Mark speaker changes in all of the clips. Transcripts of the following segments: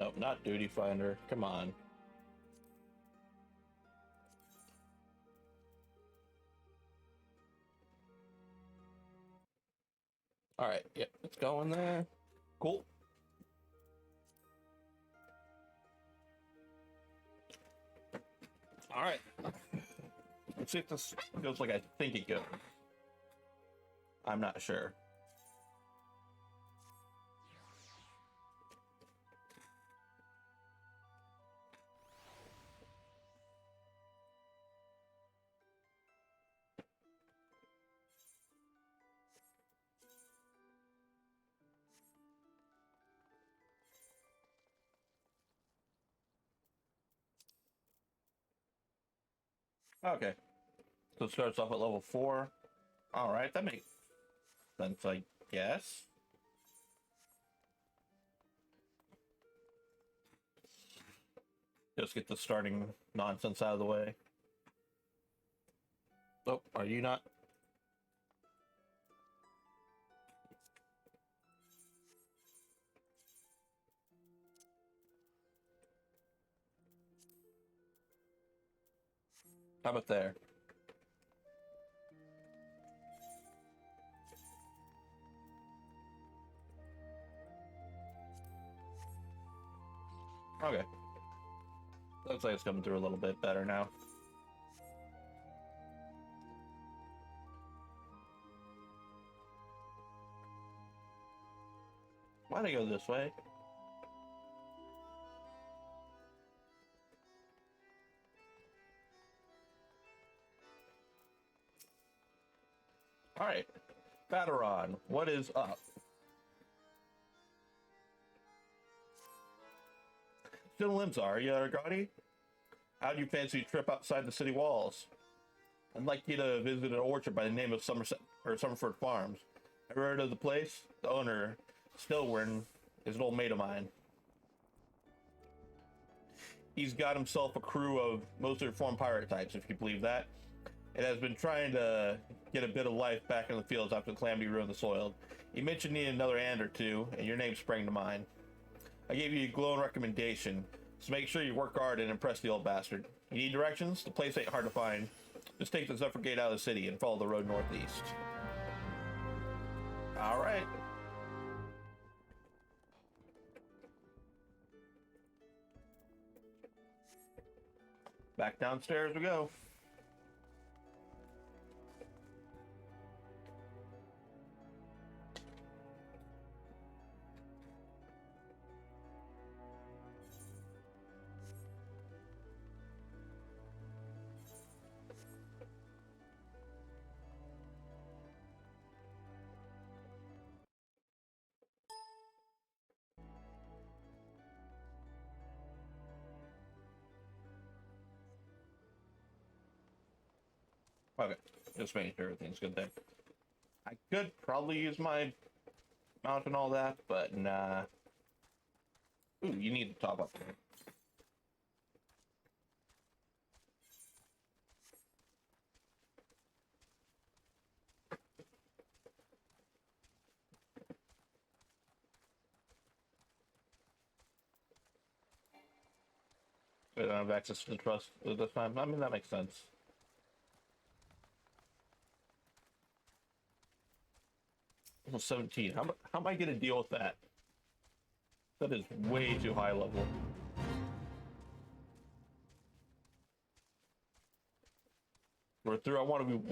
Speaker 1: Oh, not Duty Finder. Come on. All right, yep, let's go in there. Cool. All right. Let's see if this goes like I think it goes. I'm not sure. Okay. So it starts off at level 4. All right, that makes sense, I guess. Just get the starting nonsense out of the way. Oh, are you not? How about there? Okay. Looks like it's coming through a little bit better now. Why'd I go this way? Alright. Bateron, what is up? Still limbs are you, Argotti? How do you fancy a trip outside the city walls? I'd like you to visit an orchard by the name of Somerset or Summerford Farms. Ever heard of the place? The owner, Stillwern, is an old mate of mine. He's got himself a crew of mostly reformed pirate types, if you believe that. It has been trying to get a bit of life back in the fields after the calamity ruined the soil. You mentioned needing another hand or two, and your name sprang to mind. I gave you a glowing recommendation, so make sure you work hard and impress the old bastard. You need directions? The place ain't hard to find. Just take the Zephyr Gate out of the city and follow the road northeast. Alright. Back downstairs we go. Okay, just making sure everything's good there. I could probably use my mount and all that, but nah. Ooh, you need to top up. I don't have access to the trust at this time. I mean, that makes sense. Level 17. How am I going to deal with that? That is way too high level. We're through. I want to be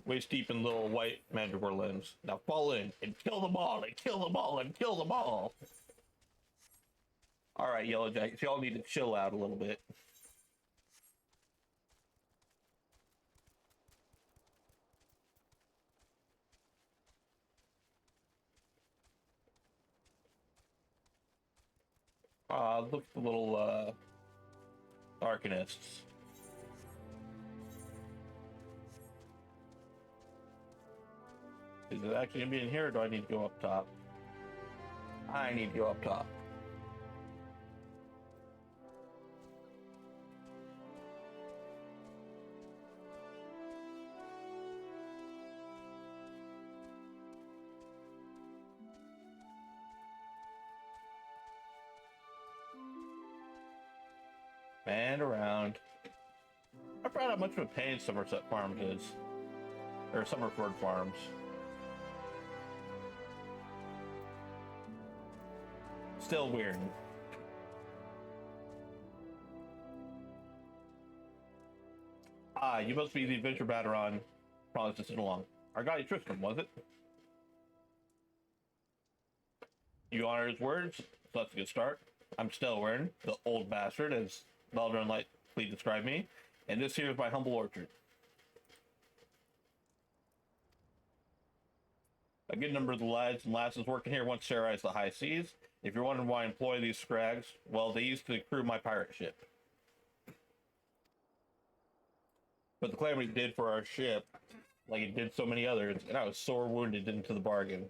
Speaker 1: waist deep in little white manticore limbs. Now fall in and kill them all and kill them all and kill them all. All right, Yellow Jackets, y'all need to chill out a little bit. Look at the little Arcanists. Is it actually gonna be in here, or do I need to go up top? I need to go up top. And around. I forgot how much of a pain Somerset Farms is. Or Summerford Farms. Still weird. Ah, you must be the adventure Battaron promised to sit along. Our guy Tristram, was it? You honor his words, so that's a good start. I'm Stelwern, the old bastard, as Valdron lightly described me, and this here is my humble orchard. A good number of the lads and lasses working here once terrorized the high seas. If you're wondering why I employ these scrags, well, they used to crew my pirate ship. But the Calamity did for our ship, like it did so many others, and I was sore wounded into the bargain.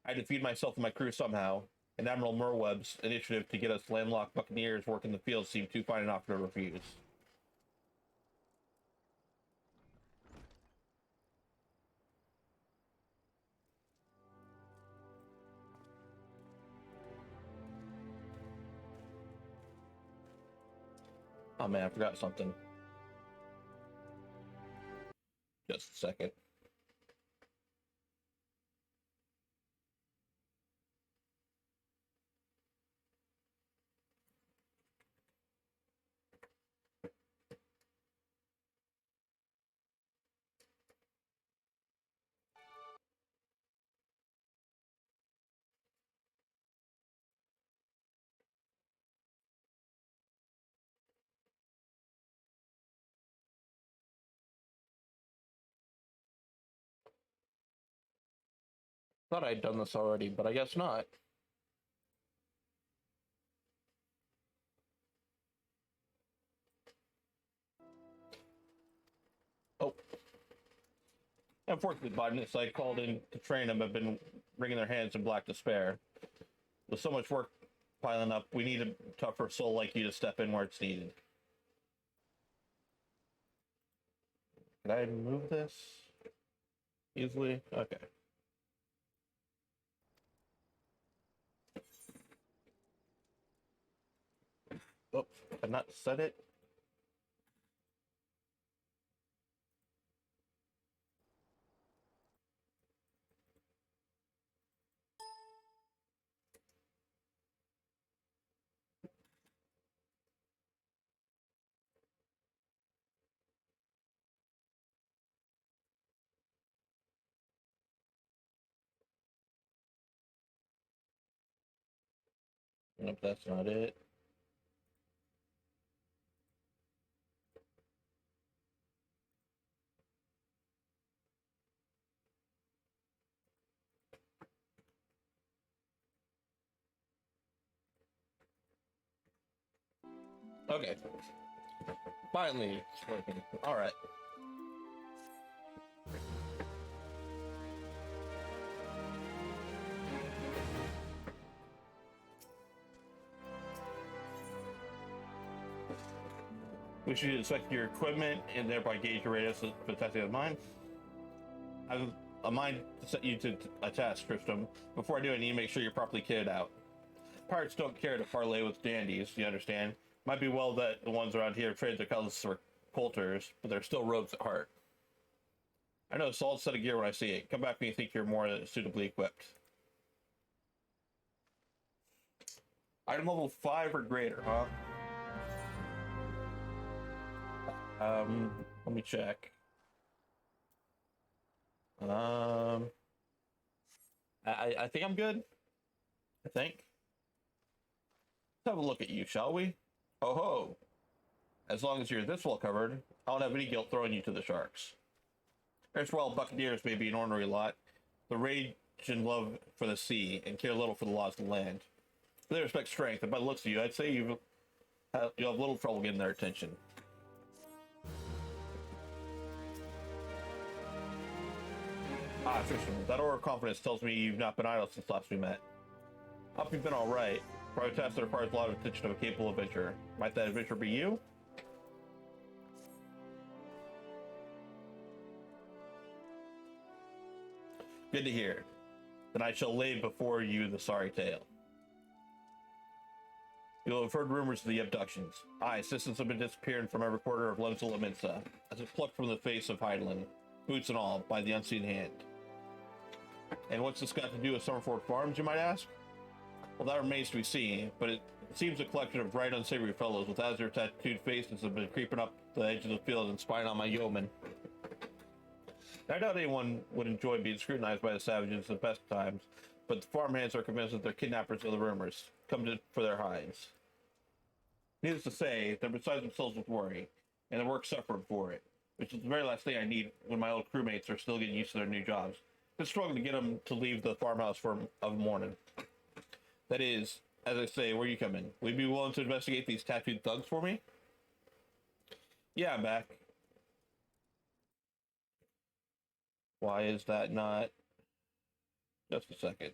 Speaker 1: I had to feed myself and my crew somehow, and Admiral Merweb's initiative to get us landlocked buccaneers working the field seemed too fine an offer to refuse. Oh man, I forgot something. Just a second. Thought I'd done this already, but I guess not. Oh. Unfortunately, botanists I called in to train them have been wringing their hands in black despair. With so much work piling up, we need a tougher soul like you to step in where it's needed. Can I move this easily? Okay. Oops, I've not set it. Nope, that's not it. Okay. Finally, it's working. Alright. We should inspect your equipment and thereby gauge your radius for testing of mine. I have a mind to set you to a test, Tristram. Before I do it, I need to make sure you're properly kitted out. Pirates don't care to parlay with dandies, you understand? Might be well that the ones around here trade their cutlass for coulters, but they're still rogues at heart. I know a solid set of gear when I see it. Come back when you think you're more suitably equipped. Item level 5 or greater, huh? Let me check. I think I'm good. I think. Let's have a look at you, shall we? Ho ho. As long as you're this well covered, I don't have any guilt throwing you to the sharks. Erstwhile buccaneers may be an ornery lot, the rage and love for the sea, and care little for the laws of the land. They respect strength, and by the looks of you, I'd say you'll have little trouble getting their attention. Ah, Tristan, that aura of confidence tells me you've not been idle since last we met. I hope you've been alright. Private task that requires a lot of attention of a capable adventurer. Might that adventurer be you? Good to hear. Then I shall lay before you the sorry tale. You'll have heard rumors of the abductions. Aye, assistants have been disappearing from every corner of Lemsel Minsa, as if plucked from the face of Heidelin, boots and all, by the unseen hand. And what's this got to do with Summerford Farms, you might ask? Well, that remains to be seen, but it seems a collection of bright, unsavory fellows with azure tattooed faces have been creeping up the edge of the field and spying on my yeomen. I doubt anyone would enjoy being scrutinized by the savages at the best of times, but the farmhands are convinced that they're kidnappers of the rumors, for their hides. Needless to say, they're beside themselves with worry, and their work suffered for it, which is the very last thing I need when my old crewmates are still getting used to their new jobs. Just struggling to get them to leave the farmhouse of a morning. That is, as I say, where you come in. Will you be willing to investigate these tattooed thugs for me? Yeah, I'm back. Why is that not? Just a second.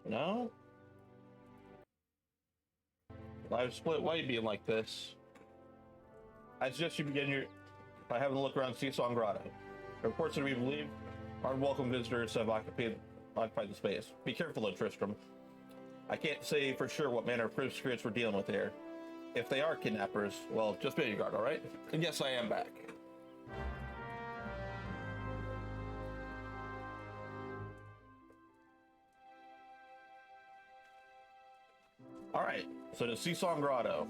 Speaker 1: No? Live split, why are you being like this? I suggest you begin by having a look around Seasong Grotto. Reports that we believe unwelcome visitors have occupied the space. Be careful though, Tristram. I can't say for sure what manner of prison spirits we're dealing with here. If they are kidnappers, well, just be on your guard, alright? And yes, I am back. Alright, so the Seasong Grotto.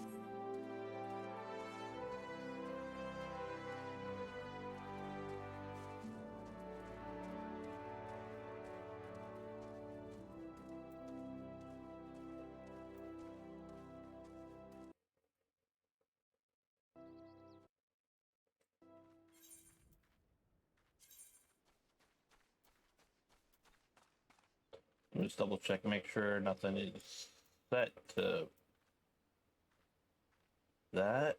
Speaker 1: Let me just double check and make sure nothing is set to that.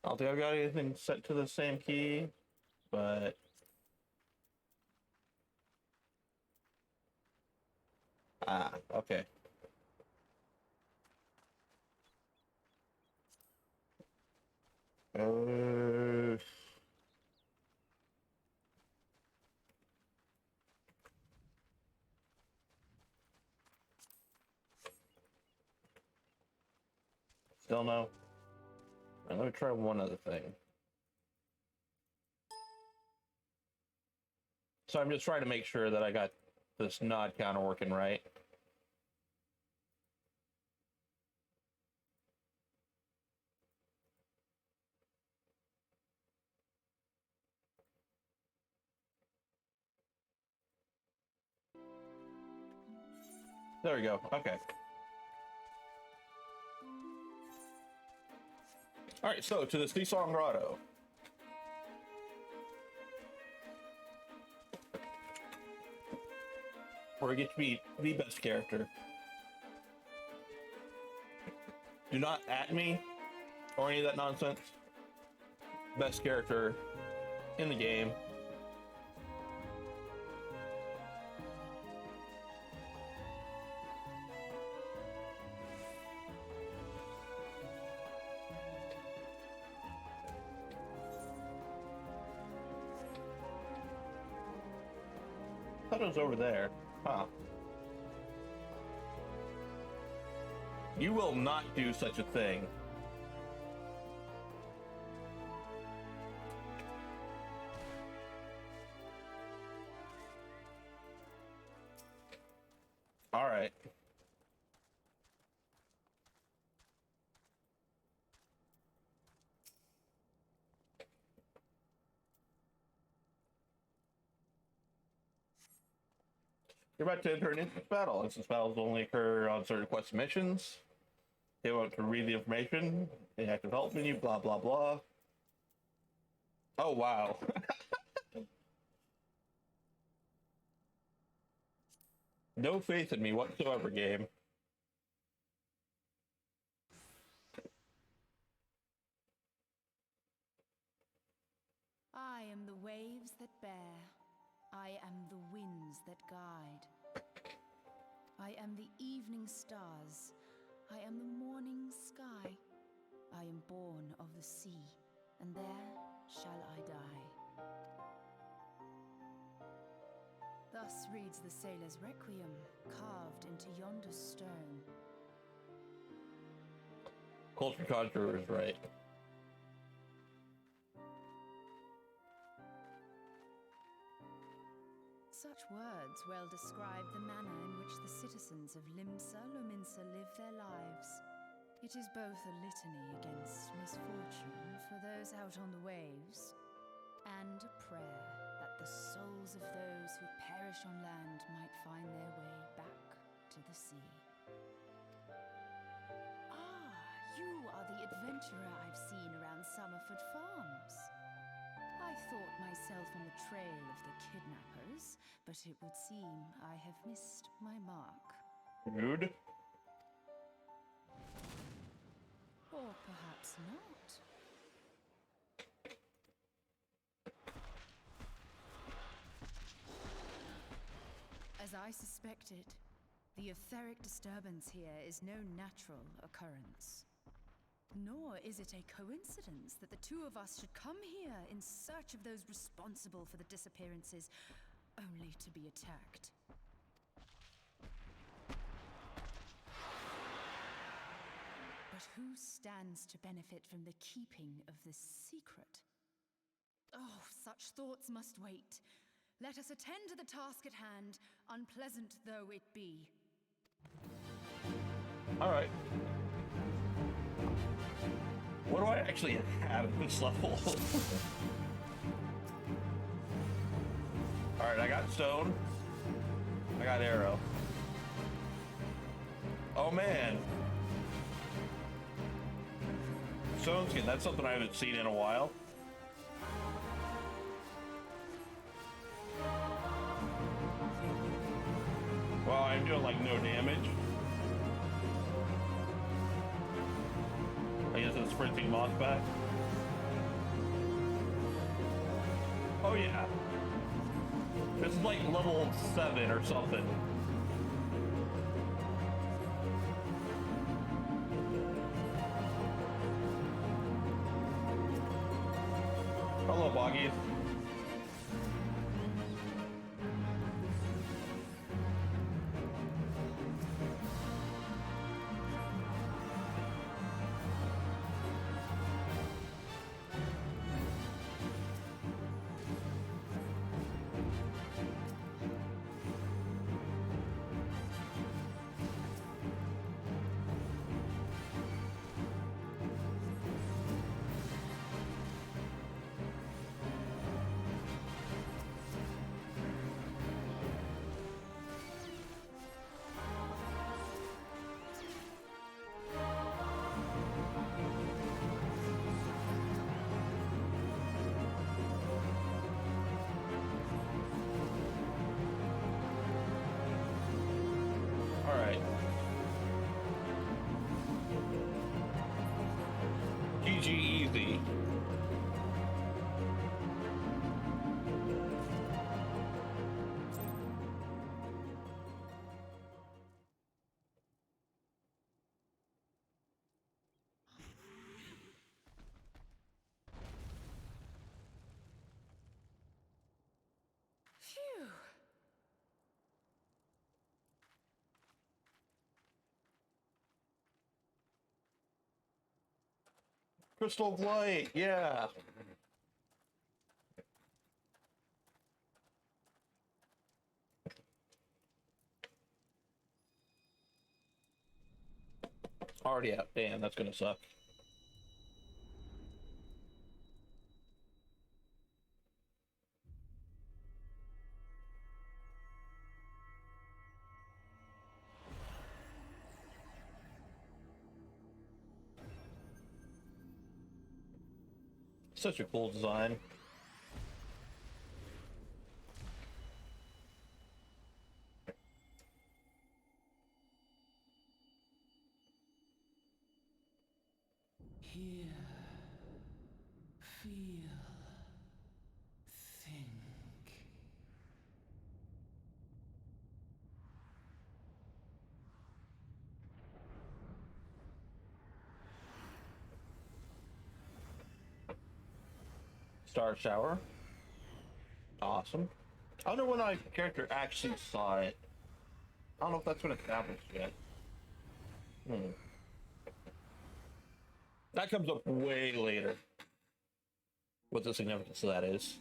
Speaker 1: I don't think I've got anything set to the same key, but okay. Uh, Still no. Right, let me try one other thing. So I'm just trying to make sure that I got this nod counter working right. There we go. Okay. All right, so to the Seasong Grotto. Where we get to meet the best character. Do not at me or any of that nonsense. Best character in the game. I thought it was over there. Huh. You will not do such a thing. All right. You're about to enter an instance battle. Instance battles only occur on certain quest missions. They want to read the information, the active help menu, blah, blah, blah. Oh, wow. No faith in me whatsoever, game.
Speaker 2: I am the waves that bear. I am the winds that guide. I am the evening stars. I am the morning sky. I am born of the sea, and there shall I die. Thus reads the sailor's requiem, carved into yonder stone.
Speaker 1: Culture Conjurer is right.
Speaker 2: Such words well describe the manner in which the citizens of Limsa Lominsa live their lives. It is both a litany against misfortune for those out on the waves, and a prayer that the souls of those who perish on land might find their way back to the sea. Ah, you are the adventurer I've seen around Summerford Farms. I thought myself on the trail of the kidnappers, but it would seem I have missed my mark.
Speaker 1: Rude.
Speaker 2: Or perhaps not. As I suspected, the etheric disturbance here is no natural occurrence. Nor is it a coincidence that the two of us should come here in search of those responsible for the disappearances, only to be attacked. But who stands to benefit from the keeping of this secret? Oh, such thoughts must wait. Let us attend to the task at hand, unpleasant though it be.
Speaker 1: All right. What do I actually have at this level? Alright, I got stone. I got arrow. Oh man. Stone skin, that's something I haven't seen in a while. Well, I'm doing like no damage. I guess it's sprinting moss back. Oh yeah. This is like level 7 or something. Hello, Boggies. GG easy.
Speaker 2: Phew.
Speaker 1: Crystal of light, yeah. Already out. Damn, that's gonna suck. Such a cool design.
Speaker 2: Hear, feel,
Speaker 1: star shower. Awesome. I wonder when my character actually saw it. I don't know if that's been established yet. That comes up way later. What the significance of that is.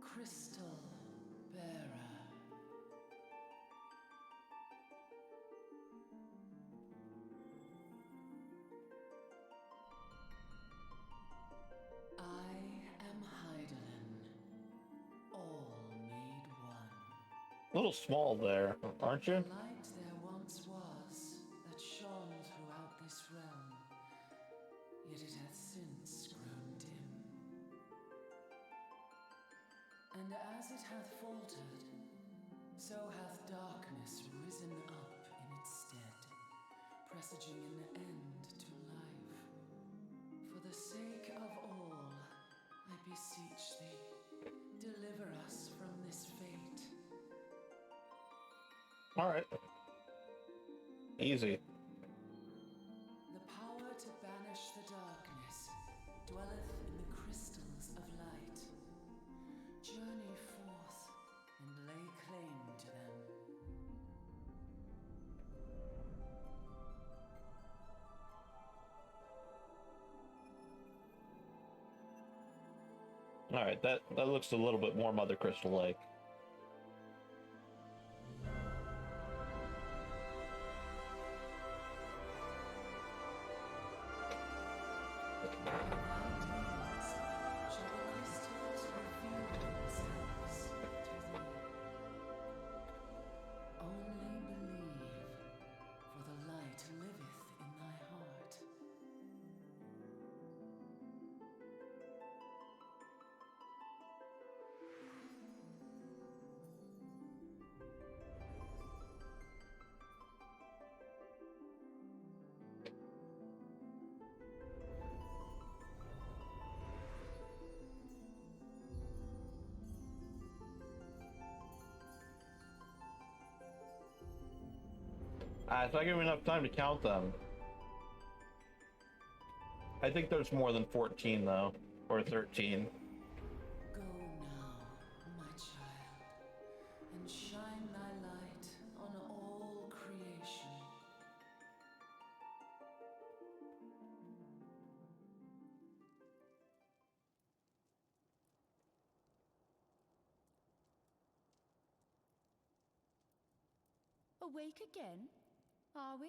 Speaker 2: Crystal Bearer. I am Heidelin, all made one.
Speaker 1: A little small there, aren't you?
Speaker 2: Light there once was that shone throughout this realm, yet it hath since grown dim. And as it hath faltered, so hath darkness risen up in its stead, presaging an end to life. For the sake of all, I beseech thee, deliver us from this fate.
Speaker 1: All right. Easy.
Speaker 2: The power to banish the darkness dwelleth in the crystals of light. Journey forth and lay claim to them.
Speaker 1: All right, that looks a little bit more Mother Crystal-like. It's not giving me enough time to count them. I think there's more than 14 though, or 13.
Speaker 2: Go now, my child, and shine thy light on all creation. Awake again, are we?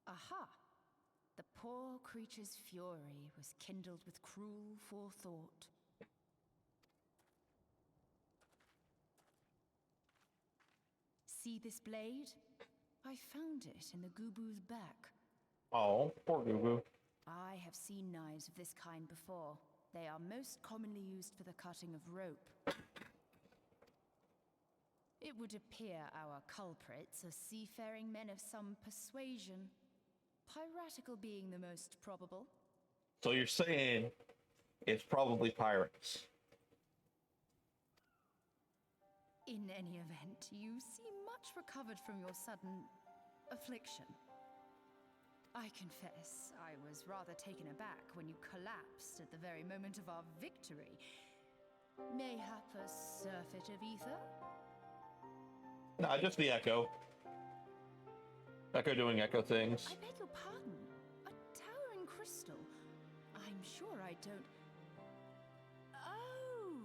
Speaker 2: Aha! The poor creature's fury was kindled with cruel forethought. See this blade? I found it in the Gubu's back.
Speaker 1: Oh, poor Gugu.
Speaker 2: I have seen knives of this kind before. They are most commonly used for the cutting of rope. It would appear our culprits are seafaring men of some persuasion. Piratical being the most probable.
Speaker 1: So you're saying it's probably pirates.
Speaker 2: In any event, you seem much recovered from your sudden affliction. I confess, I was rather taken aback when you collapsed at the very moment of our victory. Mayhap a surfeit of ether?
Speaker 1: Nah, just the Echo. Echo doing Echo things.
Speaker 2: I beg your pardon. A towering crystal. I'm sure I don't... Oh!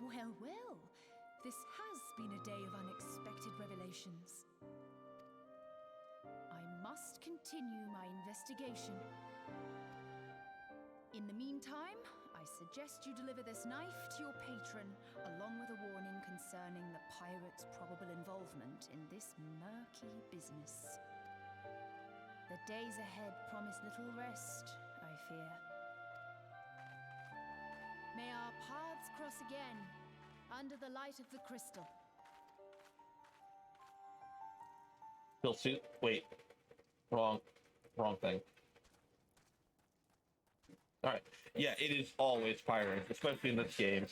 Speaker 2: Well, well. This has been a day of unexpected revelations. I must continue my investigation. In the meantime, I suggest you deliver this knife to your patron, along with a warning concerning the pirate's probable involvement in this murky business. The days ahead promise little rest, I fear. May our paths cross again, under the light of the crystal.
Speaker 1: He'll see. Wait. Wrong thing. Alright. Yeah, it is always pirates, especially in this game.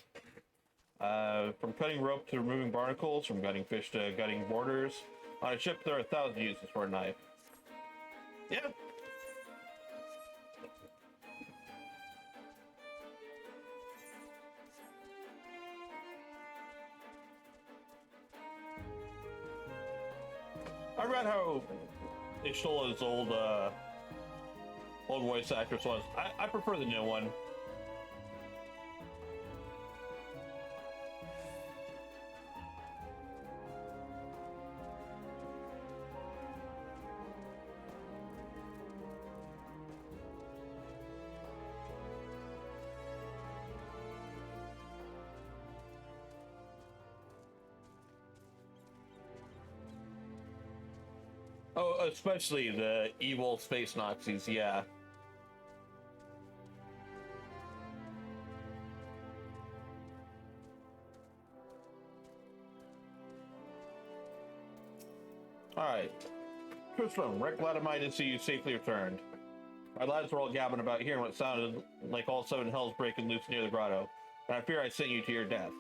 Speaker 1: From cutting rope to removing barnacles, from gutting fish to gutting borders. On a ship, there are 1,000 uses for a knife. Yeah. I read how Ishtola's old voice actress was. I prefer the new one. Oh, especially the evil space Nazis, yeah. Alright. Tristram, Rick glad of mine to see you safely returned. My lads were all gabbing about hearing what sounded like all seven hells breaking loose near the grotto, and I fear I sent you to your death.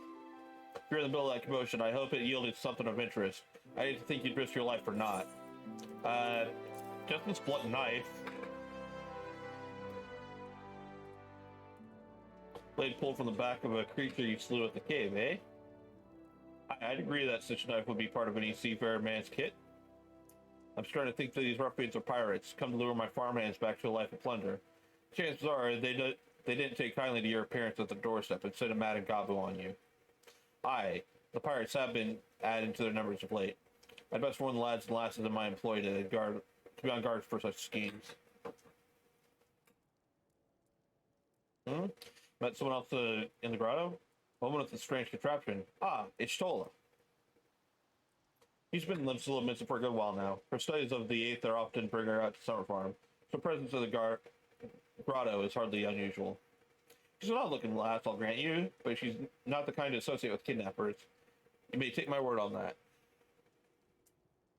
Speaker 1: If you're in the middle of that commotion, I hope it yielded something of interest. I hate to think you'd risk your life for naught. Just this blunt knife. Blade pulled from the back of a creature you slew at the cave, eh? I'd agree that such a knife would be part of any seafarer man's kit. I'm starting to think that these ruffians are pirates, come to lure my farmhands back to a life of plunder. Chances are they didn't take kindly to your appearance at the doorstep and sent a mad and gobble on you. Aye, the pirates have been adding to their numbers of late. I'd best warn the lads and lasses in my employ to be on guard for such schemes. Met someone else in the grotto? Woman with a strange contraption. Ah, it's Tola. He's been in Limsa Mesa for a good while now. Her studies of the Eighth are often bring her out to Summer Farm. So presence of the grotto is hardly unusual. She's an odd-looking lass, I'll grant you, but she's not the kind to associate with kidnappers. You may take my word on that.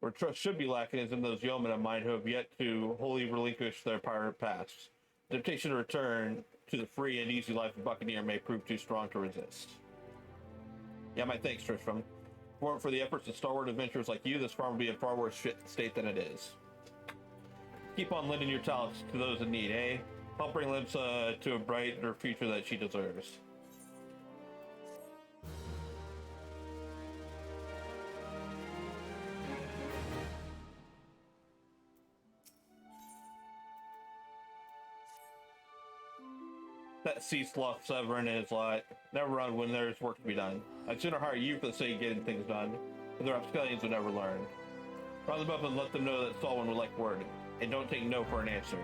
Speaker 1: Where trust should be lacking is in those yeomen of mine who have yet to wholly relinquish their pirate pasts. The temptation to return to the free and easy life of Buccaneer may prove too strong to resist. Yeah, my thanks, Tristram. If it weren't for the efforts of stalwart adventurers like you, this farm would be in far worse state than it is. Keep on lending your talents to those in need, eh? Help bring Limsa to a brighter future that she deserves. That sea sloth Severin is like, never run when there's work to be done. I'd sooner hire you for the sake of getting things done, but their upscallions would never learn. Round them up and let them know that Solomon would like word, and don't take no for an answer.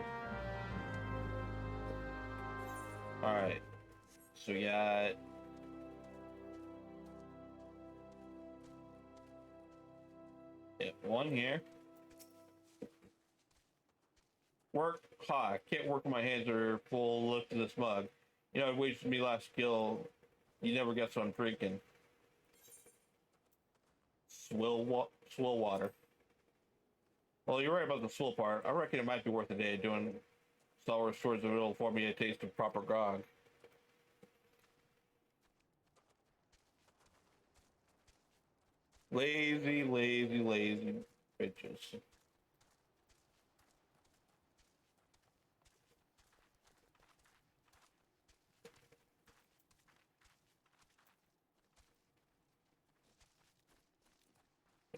Speaker 1: Alright. So we got... yeah, one here. Work? Ha, I can't work when my hands are full lift of this mug. You know, it wasted me last skill. You never guess what I'm drinking. Swill water. Well, you're right about the swill part. I reckon it might be worth a day doing Star Wars towards the middle for me a taste of proper grog. Lazy, lazy, lazy bitches.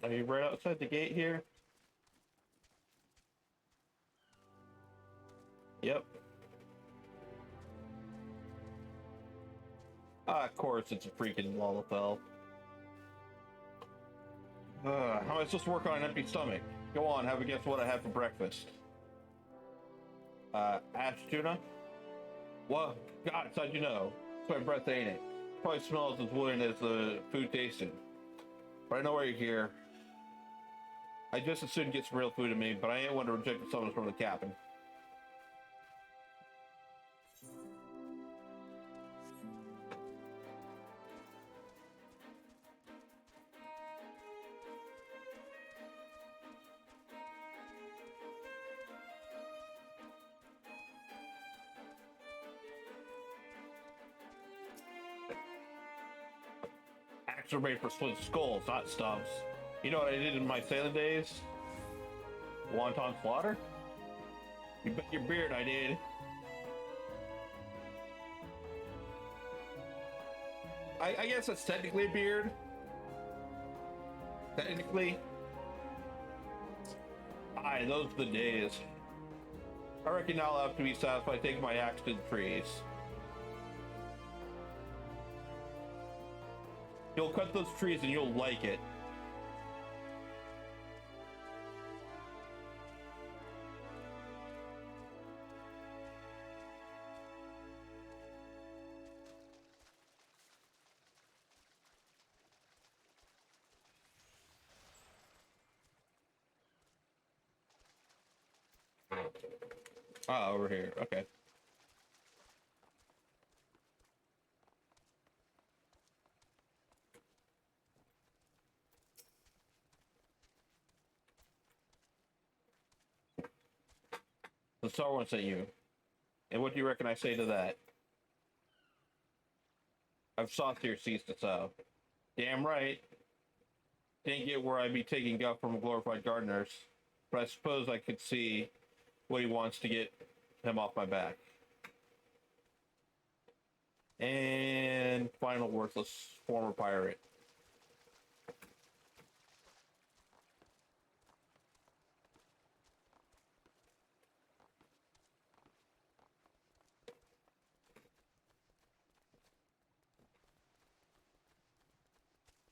Speaker 1: Are you right outside the gate here? Yep. Ah, of course, it's a freaking Lalafell. How am I supposed to work on an empty stomach? Go on, have a guess what I had for breakfast. Ash tuna? Well, God, how'd you know? It's my breath, ain't it? Probably smells as wooden as the food tasted. But I know why you're here. I just as soon get some real food in me, but I ain't one to reject the summons from the captain. are made for split skulls, not stumps. You know what I did in my sailing days? Wonton slaughter? You bet your beard I did. I guess that's technically a beard. Technically. Aye, those are the days. I reckon I'll have to be satisfied taking my axe to the trees. You'll cut those trees and you'll like it. Ah, over here. Okay. The Star wants at you. And what do you reckon I say to that? I've sought here ceased to sow. Damn right. Didn't get where I'd be taking guff from glorified gardeners, but I suppose I could see what he wants to get him off my back. And final worthless former pirate.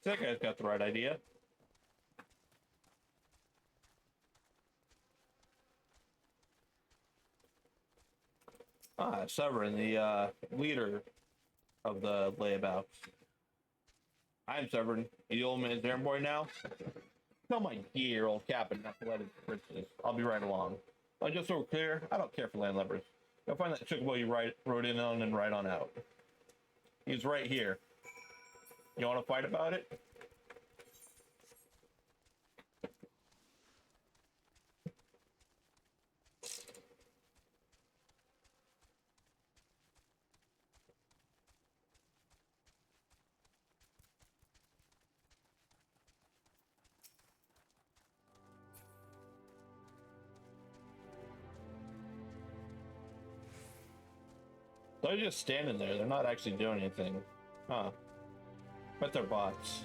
Speaker 1: That guy's got the right idea. Ah, Severin, the leader of the layabouts. I'm Severin, the old man's errand boy now. Tell my dear old captain not to let his princess. I'll be right along. But just so we're clear, I don't care for landlubbers. Go find that chocobo you rode in on and ride on out. He's right here. You want to fight about it? They're just standing there. They're not actually doing anything. Huh. Bet they're bots.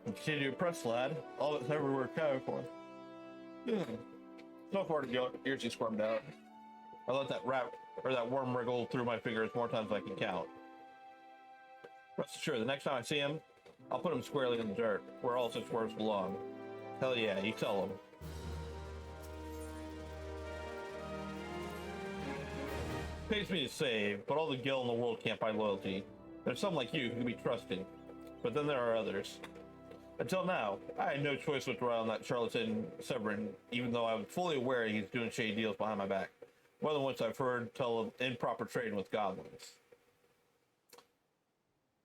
Speaker 1: Continue to press, lad. All that's ever worked out for. So far to go. Ears he squirmed out. I let that rat or that worm wriggle through my fingers more times than I can count. Rest assured, the next time I see him, I'll put him squarely in the dirt, where all such worms belong. Hell yeah, you tell him. Pays me to save, but all the gil in the world can't buy loyalty. There's some like you who can be trusted, but then there are others. Until now, I had no choice but to rely on that charlatan Severin, even though I'm fully aware he's doing shady deals behind my back. More than once I've heard tell of improper trading with goblins.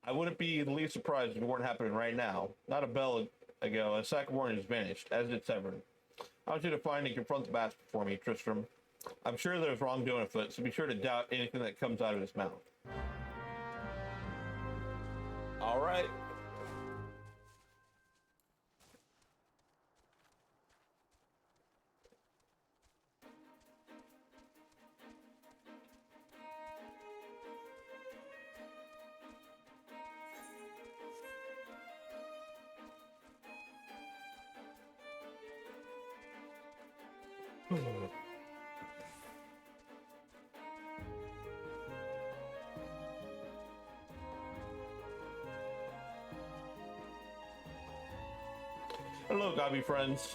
Speaker 1: I wouldn't be the least surprised if it weren't happening right now. Not a bell ago, a sack of oranges vanished, as did Severin. I want you to find and confront the bastard for me, Tristram. I'm sure there's wrongdoing afoot, so be sure to doubt anything that comes out of his mouth. All right. Hello, Gobby friends.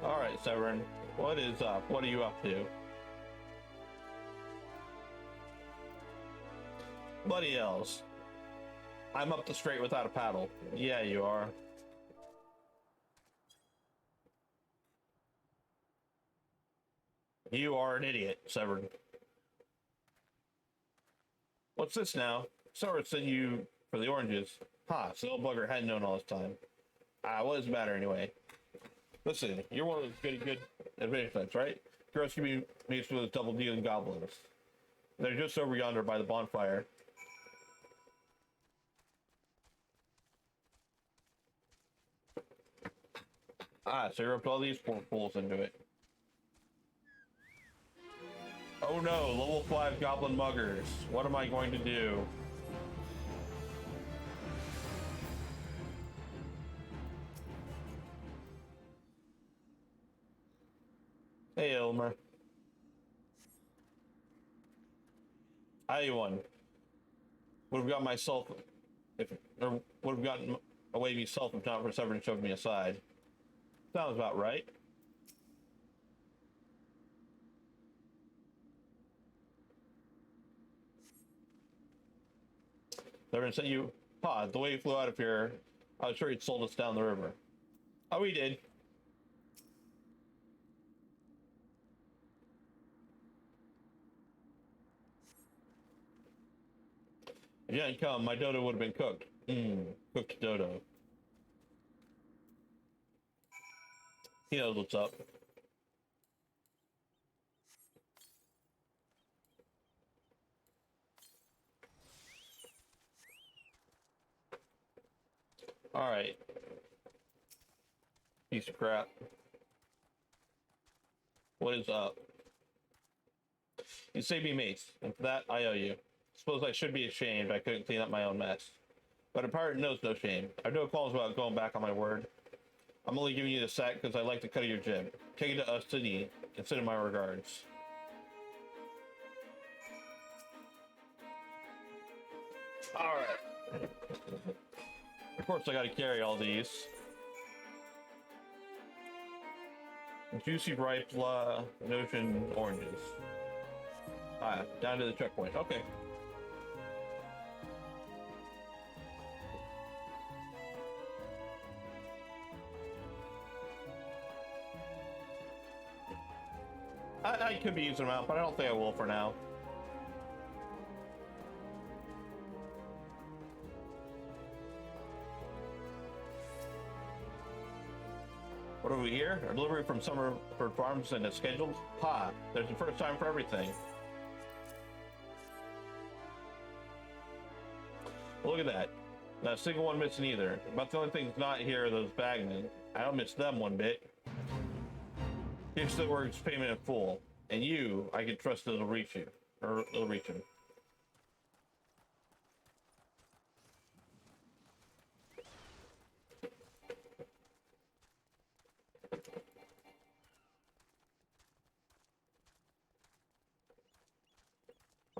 Speaker 1: All right, Severin, what is up? What are you up to? Bloody elves. I'm up the strait without a paddle. Yeah, you are. You are an idiot, Severed. What's this now? Severed sent you for the oranges. Ha, so old bugger hadn't known all this time. What does it matter anyway? Listen, you're one of those good adventure types, right? Girls can be mixed with double dealing goblins. They're just over yonder by the bonfire. So you roped all these poor fools into it. Oh no, level 5 goblin muggers. What am I going to do? Hey, Elmer. I won. Would have got myself or would have gotten away myself if not for Severin shoved me aside. Sounds about right. Severin sent you. The way he flew out of here, I was sure he'd sold us down the river. Oh, he did. If you hadn't come, my dodo would have been cooked. Cooked dodo. He knows what's up. Alright. Piece of crap. What is up? You saved me mates, and for that I owe you. Suppose I should be ashamed I couldn't clean up my own mess. But a pirate knows no shame. I have no qualms about going back on my word. I'm only giving you the sack because I like the cut of your jib. Take it to us city and send in my regards. Alright. Of course I gotta carry all these. Juicy ripe notion oranges. Down to the checkpoint. Okay. I could be using them out, but I don't think I will for now. What are we here? A delivery from Summerford Farms and it's scheduled? There's the first time for everything. Look at that. Not a single one missing either. About the only thing that's not here are those bagmen. I don't miss them one bit. Here's the words payment in full. And you, I can trust it'll reach you. Or it'll reach him.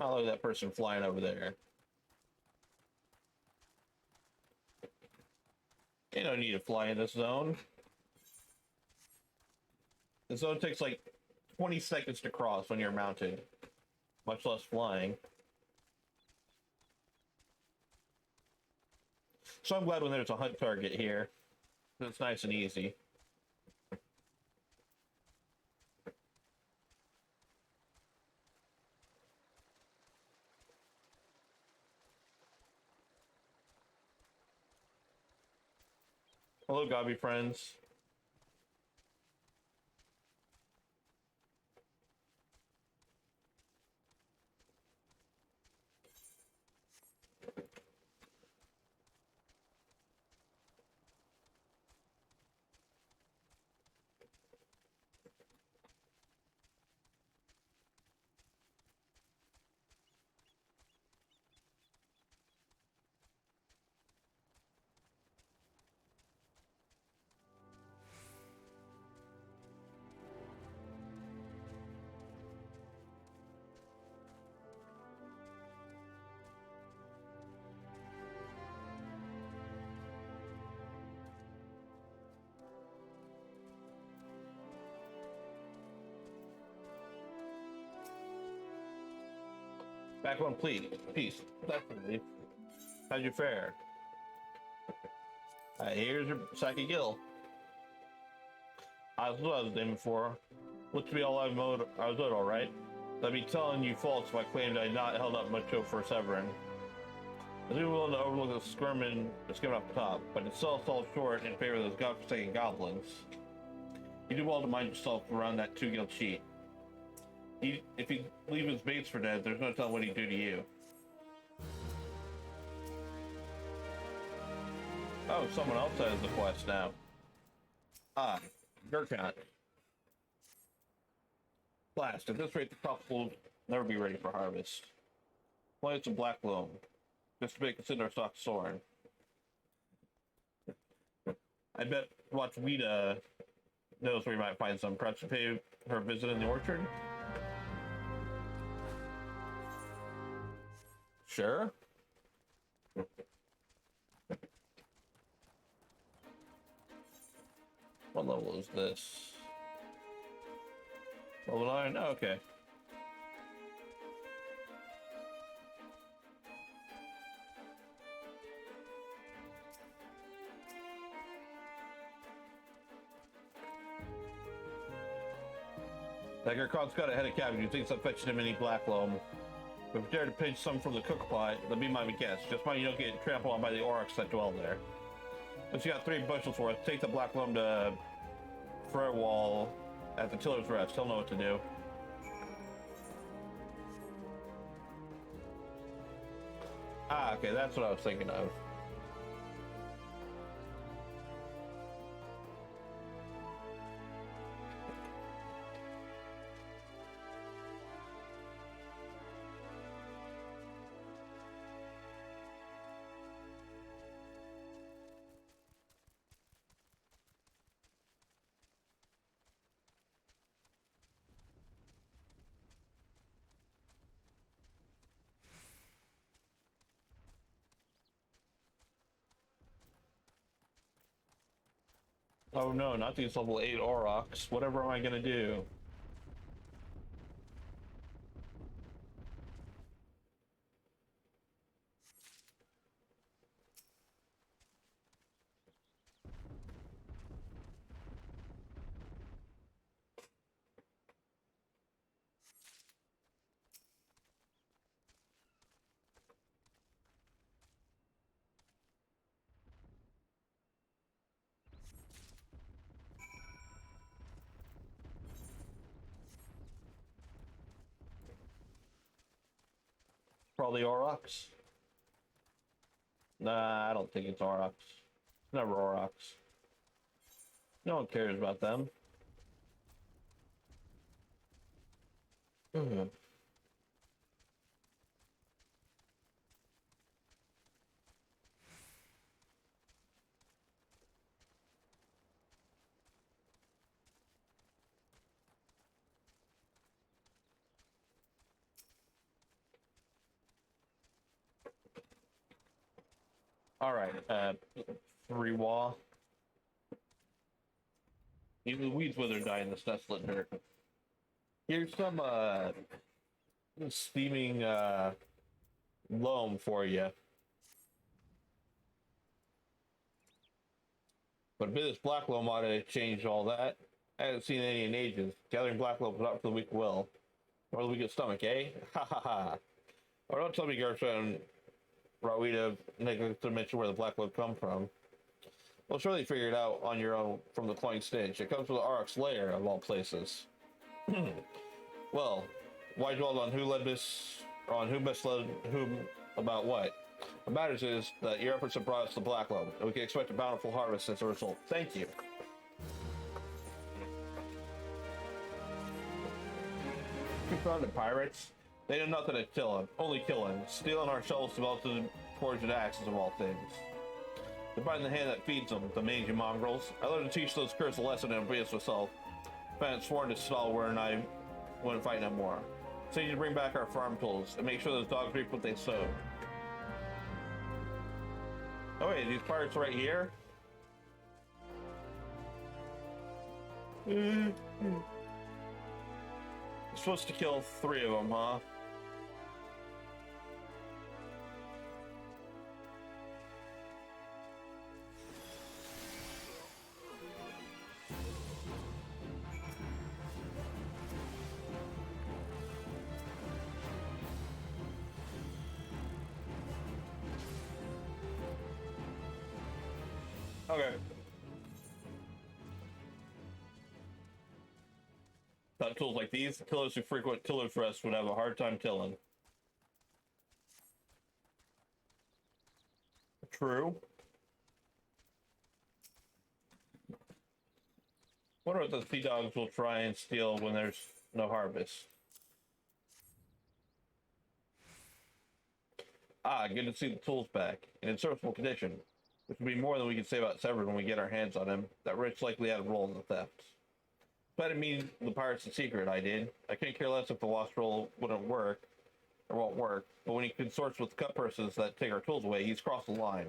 Speaker 1: Oh, look at that person flying over there. You don't need to fly in this zone. The zone takes like 20 seconds to cross when you're mounted, much less flying. So I'm glad when there's a hunt target here. It's nice and easy. Hello, Gobby friends. Back one, please. Peace. Definitely. How'd you fare? Here's your sack of gill. I was aiming for. Looks to be all I was owed, alright. I'd be telling you false if I claimed I'd not held up much hope for Severin. I'd be willing to overlook the skirming up top, but it still falls short in favor of those godforsaken goblins. You do well to mind yourself around that 2-guild cheat. If you leave his mates for dead, there's no telling what he'd do to you. Oh, someone else has the quest now. Ah, Gurkhan. Blast, at this rate the crops will never be ready for harvest. Plant some black loam, just to make a cinder stock soaring. I bet Watchweeda knows where you might find some. Perhaps to pay her a visit in the orchard? Sure. What level is this? Level 9? Oh, okay. Dagger Khan's got a head of cabbage. You think I'm fetching him any black loam? If you dare to pinch some from the cook pot, then be my guest. Just mind you don't get trampled on by the aurochs that dwell there. Once you got 3 bushels worth, take the black loam to Frerwall at the Tiller's Rest. He'll know what to do. Ah, okay, that's what I was thinking of. Oh no, not these level 8 aurochs. Whatever am I gonna do? Probably aurochs. Nah, I don't think it's aurochs. It's never aurochs. No one cares about them. Alright, 3 wall. Even the weeds wither die in this desolate dirt. Here's some steaming loam for you. But a bit of this black loam ought to change all that. I haven't seen any in ages. Gathering black loam is not for the weak will. Or the weak stomach, eh? Ha ha ha. Or don't tell me Gertrude and Rawida neglected to mention where the black loam come from. Well, surely you figure it out on your own from the cloying stench. It comes from the Auroch's lair, of all places. Well, why dwell on who led this, or on who best led whom about what? What matters is that your efforts have brought us the black loam, and we can expect a bountiful harvest as a result. Thank you. Confounded pirates. They know nothing at killing, only killing. Stealing our shells developed into forged axes of all things. They're biting the hand that feeds them, the mangy mongrels. I learned to teach those curs a lesson and obedience myself. If I had sworn to stalwart and I wouldn't fight no more. So you need to bring back our farm tools and make sure those dogs reap what they sow. Oh wait, these pirates right here? You're supposed to kill 3 of them, huh? Okay. Thought tools like these, tillers who frequent tiller's rest would have a hard time tilling. True. Wonder what the sea dogs will try and steal when there's no harvest. Ah, good to see the tools back, in serviceable condition, which would be more than we can say about Severin when we get our hands on him. That Rich likely had a role in the theft. But I didn't mean the pirates in secret, I did. I couldn't care less if the lost roll wouldn't work, or won't work, but when he consorts with cut persons that take our tools away, he's crossed the line.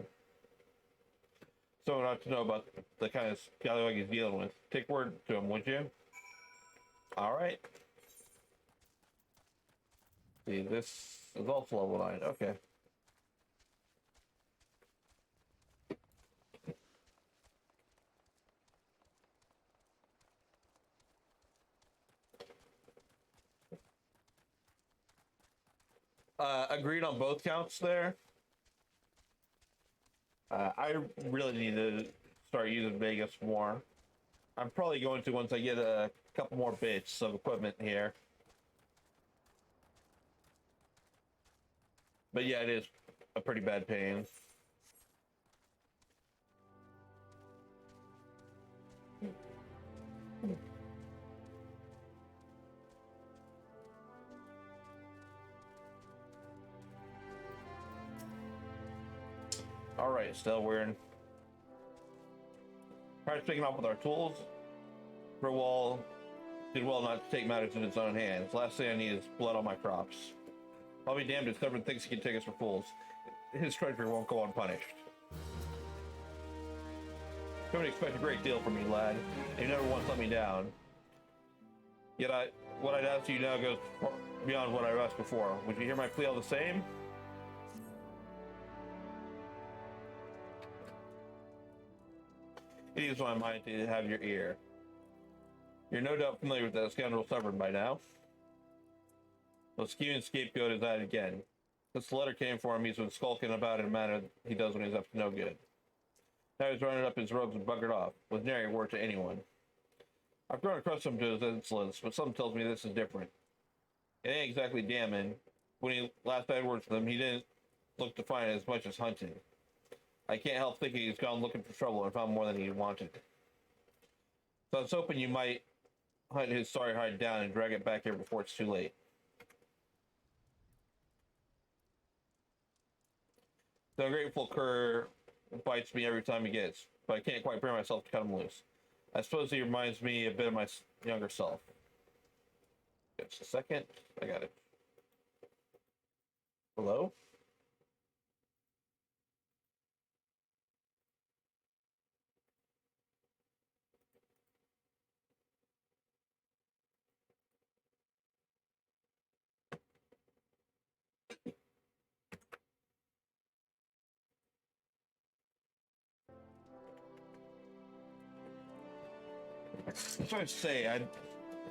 Speaker 1: Someone ought to know about the kind of scallywag he's dealing with. Take word to him, would you? Alright. See, this is also level 9. Okay. Agreed on both counts there. I really need to start using Vegas more. I'm probably going to once I get a couple more bits of equipment here. But yeah, it is a pretty bad pain. Alright, still weird. Prior to picking off with our tools, Brewall did well not to take matters in his own hands. Last thing I need is blood on my crops. I'll be damned if Severin thinks he can take us for fools. His treachery won't go unpunished. Come and expect a great deal from me, lad. You never once let me down. Yet what I'd ask you now goes beyond what I asked before. Would you hear my plea all the same? It is my mind to have your ear. You're no doubt familiar with that scoundrel Severin by now. The scheming scapegoat is at it again. Since the letter came for him, he's been skulking about in a manner he does when he's up to no good. Now he's running up his robes and buggered off, with nary a word to anyone. I've grown accustomed to his insolence, but something tells me this is different. It ain't exactly damning. When he last had words with him, he didn't look defiant as much as hunting. I can't help thinking he's gone looking for trouble and found more than he wanted. So I was hoping you might hunt his sorry hide down and drag it back here before it's too late. The ungrateful cur bites me every time he gets, but I can't quite bring myself to cut him loose. I suppose he reminds me a bit of my younger self. Just a second. I got it. Hello? That's what I say. I'd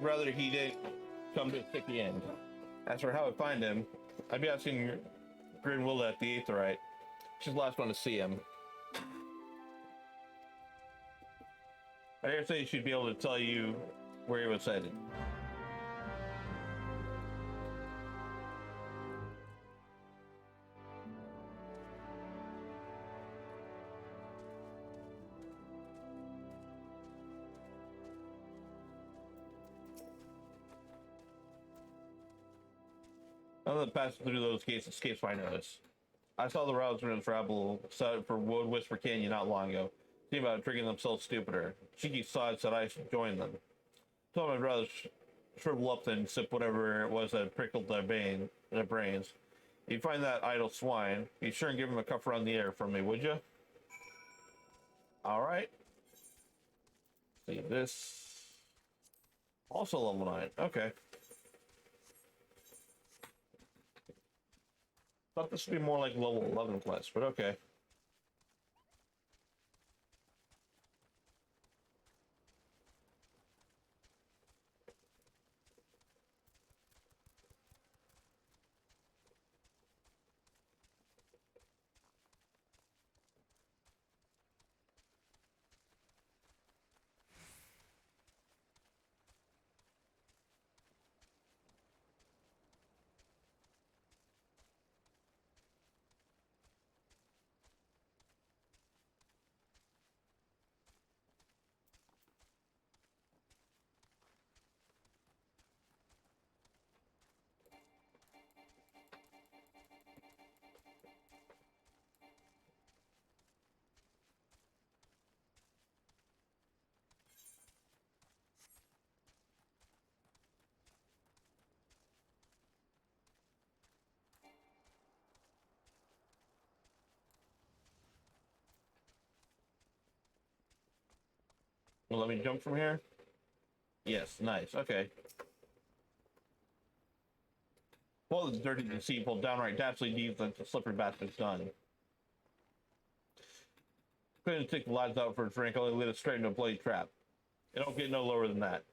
Speaker 1: rather he didn't come to a sticky end. As for how I find him, I'd be asking Grinwilla at the Aetherite. She's the last one to see him. I dare say she'd be able to tell you where he was headed. None of the passing through those gates escapes my notice. I saw the Rouseman's rabble set out for Wood Whisper Canyon not long ago, seeing about drinking themselves stupider. Cheeky sods said I should join them. Told them I'd rather shrivel up than sip whatever it was that prickled their brains. If you find that idle swine, be sure and give him a cuff around the air for me, would you? Alright. See this. Also level 9. Okay. Thought this would be more like level 11 quest, but okay. Well, let me jump from here. Yes, nice. Okay. Well, it's dirty, deceitful, downright dastardly deeds that the slippery bastard's done. Couldn't take the lads out for a drink, only lead us straight into a bloody trap. It don't get no lower than that.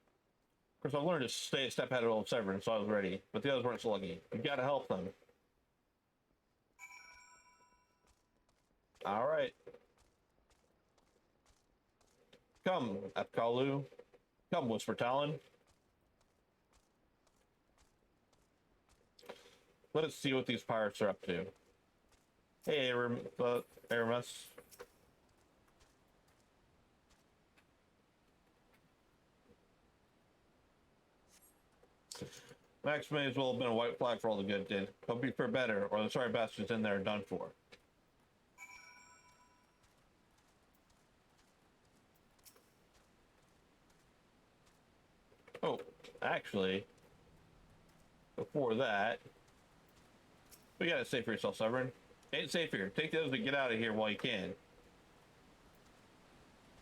Speaker 1: Of course, I learned to stay a step ahead of old Severin, so I was ready. But the others weren't so lucky. You gotta help them. Alright. Come, Apkalu. Come, Whisper Talon. Let us see what these pirates are up to. Hey, Aramis. Max may as well have been a white flag for all the good it did. Hope you fare better, or the sorry bastards in there are done for. Oh, actually, before that, we gotta save for yourself, Severin. Ain't safe here. Take those and get out of here while you can.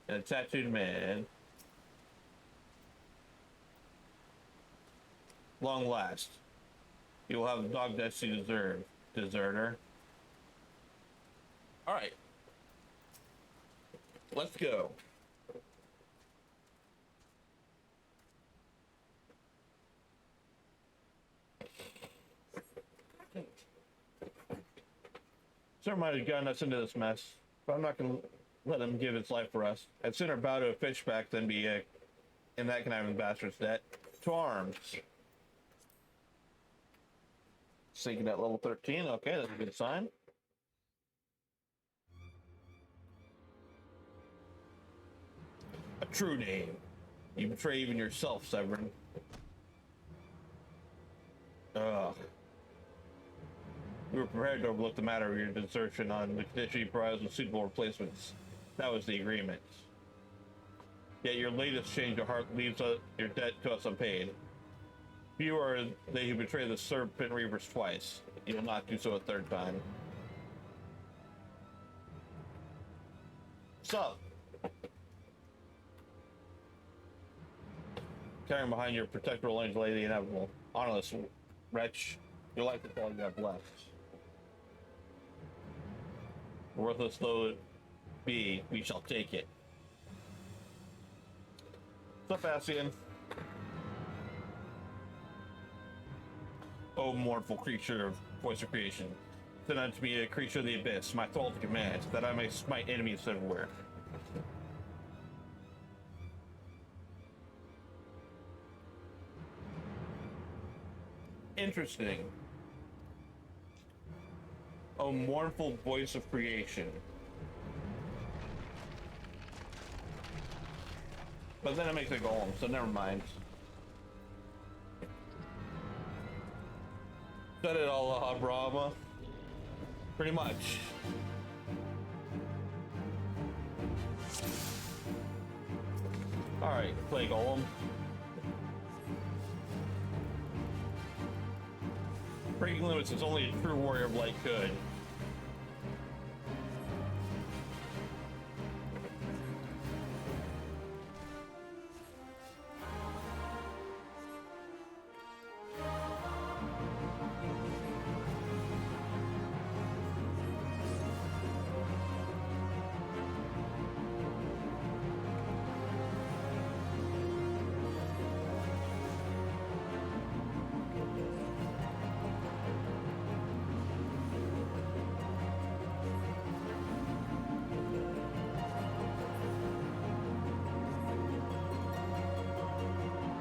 Speaker 1: And a tattooed man. Long last. You will have the dog deaths you deserve, deserter. Alright. Let's go. Sir might have gotten us into this mess, but I'm not going to let him give his life for us. I'd sooner bow to a fishback than be in that conniving bastard's debt. To arms. Sinking at level 13. Okay, that's a good sign. A true name. You betray even yourself, Severin. Ugh. We were prepared to overlook the matter of your desertion on the condition you provide us with suitable replacements. That was the agreement. Yet your latest change of heart leaves your debt to us unpaid. You are they who betray the Serpent Reavers twice. You will not do so a third time. Sup? Carrying behind your protectoral angel lady inevitable. Honorless wretch, you'll like the all you have left. Worthless though it be, we shall take it. What's up, Ascian? Oh, mournful creature of voice of creation, send unto me a creature of the abyss, my thrall to command, that I may smite enemies everywhere. Interesting. Oh, mournful voice of creation. But then it makes a golem, so never mind. Set it all up, Brahma. Pretty much. Alright, play golem. Breaking limits is only a true warrior of light could.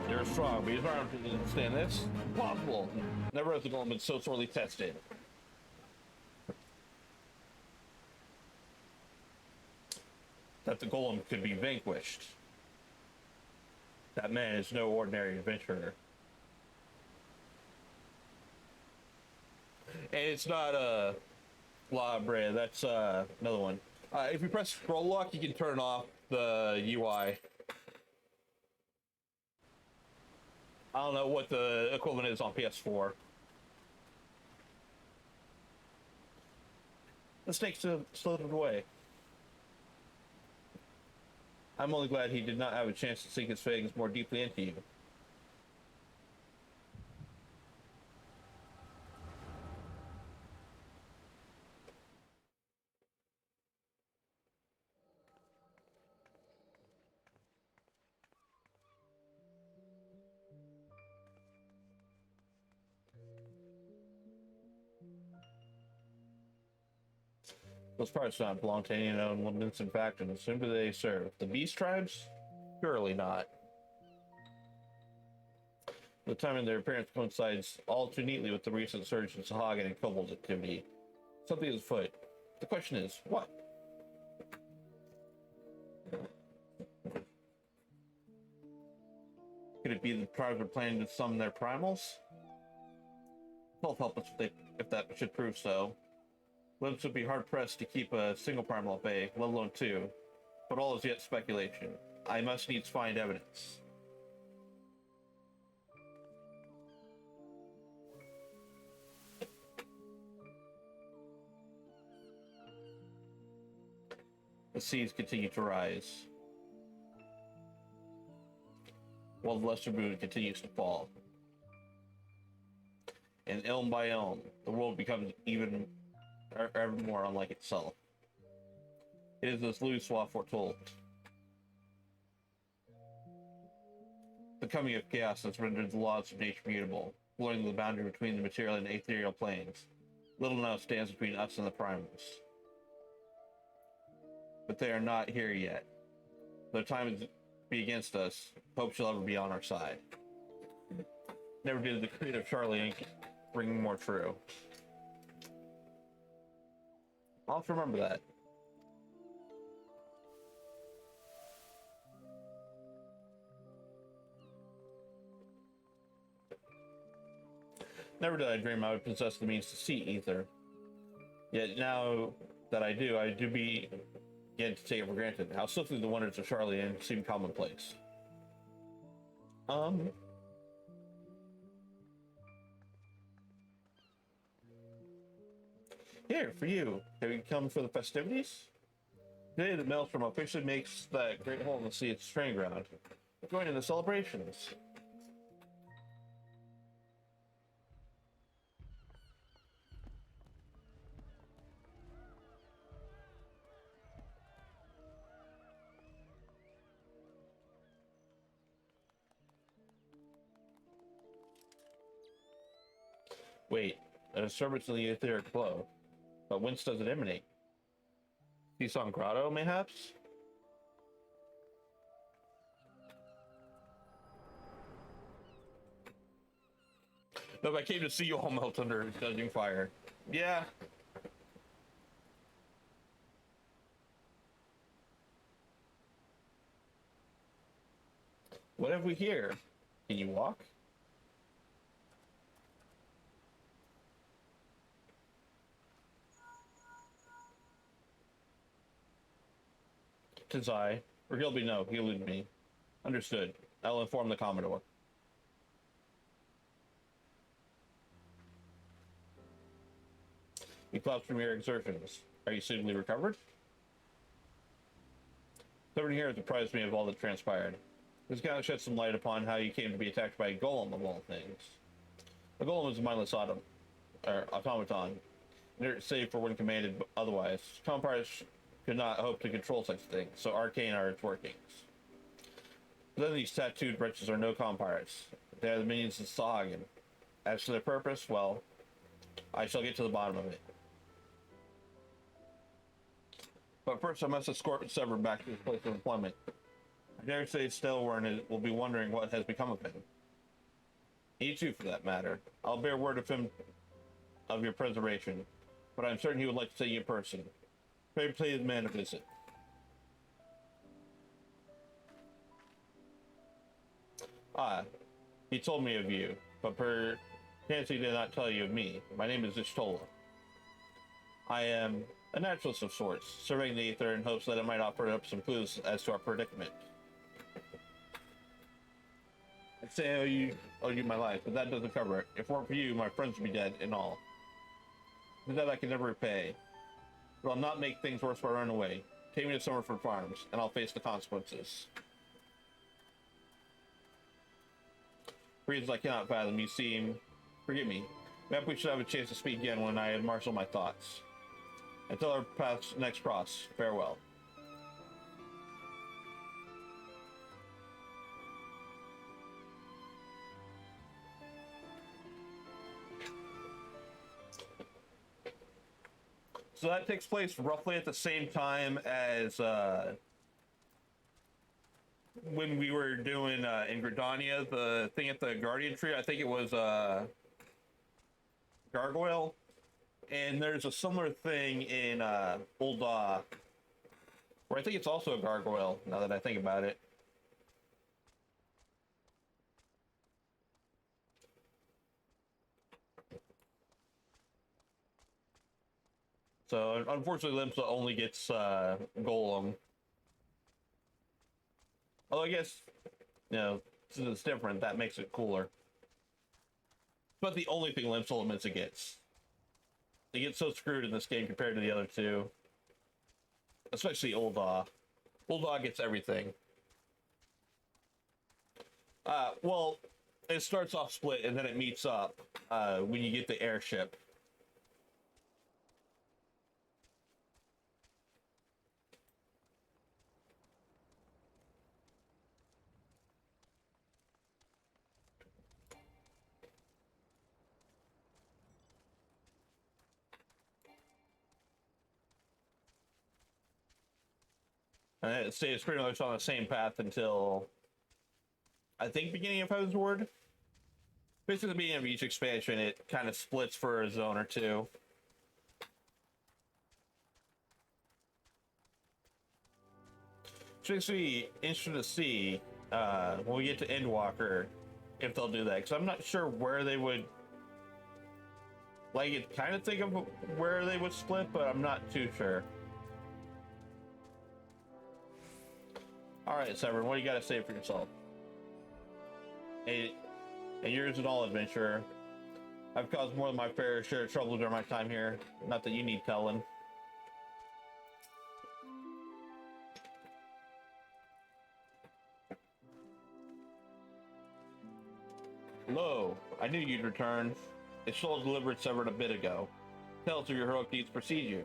Speaker 1: They're strong, but his arms didn't stand this. Possible. Never has the golem been so sorely tested. That the golem could be vanquished. That man is no ordinary adventurer. And it's not La Brea, that's another one. If you press scroll lock, you can turn off the UI. I don't know what the equivalent is on PS4. The snakes have slithered away. I'm only glad he did not have a chance to sink his fangs more deeply into you. Those parts do not belong to any known Limson factions. Whom do they serve? The Beast Tribes? Surely not. The timing of their appearance coincides all too neatly with the recent surge in Sahagin and Kobold's activity. Something is afoot. The question is, what? Could it be the tribes are planning to summon their primals? Both help us if that should prove so. Limbs would be hard-pressed to keep a single primal at bay, let alone two. But all is yet speculation. I must needs find evidence. The seas continue to rise, while the lesser moon continues to fall. And ilm by ilm, the world becomes even ever more unlike itself. It is as Louis foretold. The coming of chaos has rendered the laws of nature mutable, blurring the boundary between the material and ethereal planes. Little now stands between us and the primals. But they are not here yet. Though time is be against us, hope shall ever be on our side. Never did the creed of Charlie Inc. ring more true. I'll have to remember that. Never did I dream I would possess the means to see ether. Yet now that I do begin to take it for granted. How swiftly the wonders of Charlie Inc. seem commonplace. Here, for you. Have you come for the festivities? Today the maelstrom officially makes that great hole in the sea its training ground. Join in the celebrations. Wait, a disturbance in the etheric flow. But whence does it emanate? Seasong Grotto, mayhaps? No, I came to see you all melt under judging fire. Yeah. What have we here? Can you walk? Tis I. Or he'll be no, he'll lead me. Understood. I'll inform the Commodore. You collapsed from your exertions. Are you suitably recovered? Someone here has apprised me of all that transpired. This kind of sheds some light upon how you came to be attacked by a golem of all things. A golem is a mindless automaton, inert save for when commanded otherwise. Compars could not hope to control such things, so arcane are its workings. But then these tattooed wretches are no compirates. They are the minions of Sahagin. As to their purpose, well, I shall get to the bottom of it. But first I must escort Sever back to his place of employment. I dare say Stelwarn will be wondering what has become of him. He too, for that matter. I'll bear word of him of your preservation, but I'm certain he would like to see you in person. Pray pay the man a visit. Ah, he told me of you, but perchance he did not tell you of me. My name is Ishtola. I am a naturalist of sorts, surveying the ether in hopes that it might offer up some clues as to our predicament. I'd say I owe you my life, but that doesn't cover it. If it weren't for you, my friends would be dead and all. The debt I can never repay. But I'll not make things worse by running away. Take me to Summerford Farms, and I'll face the consequences. Reasons I cannot fathom. You seem... Forgive me. Maybe we should have a chance to speak again when I marshal my thoughts. Until our paths next cross, farewell. So that takes place roughly at the same time as when we were doing in Gridania, the thing at the Guardian Tree. I think it was Gargoyle. And there's a similar thing in Old where I think it's also a gargoyle, now that I think about it. So, unfortunately, Limsa only gets Golem. Although, I guess, you know, since it's different, that makes it cooler. But the only thing Limsa gets. They get so screwed in this game compared to the other two. Especially Ul'dah. Ul'dah gets everything. Well, it starts off split and then it meets up when you get the airship. And it stays pretty much on the same path until, I think, beginning of Heaven's Ward. Basically, the beginning of each expansion, it kind of splits for a zone or two. It's basically interesting to see when we get to Endwalker if they'll do that, because I'm not sure where they would. Like, it kind of think of where they would split, but I'm not too sure. Alright, Severin, what do you got to say for yourself? And yours an all adventurer. I've caused more than my fair share of trouble during my time here. Not that you need telling. Lo, I knew you'd return. Its soul delivered Severin a bit ago. Tell us of your heroic deeds precede you.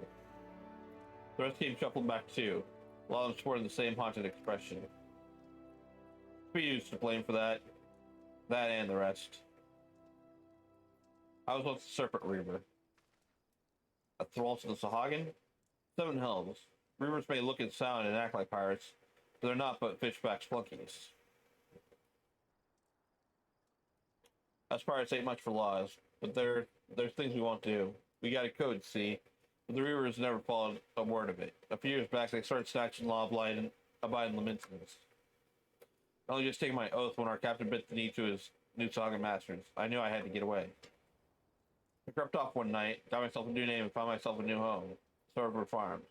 Speaker 1: The rest came shuffling back too. A lot of them sported the same haunted expression. We used to blame for that. That and the rest. I was once a Serpent Reaver. A thrall to the Sahagin? Seven hells. Reavers may look and sound and act like pirates, but they're not but fishback flunkies. Us pirates ain't much for laws, but there's things we won't do. We got a code, see? But the Reavers never followed a word of it. A few years back, they started snatching law-abiding lamentions. I only just taking my oath when our captain bit the knee to his new Saga masters. I knew I had to get away. I crept off one night, got myself a new name, and found myself a new home. Summerford Farms.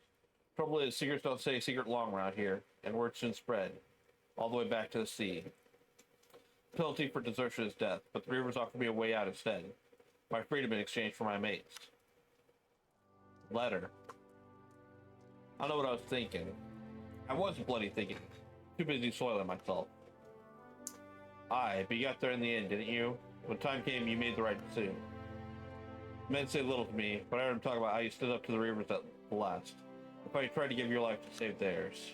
Speaker 1: Trouble is, secrets don't stay secret long around here, and word soon spread. All the way back to the sea. Penalty for desertion is death, but the Reavers offered me a way out instead. My freedom in exchange for my mates. Letter. I don't know what I was thinking. I was bloody thinking. Too busy soiling myself. Aye, but you got there in the end, didn't you? When time came, you made the right decision. Men say little to me, but I heard them talk about how you stood up to the Reavers at the last. If I tried to give your life to save theirs.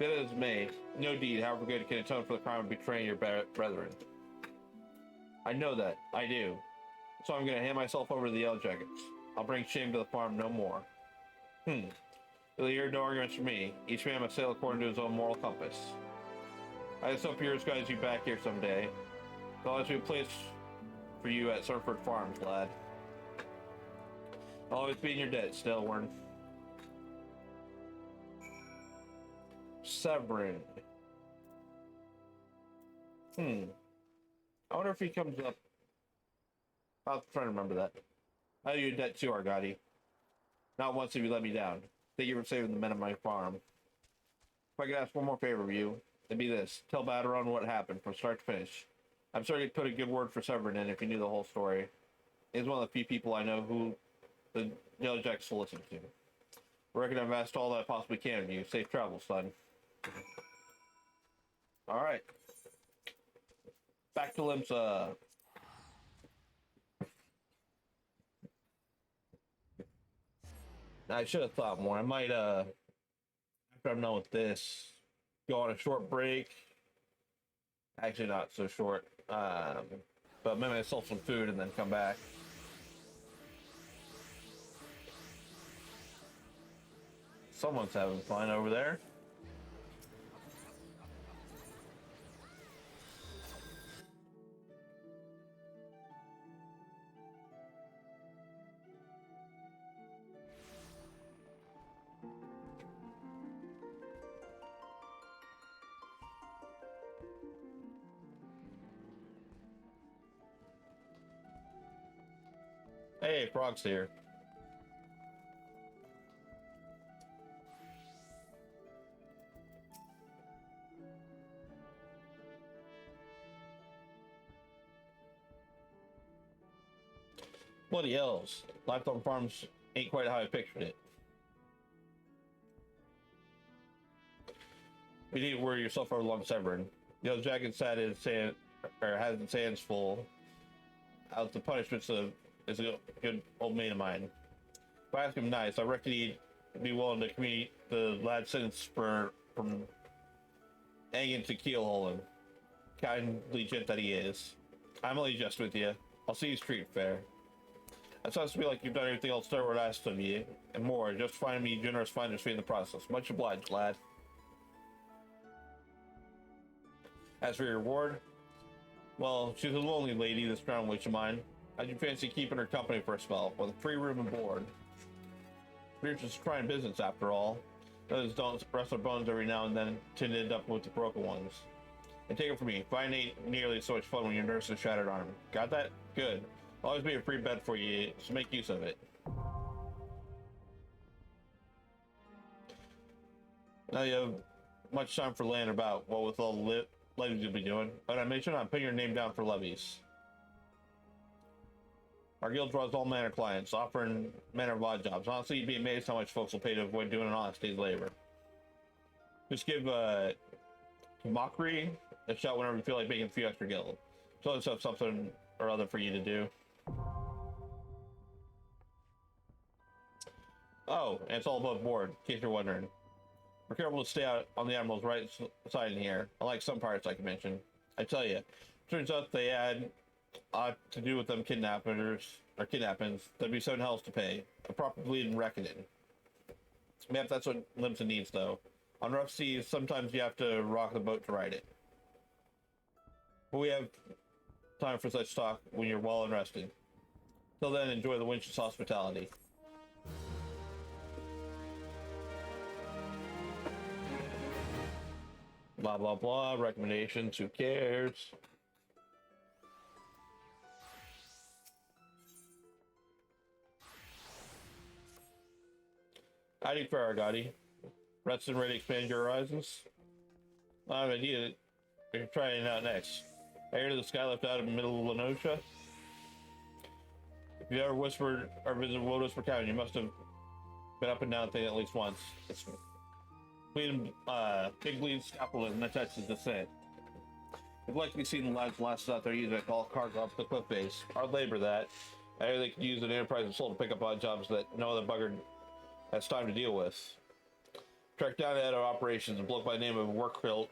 Speaker 1: Be that as may, no deed, however good, can atone for the crime of betraying your brethren. I know that. I do. So I'm going to hand myself over to the Yellow Jackets. I'll bring shame to the farm no more. You'll hear no arguments from me. Each man must sail according to his own moral compass. I just hope yours guides you back here someday. There'll always be a place for you at Summerford Farms, lad. I'll always be in your debt, Stelwern. Severin. I wonder if he comes up. I'll try to remember that. I owe you a debt too, Argati. Not once have you let me down. Thank you for saving the men of my farm. If I could ask one more favor of you, it'd be this. Tell Baderon what happened from start to finish. I'm sure he'd put a good word for Severin in if he knew the whole story. He's one of the few people I know who the Yellow Jackets will listen to. I reckon I've asked all that I possibly can of you. Safe travels, son. Alright. Back to Limsa. I should have thought more. I might, after I'm done with this, go on a short break. Actually, not so short. But make myself some food and then come back. Someone's having fun over there. Hey, Frog's here. Bloody hells. Life on farms ain't quite how I pictured it. You need to worry yourself over long Severin. The other jacket sat his sand, or has his hands full. Out the punishments is a good old mate of mine. If I ask him nice, I reckon he'd be willing to commute the lad's sentence from hanging to keelhole him. Kindly gent that he is. I'm only just with you. I'll see you street fair. That sounds to me like you've done everything else Starwood asked of you, and more. Just find me generous finder's fee in the process. Much obliged, lad. As for your reward, well, she's a lonely lady, this ground witch of mine. How'd you fancy keeping her company for a spell, with a free room and board? We're just trying business, after all. Those don't rest their bones every now and then to end up with the broken ones. And take it from me, find ain't nearly so much fun when you nurse a shattered arm. Got that? Good. Always be a free bed for you, so make use of it. Now you have much time for laying about, what with all the levies you'll be doing. But I make sure not putting your name down for levies. Our guild draws all manner of clients, offering manner of odd jobs. Honestly, you'd be amazed how much folks will pay to avoid doing an honest day's labor. Just give Mockery a shout whenever you feel like making a few extra guild. So let's have something or other for you to do. Oh, and it's all above board, in case you're wondering. We're careful to stay out on the Admiral's right side in here, unlike some pirates I can mention. I tell you, turns out they had to do with them kidnappings. There'd be 7 hells to pay. A proper bleeding reckoning. Yep, that's what Limsa needs, though. On rough seas, sometimes you have to rock the boat to ride it. But we have time for such talk when you're well and rested. Till then, enjoy the winch's hospitality. Blah, blah, blah. Recommendations. Who cares? Howdy, Farragotti. Rest and ready to expand your horizons? I have an idea that you're trying it out next. I hear the sky left out in the middle of Lenosha. If you ever whispered or visited Wood Whisper Cabin, you must have been up and down the thing at least once. It's bleeding, big bleeding scaffolding that touches the descent. You've likely seen the lads last out there using it all cargo up the cliff face. Hard labor that. I hear they could use an enterprise and soul to pick up odd jobs that no other bugger has time to deal with. Track down the head of operations, a bloke by the name of Workquilt,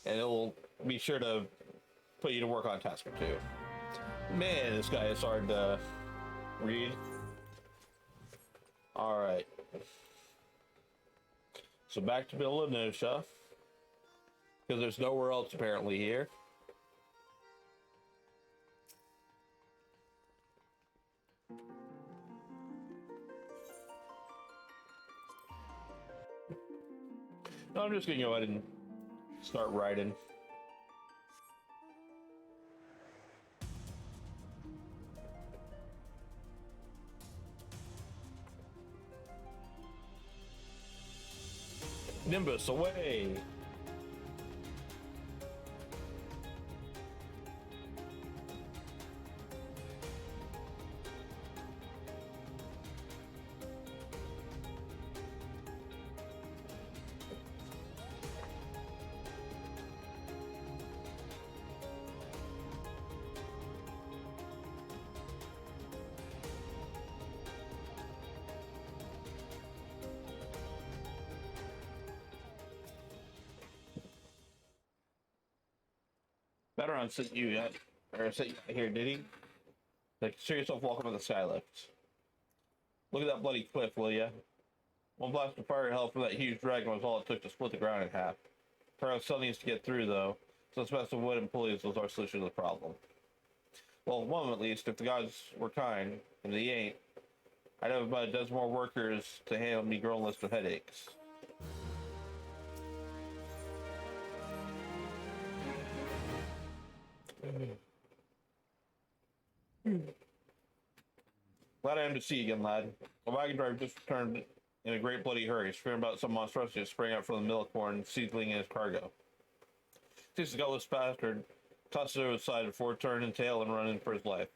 Speaker 1: and it'll be sure to put you to work on a task or two. Man, this guy is hard to read. Alright. So back to Lenosha, because there's nowhere else apparently here. No, I'm just gonna go ahead and start writing. Nimbus away. Veteran sent you here, did he? Like, consider yourself welcome to the Skylift. Look at that bloody cliff, will ya? One blast of fire hell from that huge dragon was all it took to split the ground in half. Carl still needs to get through, though, so let's mess with wood and pulleys was our solution to the problem. Well, one at least, if the gods were kind, and they ain't, I'd have about a dozen more workers to handle me growing list of headaches. Glad I am to see you again, lad. A wagon driver just returned in a great bloody hurry, screaming about some monstrosity that sprang out from the milk corn seedling in his cargo. Sees the gutless bastard, tosses it over the side before turning tail and running for his life.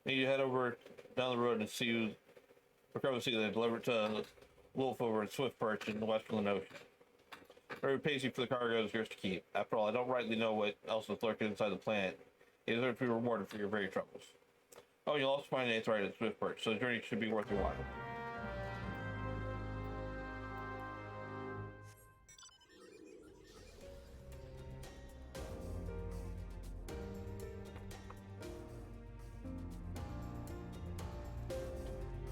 Speaker 1: Then you head over down the road and see recover the seedling and deliver it to Wolf over at Swift Perch in the western ocean. Very pacey for the cargo is yours to keep. After all, I don't rightly know what else is lurking inside the planet. You deserve to be rewarded for your very troubles. Oh, you'll also find an 8th right at Swift Perch, so the journey should be worth your while.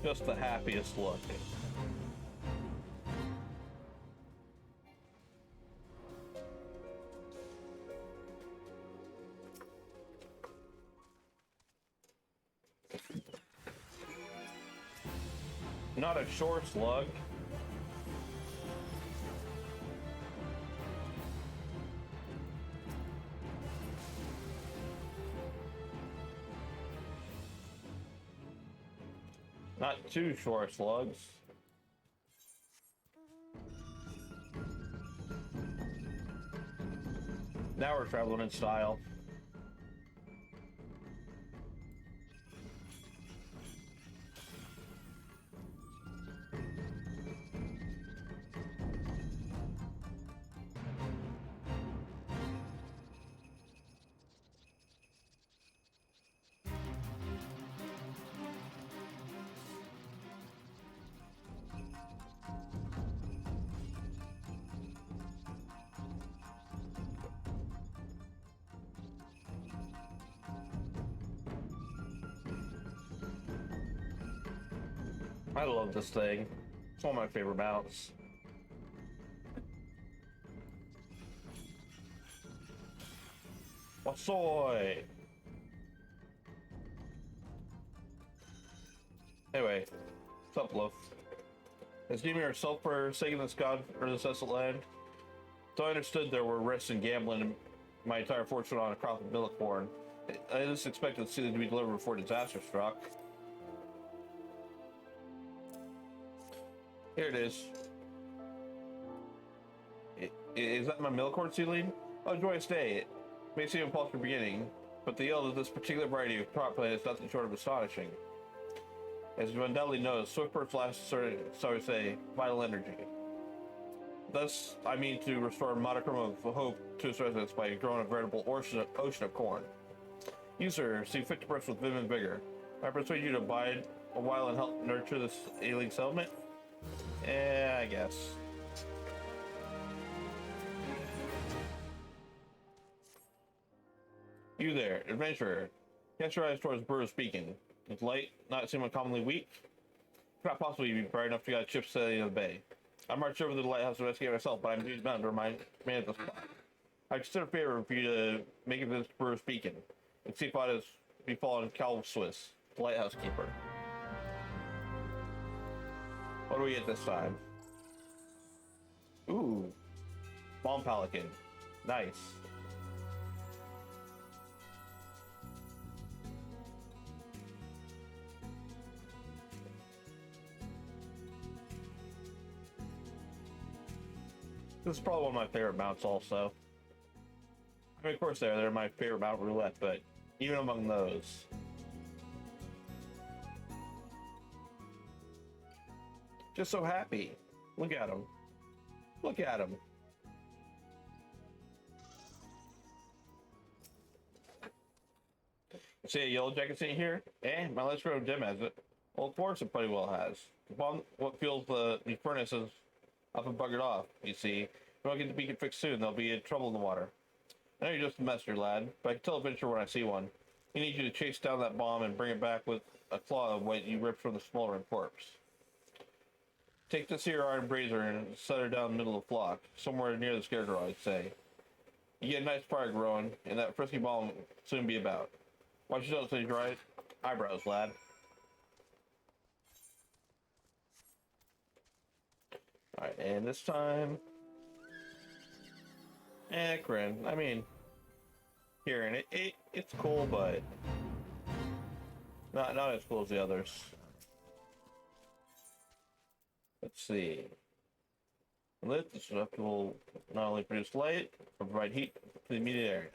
Speaker 1: Just the happiest look. Not a short slug. Not two short slugs. Now we're traveling in style. I love this thing. It's one of my favorite mounts. Wassoy! Anyway, what's up, Loaf? Has given yourself for forsaking this god or this desolate land? So I understood there were risks in gambling and my entire fortune on a crop of milk corn. I just expected the season to be delivered before disaster struck. Here it is. Is that my milkcorn seedling? Oh, joyous day. It may seem impossible beginning, but the yield of this particular variety of crop plant is nothing short of astonishing. As you undoubtedly know, Swiftbird's last say, vital energy. Thus, I mean to restore a modicum of hope to its residents by growing a veritable ocean of corn. You, sir, seem fit to burst with vim and vigor. I persuade you to abide a while and help nurture this ailing settlement? Yeah, I guess. You there, adventurer. Cast your eyes towards Burrow's Beacon. Its light not seem uncommonly weak. Cannot possibly be bright enough to guide ships sailing in the bay. I marched over to the lighthouse to investigate myself, but I'm duty bound to remind man at the spot. I consider a favor for you to make a visit to Burrow's Beacon and see if I has befallen Cal Swiss, the lighthouse keeper. What do we get this time? Ooh. Bomb Pelican. Nice. This is probably one of my favorite mounts also. I mean, of course they're my favorite mount roulette, but even among those. Just so happy. Look at him. Look at him. See a yellow jacket sitting here? Eh, my let's grow dim as it. Well, of course it pretty well has. Upon what fuels the furnace is up and buggered off, you see. If we don't get the beacon fixed soon, there'll be trouble in the water. I know you're just a messenger, lad, but I can tell a venture when I see one. He needs you to chase down that bomb and bring it back with a claw of what you ripped from the smoldering corpse. Take this here iron brazier and set her down the middle of the flock, somewhere near the scarecrow, I'd say. You get a nice fire growing, and that frisky bomb will soon be about. Watch your nose, right? Eyebrows, lad. Alright, and this time... Akron. I mean... Here, and it's cool, but... Not as cool as the others. Let's see. Lit, this will not only produce light, but provide heat to the immediate area.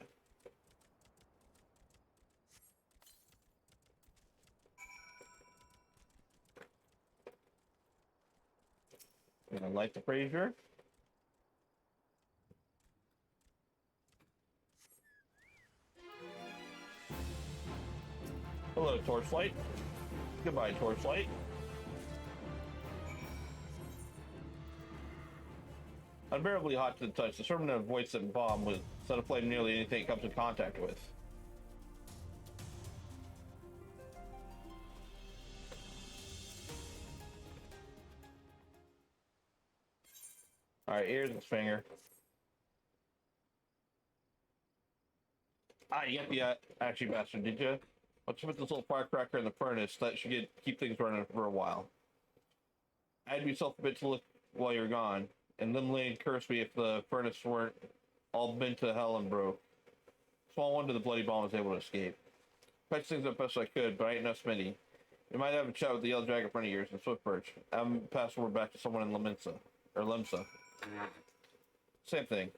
Speaker 1: I'm gonna light the brazier. Hello, torchlight. Goodbye, torchlight. Unbearably hot to the touch, the serpent avoids that bomb with set aflame nearly anything it comes in contact with. Alright, here's its finger. Ah, you got the actually bastard, did you? Let's put this little firecracker in the furnace. That should keep things running for a while. Add yourself a bit to look while you're gone, and then lay and curse me if the furnace weren't all bent to hell and broke. Small wonder the bloody bomb was able to escape. Patched things up best I could, but I ain't no Smitty. You might have a chat with the yellow dragon friend of yours in Swiftbirch. I'm pass word back to someone in Limsa. Or Limsa. Same thing.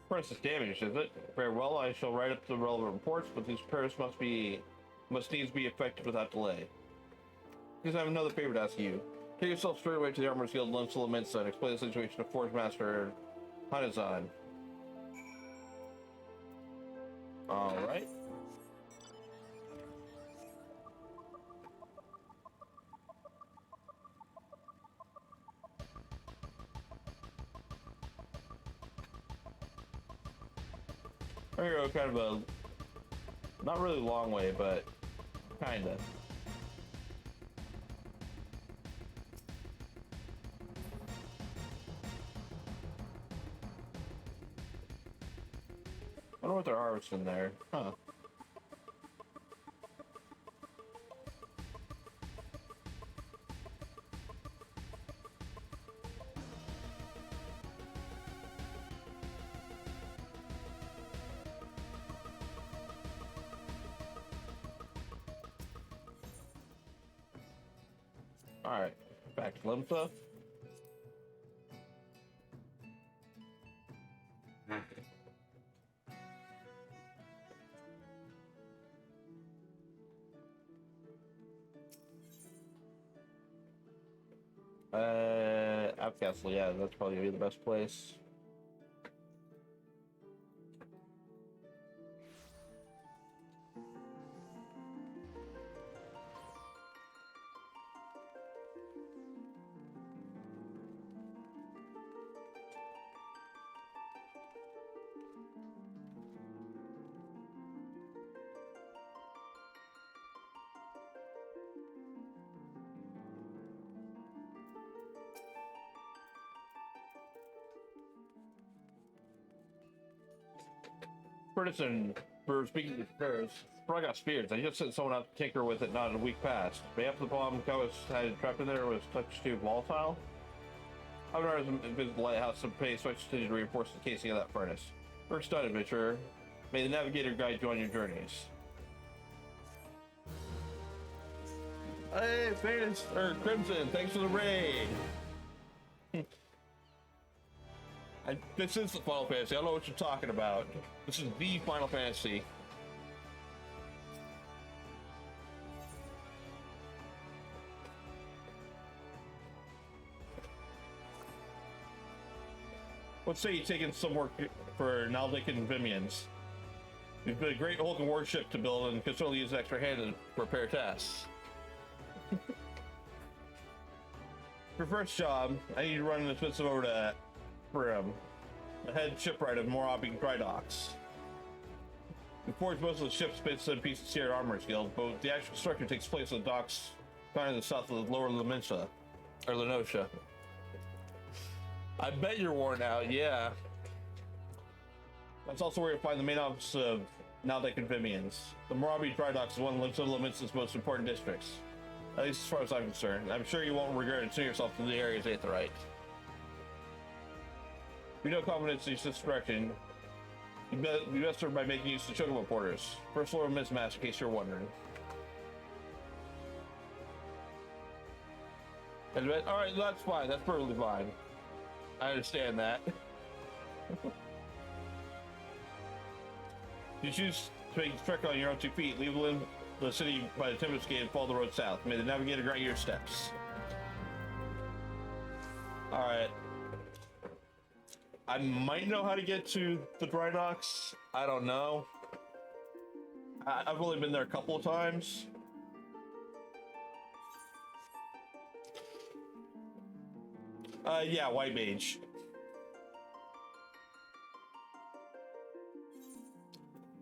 Speaker 1: Furnace is damaged, is it? Very well, I shall write up the relevant reports, but these repairs must needs be effected without delay. Because I have another favor to ask you. Take yourself straight away to the Armorers Guild Limsa Lamenta and explain the situation to Forge Master Hanazan. Alright. We're gonna go kind of a, not really long way, but kinda. I wonder what they're harvesting there. Huh. Alright, back to Limsa. Outcastle, yeah, that's probably gonna be the best place. For speaking of spares, before I got spears, I just sent someone out to tinker with it not in a week past. Maybe the bomb Ghost had trapped in there was touched too volatile. I've always visited the lighthouse and pay so I continue to reinforce the casing of that furnace. Work done, adventurer. May the navigator guide you on your journeys. Hey, Phoenix, or Crimson, thanks for the raid. This is the Final Fantasy. I don't know what you're talking about. This is the Final Fantasy. Let's say you take in some work for Naldic and Vimians. You've been a great hulking warship to build and can certainly use an extra hand to repair tasks. For first job, I need to run an expensive over to the head shipwright of Morabi Dry Docks. We forged most of the ship's bits and pieces here at Armorer's Guild, but the actual construction takes place at the docks found in the south of the lower Lenosha. I bet you're worn out, yeah. That's also where you'll find the main office of Naldek and Vimians. The Morabi Dry Docks is one of Lenosha's most important districts. At least as far as I'm concerned. I'm sure you won't regret it soon yourself to the area's Aetherite. If you know confidence in this direction, you best start by making use of chocobo porters. First floor of mismatch, in case you're wondering. Alright, that's fine. That's perfectly fine. I understand that. You choose to make the trek on your own 2 feet. Leave the city by the Tempest Gate and follow the road south. May the navigator grant you your steps. Alright. I might know how to get to the dry docks. I don't know. I've only been there a couple of times. Yeah, White Mage.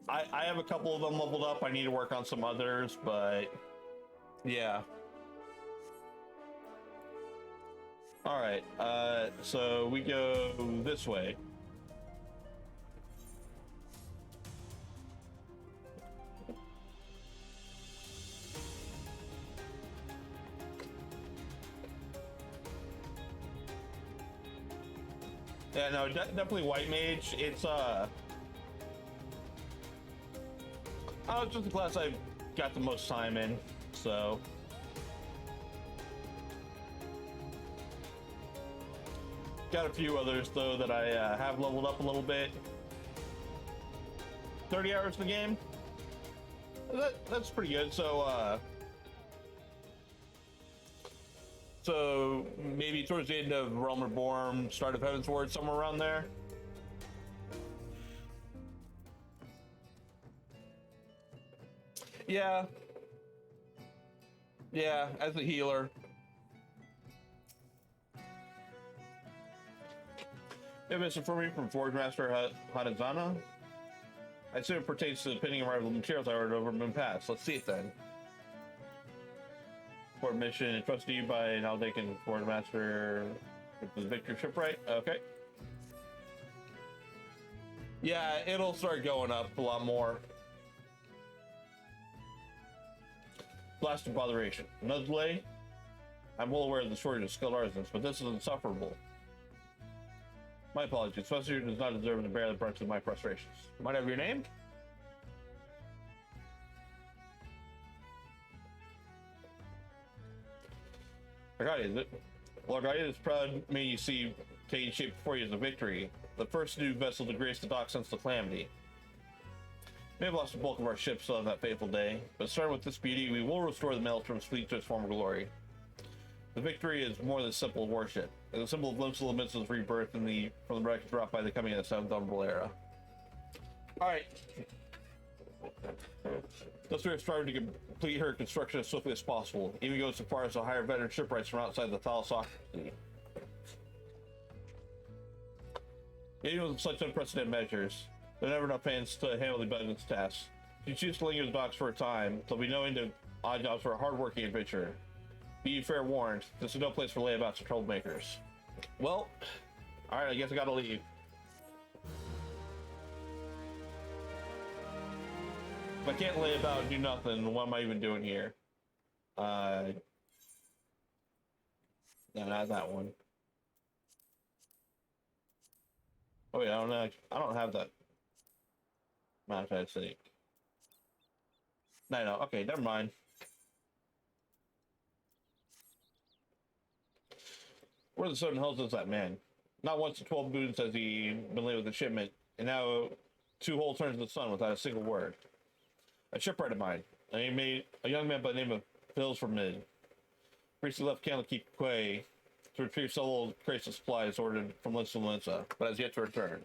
Speaker 1: I have a couple of them leveled up. I need to work on some others, but yeah. All right, so we go this way. Yeah, no, definitely White Mage. It's it's just the class I've got the most time in, so. Got a few others though that I have leveled up a little bit. 30 hours in the game. That's pretty good. So maybe towards the end of Realm Reborn, start of Heaven's Ward, somewhere around there. Yeah. Yeah, as a healer. Yeah, Mr. Fermi from Forge Master Hanazana. I assume it pertains to the pending arrival of materials I ordered over Moon Pass. Let's see it then. Port mission entrusted to you by an Aldecan Forge Master with the Victory Shipwright. Okay. Yeah, it'll start going up a lot more. Blast of botheration. Another delay? I'm well aware of the shortage of skilled artisans, but this is insufferable. My apologies. Professor does not deserve to bear the brunt of my frustrations. Might I have your name? Arcadia, is it? Well, Arcadia is proud may you see taking shape before you as a victory. The first new vessel to grace the dock since the Calamity. We may have lost the bulk of our ships on that fateful day, but starting with this beauty, we will restore the Maelstrom's fleet to its former glory. The victory is more than a simple warship. It's a symbol of Limsa's Missile's rebirth from the wreckage dropped by the coming of the Seventh Umbral Era. Alright. Thus we are striving to complete her construction as swiftly as possible, even goes so far as to hire veteran shipwrights from outside the Thalassocracy. Even with such unprecedented measures, there are never enough hands to handle the abundance tasks. If you choose to linger the docks for a time, there'll be no end to odd jobs for a hard-working adventurer. Be you fair warned, this is no place for layabouts or troublemakers. Well, alright, I guess I gotta leave. If I can't lay about and do nothing, what am I even doing here? No, not that one. Oh wait, I don't have that Modified City. No, okay, never mind. Where the sun hells is that man? Not once in 12 moons has he been late with the shipment, and now 2 whole turns of the sun without a single word. A shipwright of mine, a young man by the name of Phils from Mid. Recently left Candlekeep Quay to retrieve several crates of supplies ordered from Linsa, but has yet to return.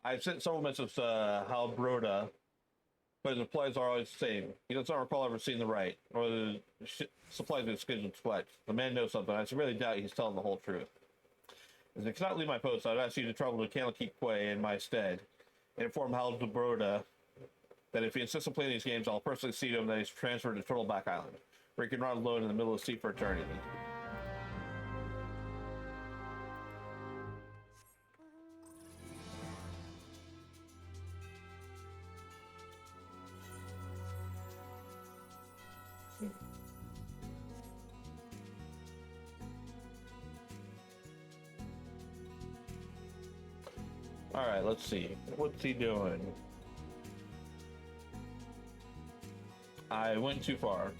Speaker 1: I've sent several messages to Halbroda, but his replies are always the same. He does not recall ever seeing the right, or the supplies been scheduled to collect. The man knows something. I really doubt he's telling the whole truth. As I cannot leave my post, I'd ask you to travel to Candlekeep Quay in my stead, and inform Halbroda that if he insists on playing these games, I'll personally see to him that he's transferred to Turtleback Island, where he can run alone in the middle of the sea for eternity. Alright, let's see. What's he doing? I went too far.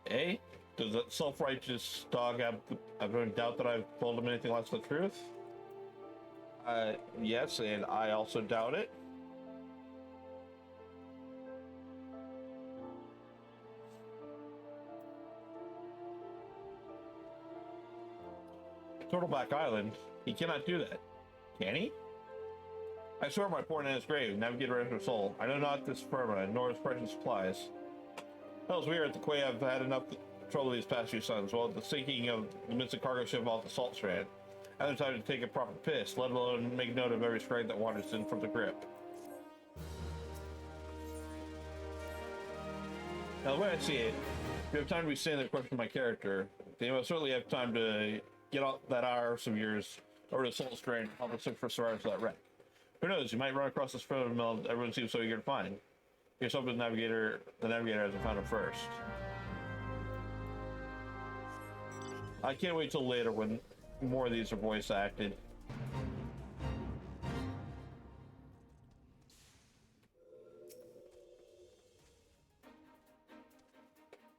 Speaker 1: Eh? Does that self-righteous dog have no doubt that I've told him anything less than the truth? Yes, and I also doubt it. Turtleback Island? He cannot do that. Can he? I swear by pouring in his grave, navigator of her soul. I know not this firma, nor his precious supplies. Hells, we are at the quay. I've had enough trouble these past few suns. Well, the sinking of the missing cargo ship off the salt strand. I haven't time to take a proper piss, let alone make note of every scrag that wanders in from the grip. Now, the way I see it, if you have time to be saying that question to my character, then you must certainly have time to get out that hour some years over to Salt Strand and help us look for survivors of that wreck. Who knows, you might run across this friend mill everyone seems so eager to find. Here's something the navigator hasn't found him first. I can't wait till later when more of these are voice acted.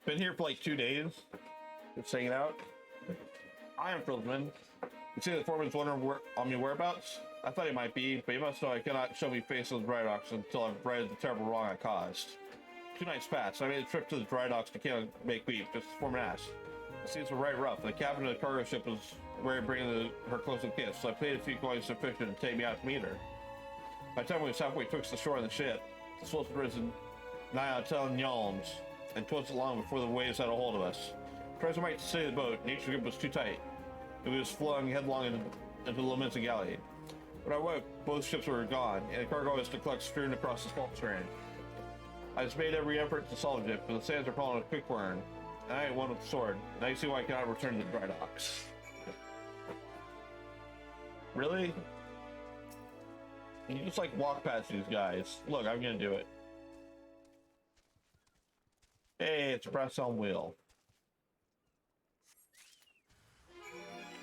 Speaker 1: Been here for like 2 days, just hanging out. I am Frizzman. You see the foreman's wondering on me whereabouts? I thought he might be, but you must know I cannot show me face of the dry docks until I've righted the terrible wrong I caused. 2 nights passed. I made a trip to the dry docks to make weep, just to form an ass. The seas were right rough. The captain of the cargo ship was ready to bring her close and kiss, so I paid a few coins sufficient to take me out to meet her. By the time we was halfway twixt the shore and the ship, the swells had risen nigh on 10 yalms, and 'twas long before the waves had a hold of us. Tried to make to stay the boat, nature grip was too tight, and we was flung headlong into the Lominsa galley. When I woke, both ships were gone, and the cargo was to collect strewn across the salt strand. I just made every effort to salvage it, but the sands are falling a quick burn, and I ain't one with the sword. Now you see why I cannot return to the dry docks. Really? You just like walk past these guys. Look, I'm gonna do it. Hey, it's a brass on wheel.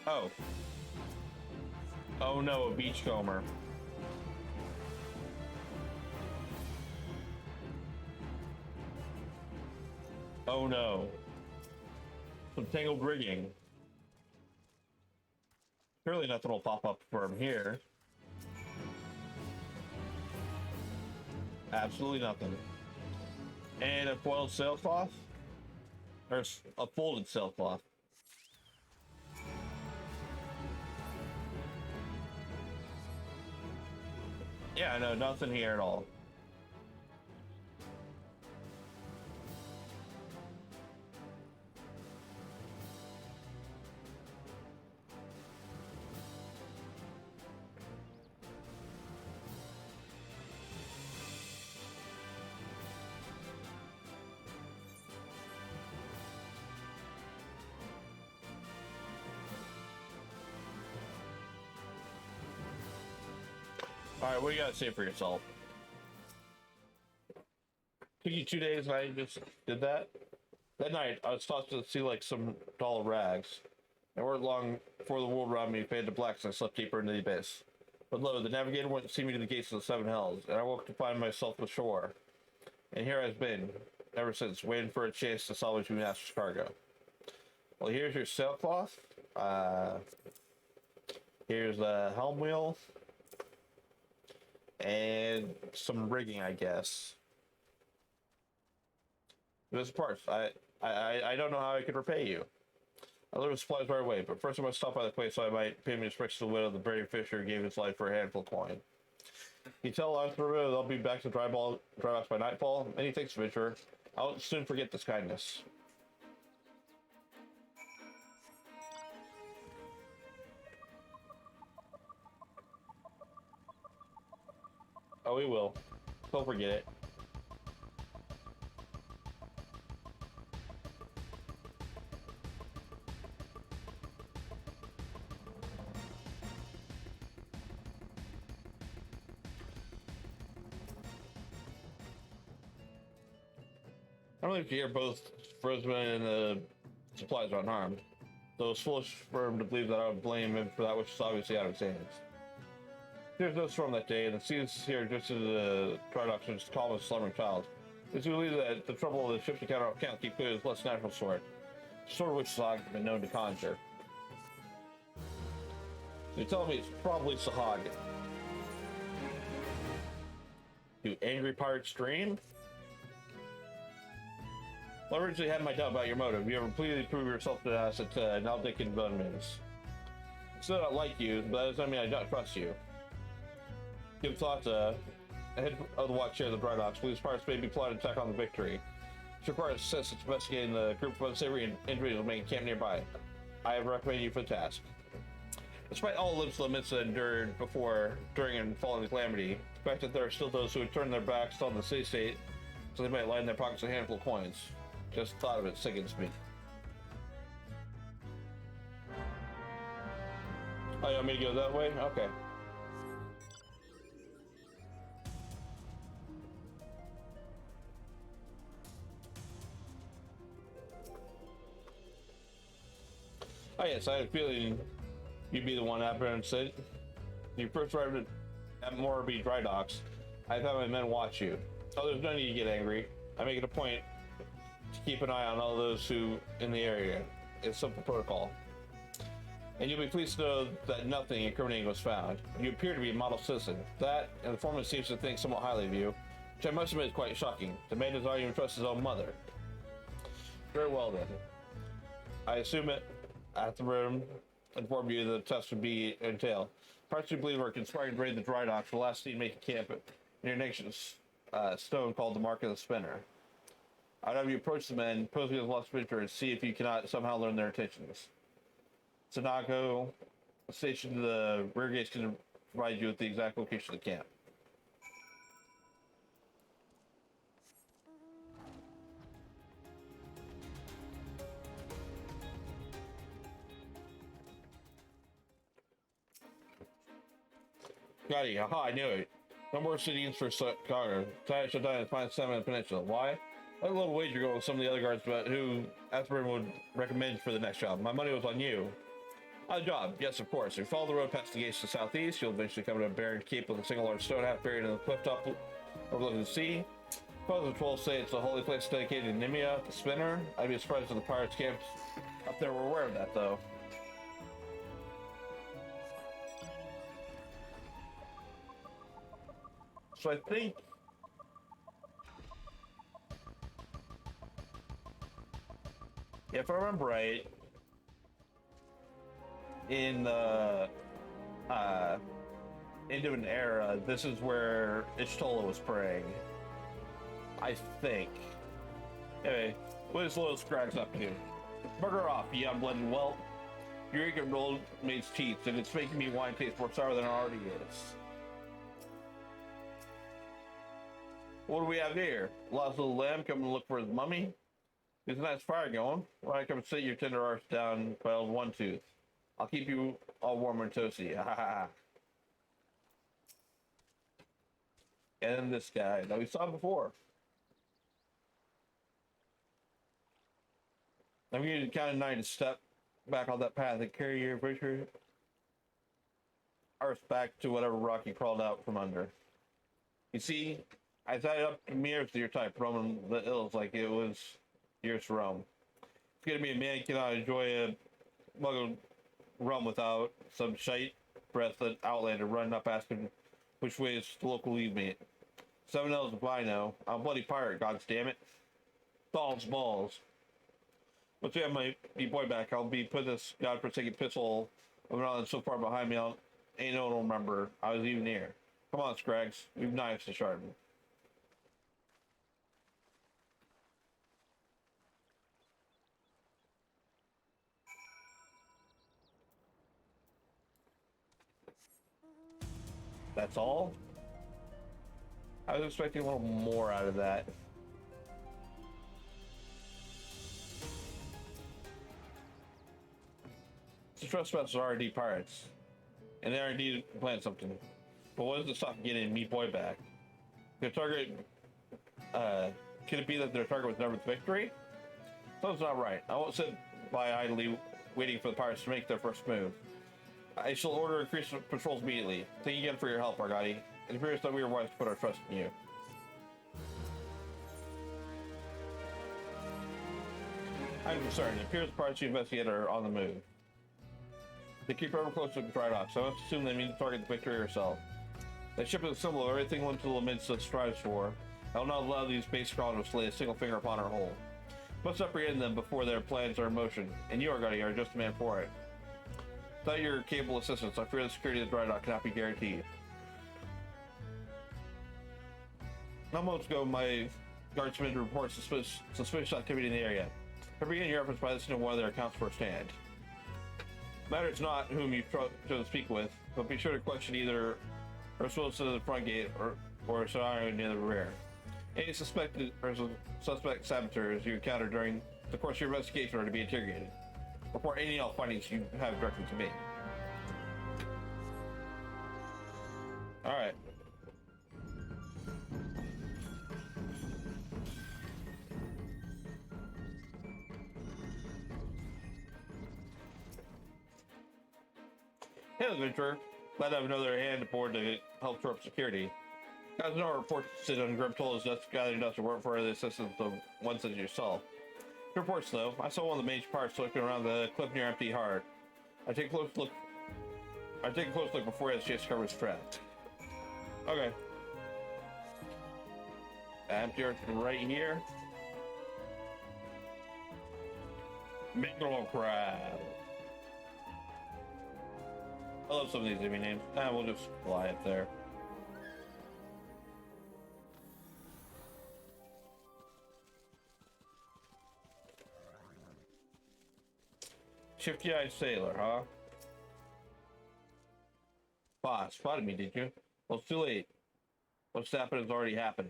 Speaker 1: Oh. Oh no, a beachcomber. Oh no. Some tangled rigging. Surely nothing will pop up from here. Absolutely nothing. And a foiled sailcloth? Or a folded sailcloth. Yeah, no, nothing here at all. Alright, what do you gotta say for yourself? Took you 2 days and I just did that? That night, I was taught to see like some dull rags. And weren't long before the world around me faded to black, so I slept deeper into the abyss. But lo, the navigator went to see me to the gates of the 7 hells, and I woke to find myself ashore. And here I've been, ever since, waiting for a chance to salvage my master's cargo. Well, here's your sailcloth. Here's the helm wheel. And some rigging, I guess. This parts. I don't know how I could repay you. I deliver supplies right away, but first I must stop by the place so I might pay me respects to the widow of the brave fisher who gave his life for a handful of coin. You tell Arthur I'll be back to dry box by nightfall. Many thanks, adventurer. I'll soon forget this kindness. Oh, we will. Don't forget it. I don't think you hear both Frozen and the supplies are unharmed. Though it's foolish for him to believe that I would blame him for that which is obviously out of his hands. There's no storm that day, and the seas here just as the paradox was calm as a slumbering child. It's believed that the trouble of the ship's can't keep clear is less natural sort. Sort of which Sahag has been known to conjure. So you're telling me it's probably Sahag. Do angry pirates dream? Well, I originally had my doubt about your motive. You have completely proved yourself to us at now Dick and Boneman's. I still don't like you, but that doesn't mean I don't trust you. Give thought to head of the watch here, the dry docks. Police pirates may be plotting attack on the Victory. It requires assistance investigating the group of unsavory individuals making camp nearby. I have recommended you for the task. Despite all the limits that endured before, during, and following the calamity, the fact that there are still those who would turn their backs on the city-state so they might line their pockets with a handful of coins. Just thought of it sickens me. Oh, you want me to go that way? Okay. Oh yes, I had a feeling you'd be the one out there and said you first arrived at Morby Dry Docks. I've had my men watch you. Oh, there's no need to get angry. I make it a point to keep an eye on all those who in the area. It's simple protocol. And you'll be pleased to know that nothing incriminating was found. You appear to be a model citizen. That, and the foreman seems to think somewhat highly of you, which I must admit is quite shocking. The man does not even trust his own mother. Very well then. I assume it at the room informed you that the test would be entailed. Parts who believe are conspiring to raid the dry docks will last seen making camp near an ancient stone called the Mark of the Spinner. I'd have you approach the men, pose me as lost venture, and see if you cannot somehow learn their intentions. Sanago, stationed to the rear gates, can provide you with the exact location of the camp. Got it. Aha, I knew it. No more cities for Carter. Ty shall die in the fine salmon on the peninsula. Why? I had a little wager going with some of the other guards about who Athburn would recommend for the next job. My money was on you. On the job, yes, of course. If you follow the road past the gates to the southeast, you'll eventually come to a barren keep with a single large stone half buried in the cliff top overlooking the sea. Fathers of 12 say it's a holy place dedicated to Nimia, the Spinner. I'd be surprised if the pirates' camps up there were aware of that, though. So I think if I remember right, in the into an era, this is where Ishtola was praying. I think. Anyway, what is Loyal Scrags up to? Murder off, you unblended whelp. Your ignorant old maid's teeth, and it's making me wine taste more sour than it already is. What do we have here? Lost little lamb coming to look for his mummy? There's a nice fire going. Why don't I come sit your tender arse down by old One Tooth? I'll keep you all warm and toasty. Ha ha ha. And then this guy that we saw before. I'm going to count of 9 to step back on that path and carry your butcher arse back to whatever rock you crawled out from under. You see, I tied up mirrors to your type, roaming the hills like it was yours to roam. It's gonna be a man cannot enjoy a mug of rum without some shite breath that Outlander running up asking which way is the local lead mate. 7 L's if I know. I'm a bloody pirate, god damn it. Balls, balls. Once we have my boy back, I'll be putting this godforsaken pistol of an island so far behind me, ain't no one will remember I was even here. Come on, Scrags. We've knives to sharpen. That's all? I was expecting a little more out of that. The trespassers are indeed pirates, and they are indeed planning something. But what does it stop getting me boy back? Their target, could it be that their target was never the victory? Something's not right. I won't sit by idly waiting for the pirates to make their first move. I shall order increased patrols immediately. Thank you again for your help, Argati. It appears that we are wise to put our trust in you. I'm concerned. It appears the pirates you investigate are on the move. They keep ever closer to the dry dock, so I must assume they mean to target the victory herself. The ship is a symbol of everything Limsa Lominsa strives for. I will not allow these base colonists to lay a single finger upon our hull. Must apprehend them before their plans are in motion, and you, Argati, are just the man for it. Without your capable assistance, I fear the security of the dry dock cannot be guaranteed. Not months ago, my guardsmen report suspicious activity in the area. I begin your efforts by listening to one of their accounts firsthand. Matters not whom you chose to speak with, but be sure to question either Ursula to the front gate or Sonario near the rear. Any suspected or suspect saboteurs you encounter during the course of your investigation are to be interrogated. Report any all findings you have directly to me. Alright. Hey, adventurer. Glad to have another hand aboard to help shore up security. Guys, no reports on Grim told us that's gathering dust to work for the assistance of one such as yourself. Reports though, I saw one of the major parts looking around the cliff near Empty Heart. I take a close look before his chase covers trapped. Okay. Empty Heart's right here. Mineral crab. I love some of these enemy names. We'll just fly up there. Shifty-eyed sailor, huh? Boss, spotted me, did you? Well, it's too late. What's happened has already happened.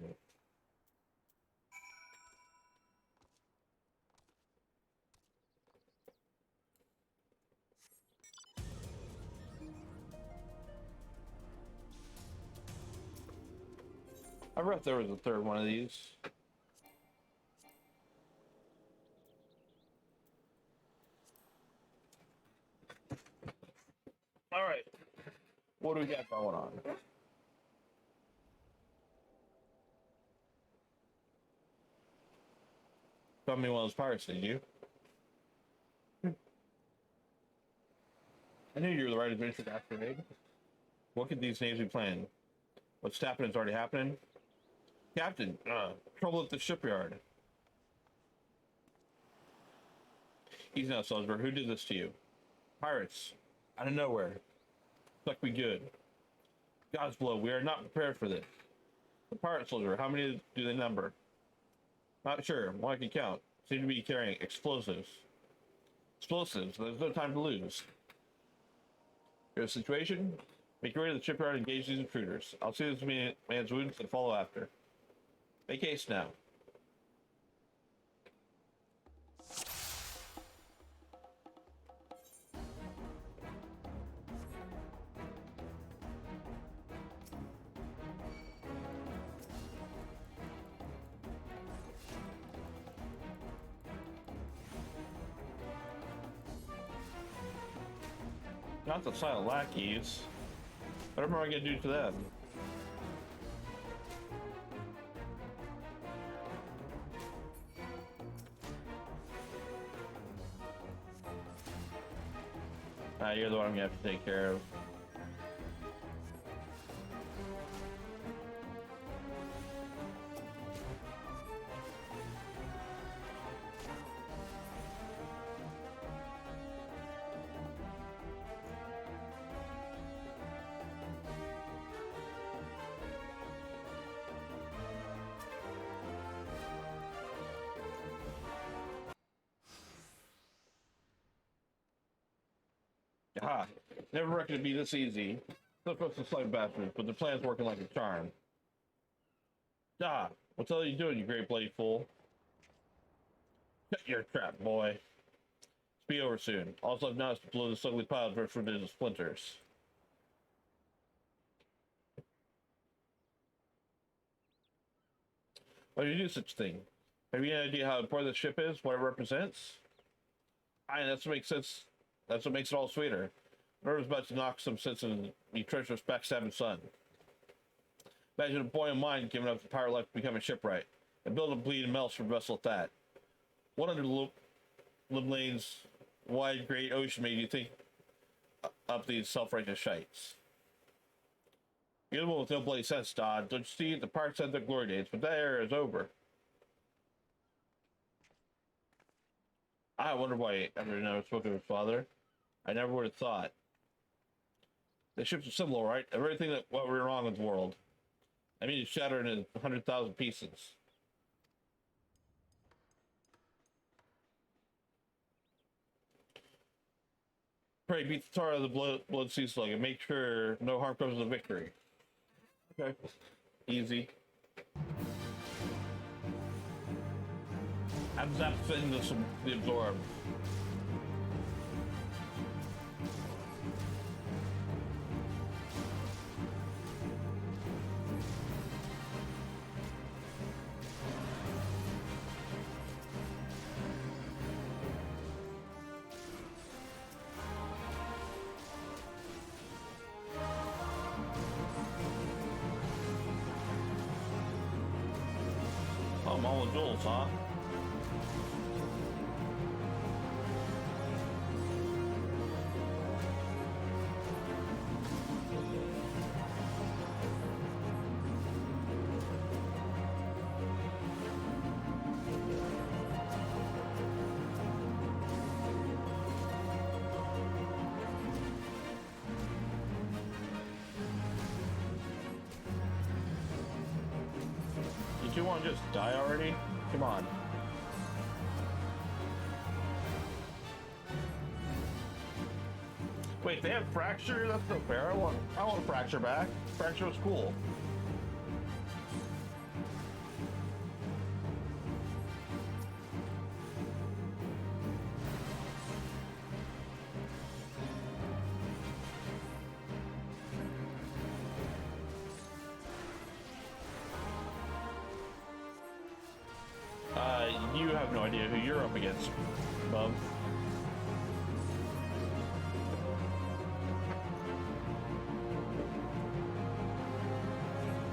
Speaker 1: I forgot there was a third one of these. All right. What do we got going on? Found me one of those pirates, did you? I knew you were the right adventure after me. What could these names be playing? What's happening is already happening. Captain, trouble at the shipyard. Easy now, Salzburg. Who did this to you? Pirates. Out of nowhere. Stuck me good. God's blow, we are not prepared for this. The pirate soldier, how many do they number? Not sure. One I can count. Seem to be carrying explosives. Explosives. There's no time to lose. Here's the situation. Make your way to the shipyard and engage these intruders. I'll see this man's wounds and follow after. Make haste now. Not the silent lackeys. What am I gonna do to them? You're the one I'm gonna have to take care of. Ah, never reckoned it'd be this easy. Not supposed to slave bastards, but the plan's working like a charm. Ah, what the hell are you doing, you great bloody fool? Shut your trap, boy. It's be over soon. Also, I've now to blow this ugly pile of earth into splinters. Why do you do such a thing? Have you any idea how important this ship is? What it represents? Aye, that's what makes sense. That's what makes it all sweeter. Nerva's about to knock some sense in the treacherous backstabbing son. Imagine a boy of mine giving up the pirate life to become a shipwright. And build a bleeding maelstrom vessel at that. What under Limlane's wide great ocean made you think up these self-righteous shites? You're the one with no bloody sense, Dodd. Don't you see? The pirates had their glory days, but that era is over. I wonder why I never spoke to his father. I never would have thought. The ship's a symbol, right? Of everything that what went wrong with the world. I mean, it's shattered in 100,000 pieces. Pray, beat the tar out of the blood sea slug and make sure no harm comes to the victory. Okay. Easy. I'm zapped fit into the absorb. Oh, all the jewels, huh? Did you want to just die already? Come on. Wait, they have fracture? That's no fair. I want a fracture back. Fracture was cool. You have no idea who you're up against, bub.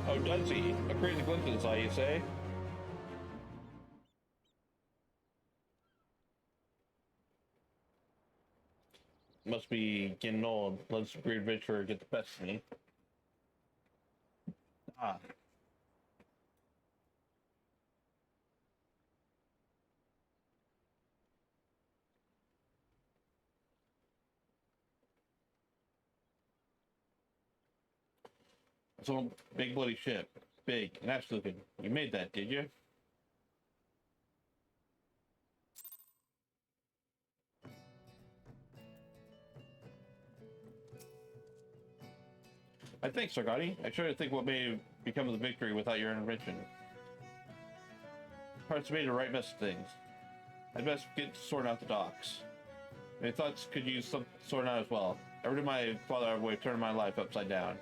Speaker 1: Oh, does he? A crazy glimpse, how you say? Must be getting old. Let's great adventurer get the best of me. Ah. So big bloody ship. Big. Nice looking. You made that, did you? I think, Sargati. I try to think what may become of the victory without your intervention. Parts made the right mess of things. I'd best get sorting out the docks. My thoughts could use some sorting out as well. Every day my father had a way of turning my life upside down.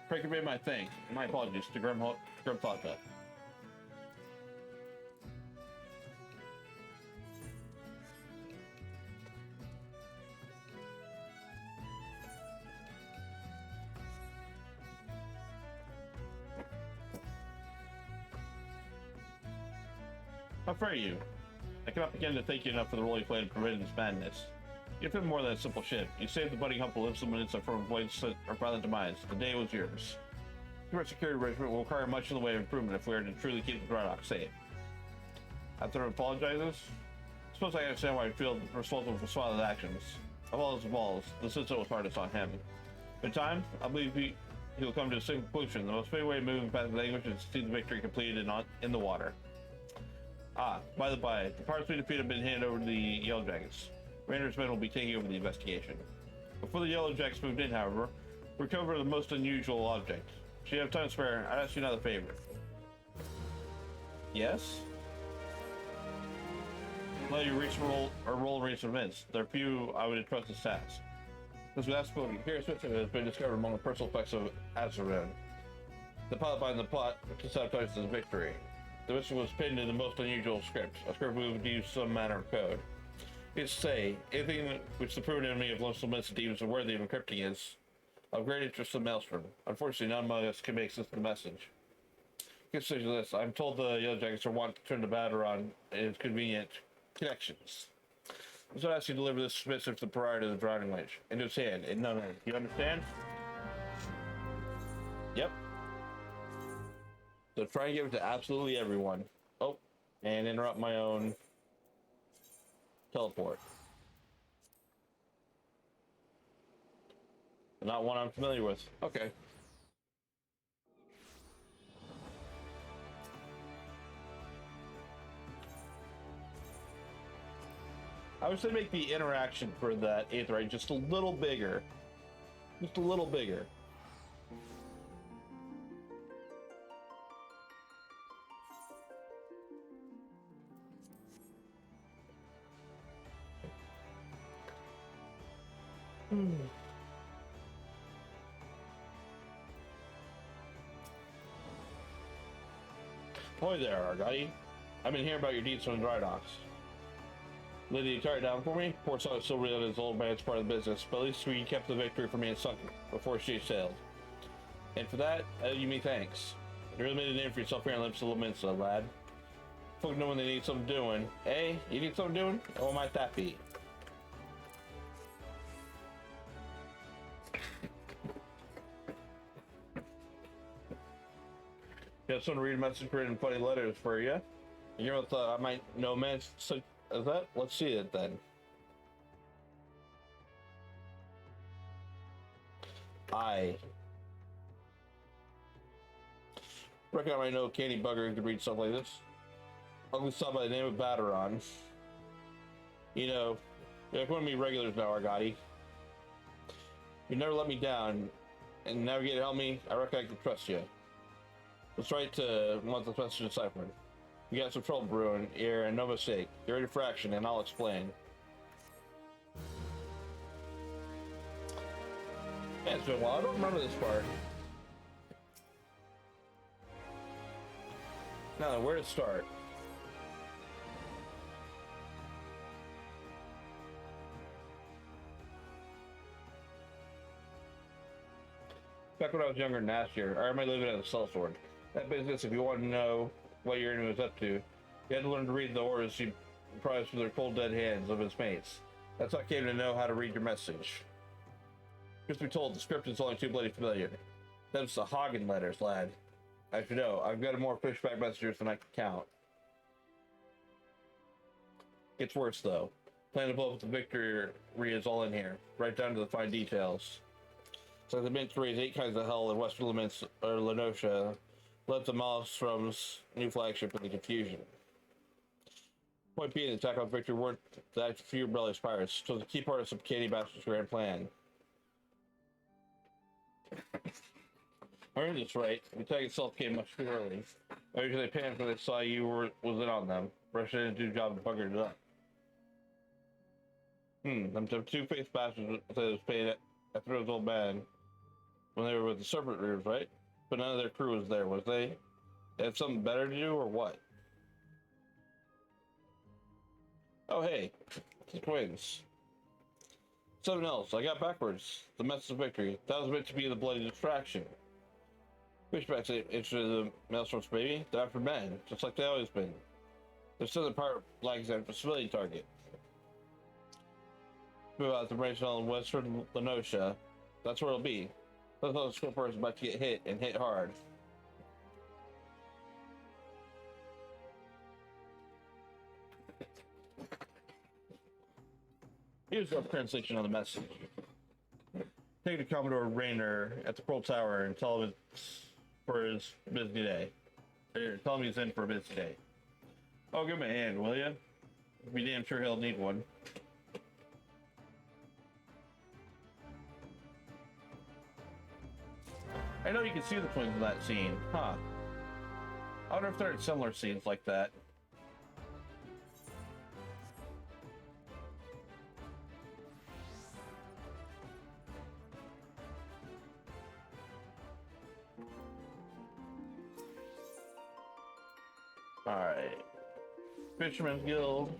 Speaker 1: Pray convey my thanks and my apologies to Grim Thoughta. How fair are you? I cannot begin to thank you enough for the role you played in preventing this madness. You've been more than a simple ship. You saved the budding humble implements from avoidance or violent demise. The day was yours. Your security arrangement will require much in the way of improvement if we are to truly keep the Drydock safe. After apologizes, I suppose I understand why you feel responsible for Swallow's actions. Of all his balls, the incident was hardest on him. In time, I believe he'll come to the same conclusion. The most fitting way of moving past the language is to see the victory completed in the water. Ah, by the by, the pirates we defeated have been handed over to the Yellow Dragons. Rainer's men will be taking over the investigation. Before the Yellow Jacks moved in, however, we recovered the most unusual object. If you have time to spare, I'd ask you another favor. Yes? Let you reach roll recent events. There are few I would entrust this task. This last spoken, here Switzerland has been discovered among the personal effects of Azeroth. The pilot behind the plot to sabotage the victory. The mission was pinned in the most unusual script, a script we would use some manner of code. It's to say, anything which the proven enemy of Lumsel Mist deems worthy of encrypting is of great interest to Maelstrom. Unfortunately, none among us can make sense of the message. Consider this, I'm told the Yellow Jackets are wanting to turn the batter on its convenient connections. So I ask you to deliver this message to the proprietor of the Drowning Witch, into his hand, in none other. You understand? Yep. So try and give it to absolutely everyone. Oh, and interrupt my own teleport. Not one I'm familiar with. Okay. I would say make the interaction for that Aetheryte just a little bigger. Just a little bigger. Boy there, Argati. I've been hearing about your deeds from the dry docks. Lydia, tear it down for me. Poor son still realized his old man's part of the business, but at least we kept the victory from being sunk before she sailed. And for that, I owe you me thanks. You really made a name for yourself here in Limpsa, lad. Folk know when they need something doing. Hey, you need something doing? What might that be? Got someone to read a message written funny letters for you. You know, thought I might know man such as that? Let's see it then. I reckon I might know a candy bugger who could read stuff like this. Ugly son by the name of Bateron. You know, you're like one of me regulars now, Argati. You never let me down, and navigate to help me. I reckon I can trust you. Let's write to want the message deciphered. You got some trouble brewing here, and no mistake. Get ready for action, and I'll explain. Man, it's been a while. I don't remember this part. Now, where to start? Back when I was younger and nastier, I remember living at the sellsword. That business, if you want to know what your enemy was up to, you had to learn to read the orders he prized from their cold dead hands of his mates. That's how I came to know how to read your message. Just be told, the script is only too bloody familiar. That's the Hagen letters, lad. As you know, I've got more pushback messages than I can count. Gets worse, though. Plan to blow up the victory is all in here, right down to the fine details. So the meant to raise 8 kinds of hell in Western Lenosha, led to Maelstrom's new flagship in the confusion. Point being, the attack on victory weren't that few rebellious pirates, so the key part of some Katie Bastard's grand plan. I heard this right. The attack itself came much too early. Maybe they panicked when they saw you was in on them. Rushed in and do the job and buggered it up. Them two-faced bastards that was paid after his old man when they were with the Serpent Reavers, right? But none of their crew was there, was they? They had something better to do, or what? Oh, hey. The twins. Something else. I got backwards. The message of victory. That was meant to be the bloody distraction. Fishbacks ain't interested in the Maelstrom's baby. They're after men, just like they always been. They're still the pirate flags after a civilian target. Move out the branch on Western Lenosha. That's where it'll be. That's how the Scorpion is about to get hit, and hit hard. Here's our translation on the message. Take it to Commodore Rayner at the Pearl Tower and tell him it's for his busy day. Or tell him he's in for a busy day. Oh, give him a hand, will ya? Be damn sure he'll need one. I know you can see the twins in that scene, huh? I wonder if there are similar scenes like that. Alright. Fisherman's Guild.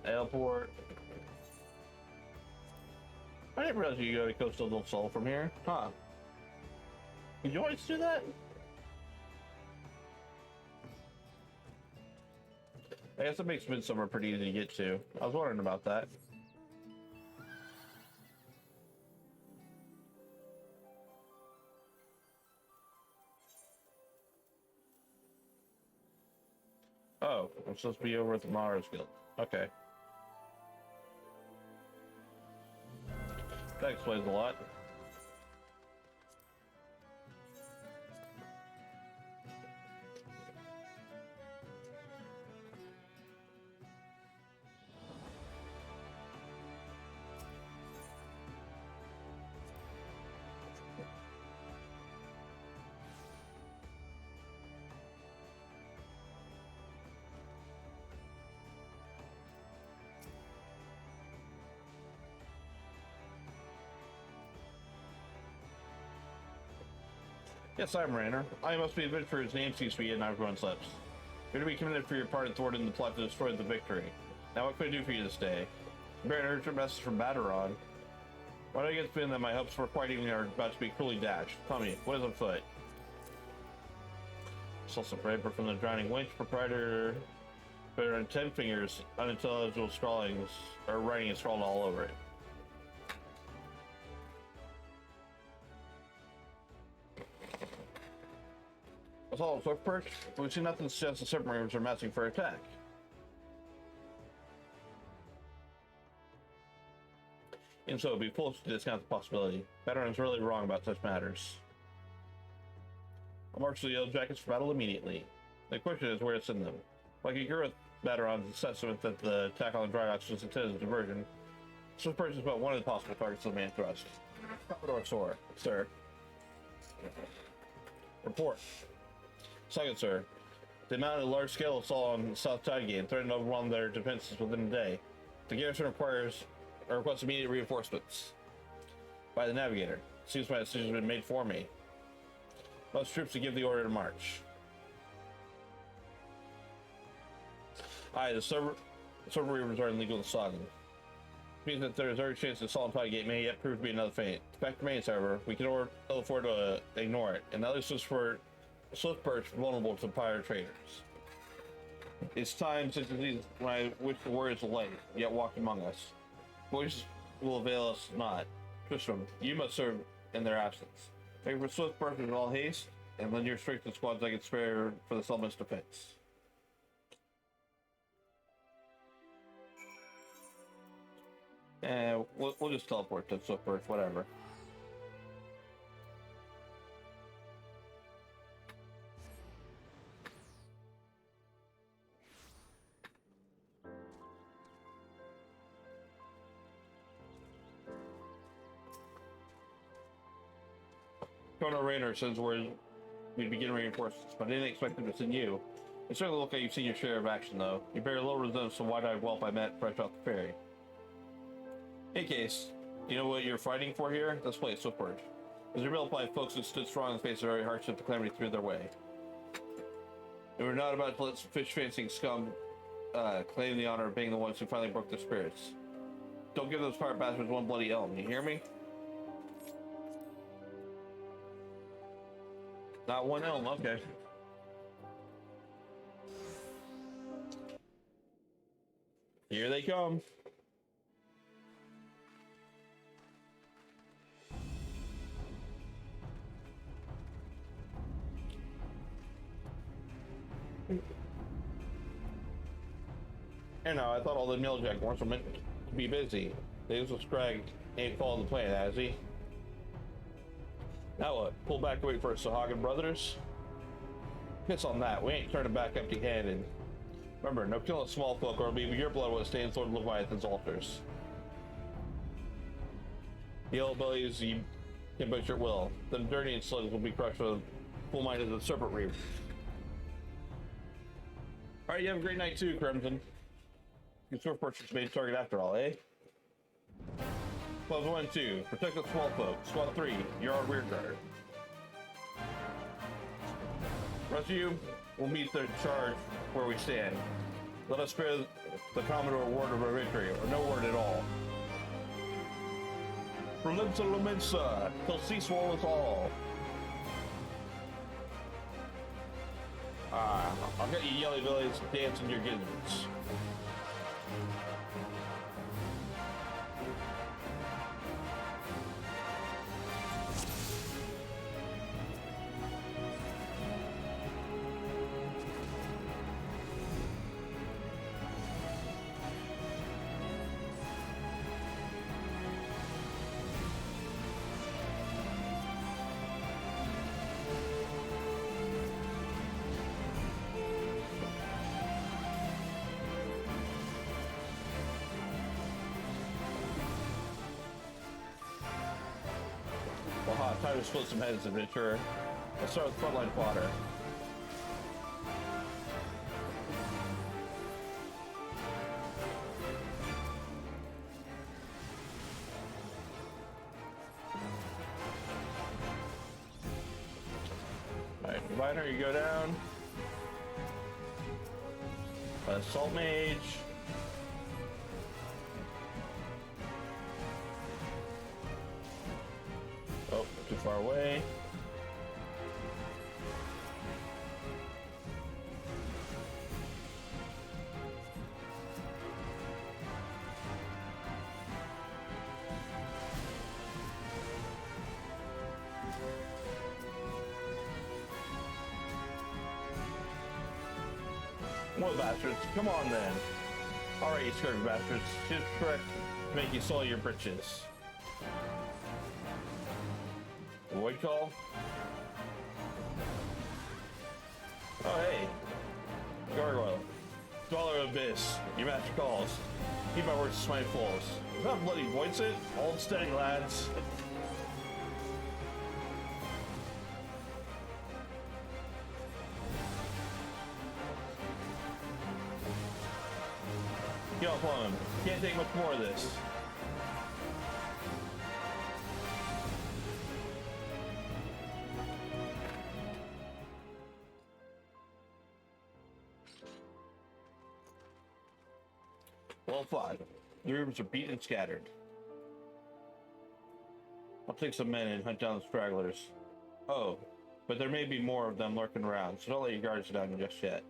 Speaker 1: Airport. I didn't realize you could go to Coastal del Sol from here. Huh. Did you always do that? I guess it makes Midsummer pretty easy to get to. I was wondering about that. Oh, I'm supposed to be over at the Mars Guild. Okay. That explains a lot. Yes, I'm Rainer. I must be adventurer's name seems to be in everyone's lips. You're to be commended for your part in thwarting the plot to destroy the victory. Now what can I do for you this day? Bear an urgent message from Baderon. Why do I get been that my hopes for quite evening are about to be cruelly dashed? Tell me, what is afoot? Salsa paper from the drowning winch proprietor. Better than 10 fingers, unintelligible scrawlings, or writing is scrawled all over it. Assault Swift Perch, but we see nothing to suggest the submarines are massing for attack. And so it'd be foolish to discount the possibility. Veteran's really wrong about such matters. I'll march to the Yellow Jackets for battle immediately. The question is where to send them. Like I agree with Baderon's assessment that the attack on the dry docks was intended as a diversion. Swift Perch is about one of the possible targets of the main thrust. Commodore Sor, sir. Report. Second, sir. They mounted a large-scale assault on South Tidegate and threatened to overwhelm their defenses within a day. The garrison requests immediate reinforcements. By the navigator. Seems my decision has been made for me. Most troops to give the order to march. Aye, the submarines are illegal in Sagan. Means that there is every chance that assault on Tidegate may yet prove to be another feint. The fact remains, however, we can afford to ignore it, and that leaves us for Swift Perch vulnerable to pirate traders. It's times such as these when I wish the warriors of light yet walked among us. Voices will avail us not. Tristram, you must serve in their absence. Make for Swift Perch with all haste, and lend your strength to squads I can spare for the Selma's defense. And we'll just teleport to Swift Perch, whatever. Colonel Raynor sends word we'd begin reinforcements, but I didn't expect them to send you. It certainly look like you've seen your share of action, though. You bear a little resemblance to the wide-eyed whelp I met fresh off the ferry. In case, you know what you're fighting for here? This place, Swift Perch. As a real by folks who stood strong in the face of every hardship the calamity threw their way. And we're not about to let some fish-facing scum claim the honor of being the ones who finally broke their spirits. Don't give those pirate bastards one bloody elm, you hear me? Not one elm, okay. Here they come. You know, I thought all the Niljack weren't meant to be busy. They just Scrag ain't following the plan, has he? Now what? Pull back and wait for us, Sahagan brothers? Piss on that. We ain't turning back empty-handed. Remember, no killing small folk, or it'll be your blood what stains Lord Leviathan's altars. The old bellies you can butcher at will. Them dirty and slugs will be crushed with full mind of the serpent reef. Alright, you have a great night too, Crimson. You swift purchase made target after all, eh? Clubs 1 2, protect the small folk. Squad 3, you're our rear guard. Rest of you will meet the charge where we stand. Let us spare the Commodore word of our victory, or no word at all. From Limsa Luminsa, till sea swallow us all. I'll get you yelly bellies dancing your gizzards. Time to split some heads, adventurer. Let's start with frontline fodder. Alright, Diviner, you go down. Assault Mage. Oh, too far away. More bastards, come on then. Alright, you scared bastards. Shift correct to make you soil your britches. Void call? Oh hey! Gargoyle. Dweller of Abyss. Your master calls. Keep my words to smite fools. Is that bloody voice it? Hold steady, lads. Get off on him. Can't take much more of this. Well, 5. The rivers are beat and scattered. I'll take some men and hunt down the stragglers. Oh, but there may be more of them lurking around, so don't let your guards down just yet.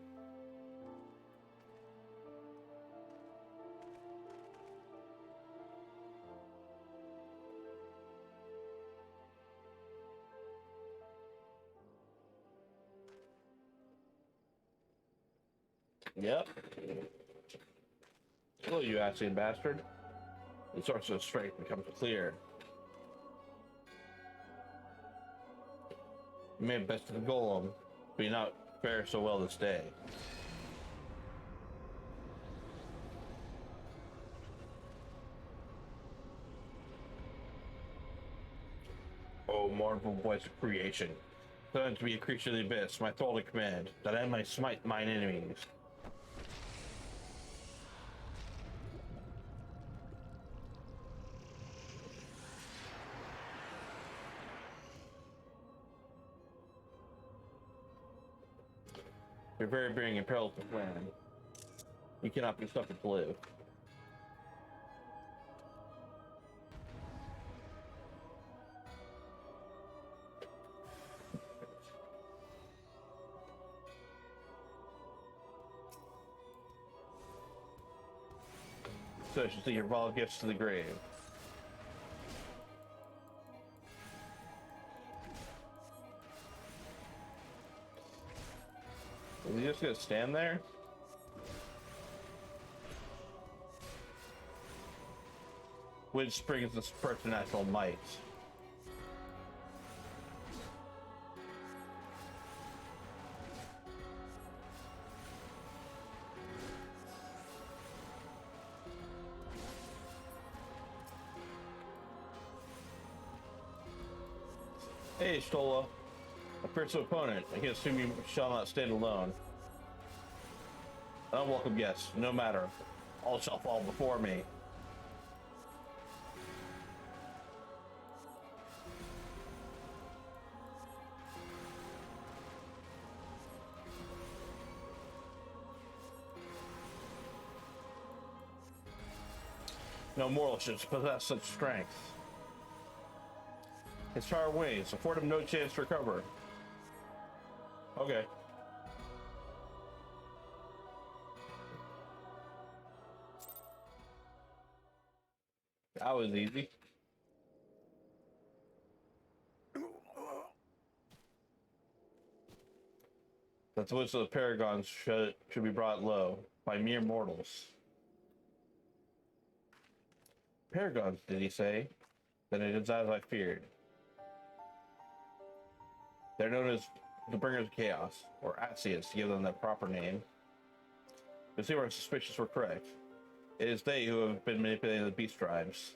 Speaker 1: Yep. Hello, you Asian bastard. The source of strength becomes clear. You may have bested the golem, but you're not fare so well this day. Oh, mournful voice of creation. Sudden to be a creature of the abyss, my thrall to command, that I might smite mine enemies. Your very being impels the plan. You cannot be suffered to live. So you should see your vile gifts to the grave. Is he just gonna stand there? Which springs the supernatural might. Hey, Stola. A fierce opponent. I can assume you shall not stand alone. An unwelcome guest. No matter. All shall fall before me. No mortal should possess such strength. His tired wings afford him no chance to recover. Okay. That was easy. That the voice of the paragons should be brought low by mere mortals. Paragons, did he say? Then it is as I feared. They're known as the Bringers of Chaos, or Asias, to give them their proper name. But see, our suspicions were correct. It is they who have been manipulating the beast tribes.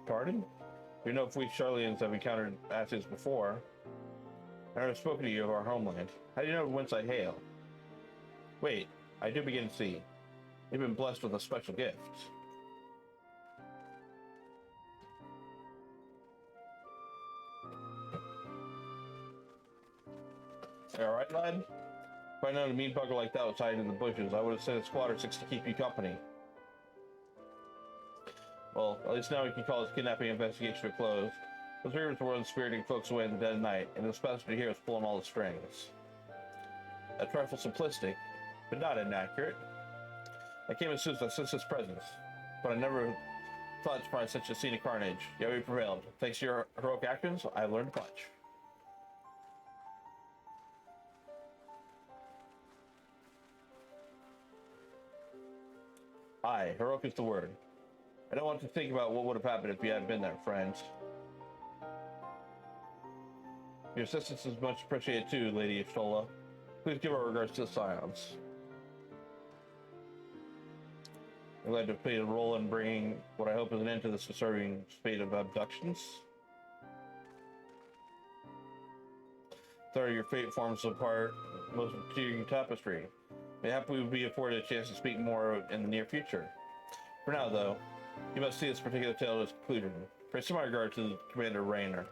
Speaker 1: Pardon? You know if we Charlians have encountered Asias before. I have spoken to you of our homeland. How do you know whence I hail? Wait, I do begin to see. You've been blessed with a special gift. Alright, lad? If I'd known a mean bugger like that was hiding in the bushes, I would have sent a squad or 6 to keep you company. Well, at least now we can call this kidnapping investigation to a close. Those rumors were unspiriting folks away in the dead of night, and this passenger here is pulling all the strings. A trifle simplistic, but not inaccurate. I came as soon as I sensed his presence, but I never thought to find such a scene of carnage. Yet we prevailed. Thanks to your heroic actions, I have learned much. Aye, heroic is the word. I don't want to think about what would have happened if you hadn't been there, friends. Your assistance is much appreciated too, Lady Ishtola. Please give our regards to the Scions. I'm glad to play a role in bringing what I hope is an end to this disturbing spate of abductions. Though your fate forms a part most intriguing tapestry. Mayhap we will be afforded a chance to speak more in the near future. For now, though, you must see this particular tale to its conclusion. Pray my regard to Commander Raynor.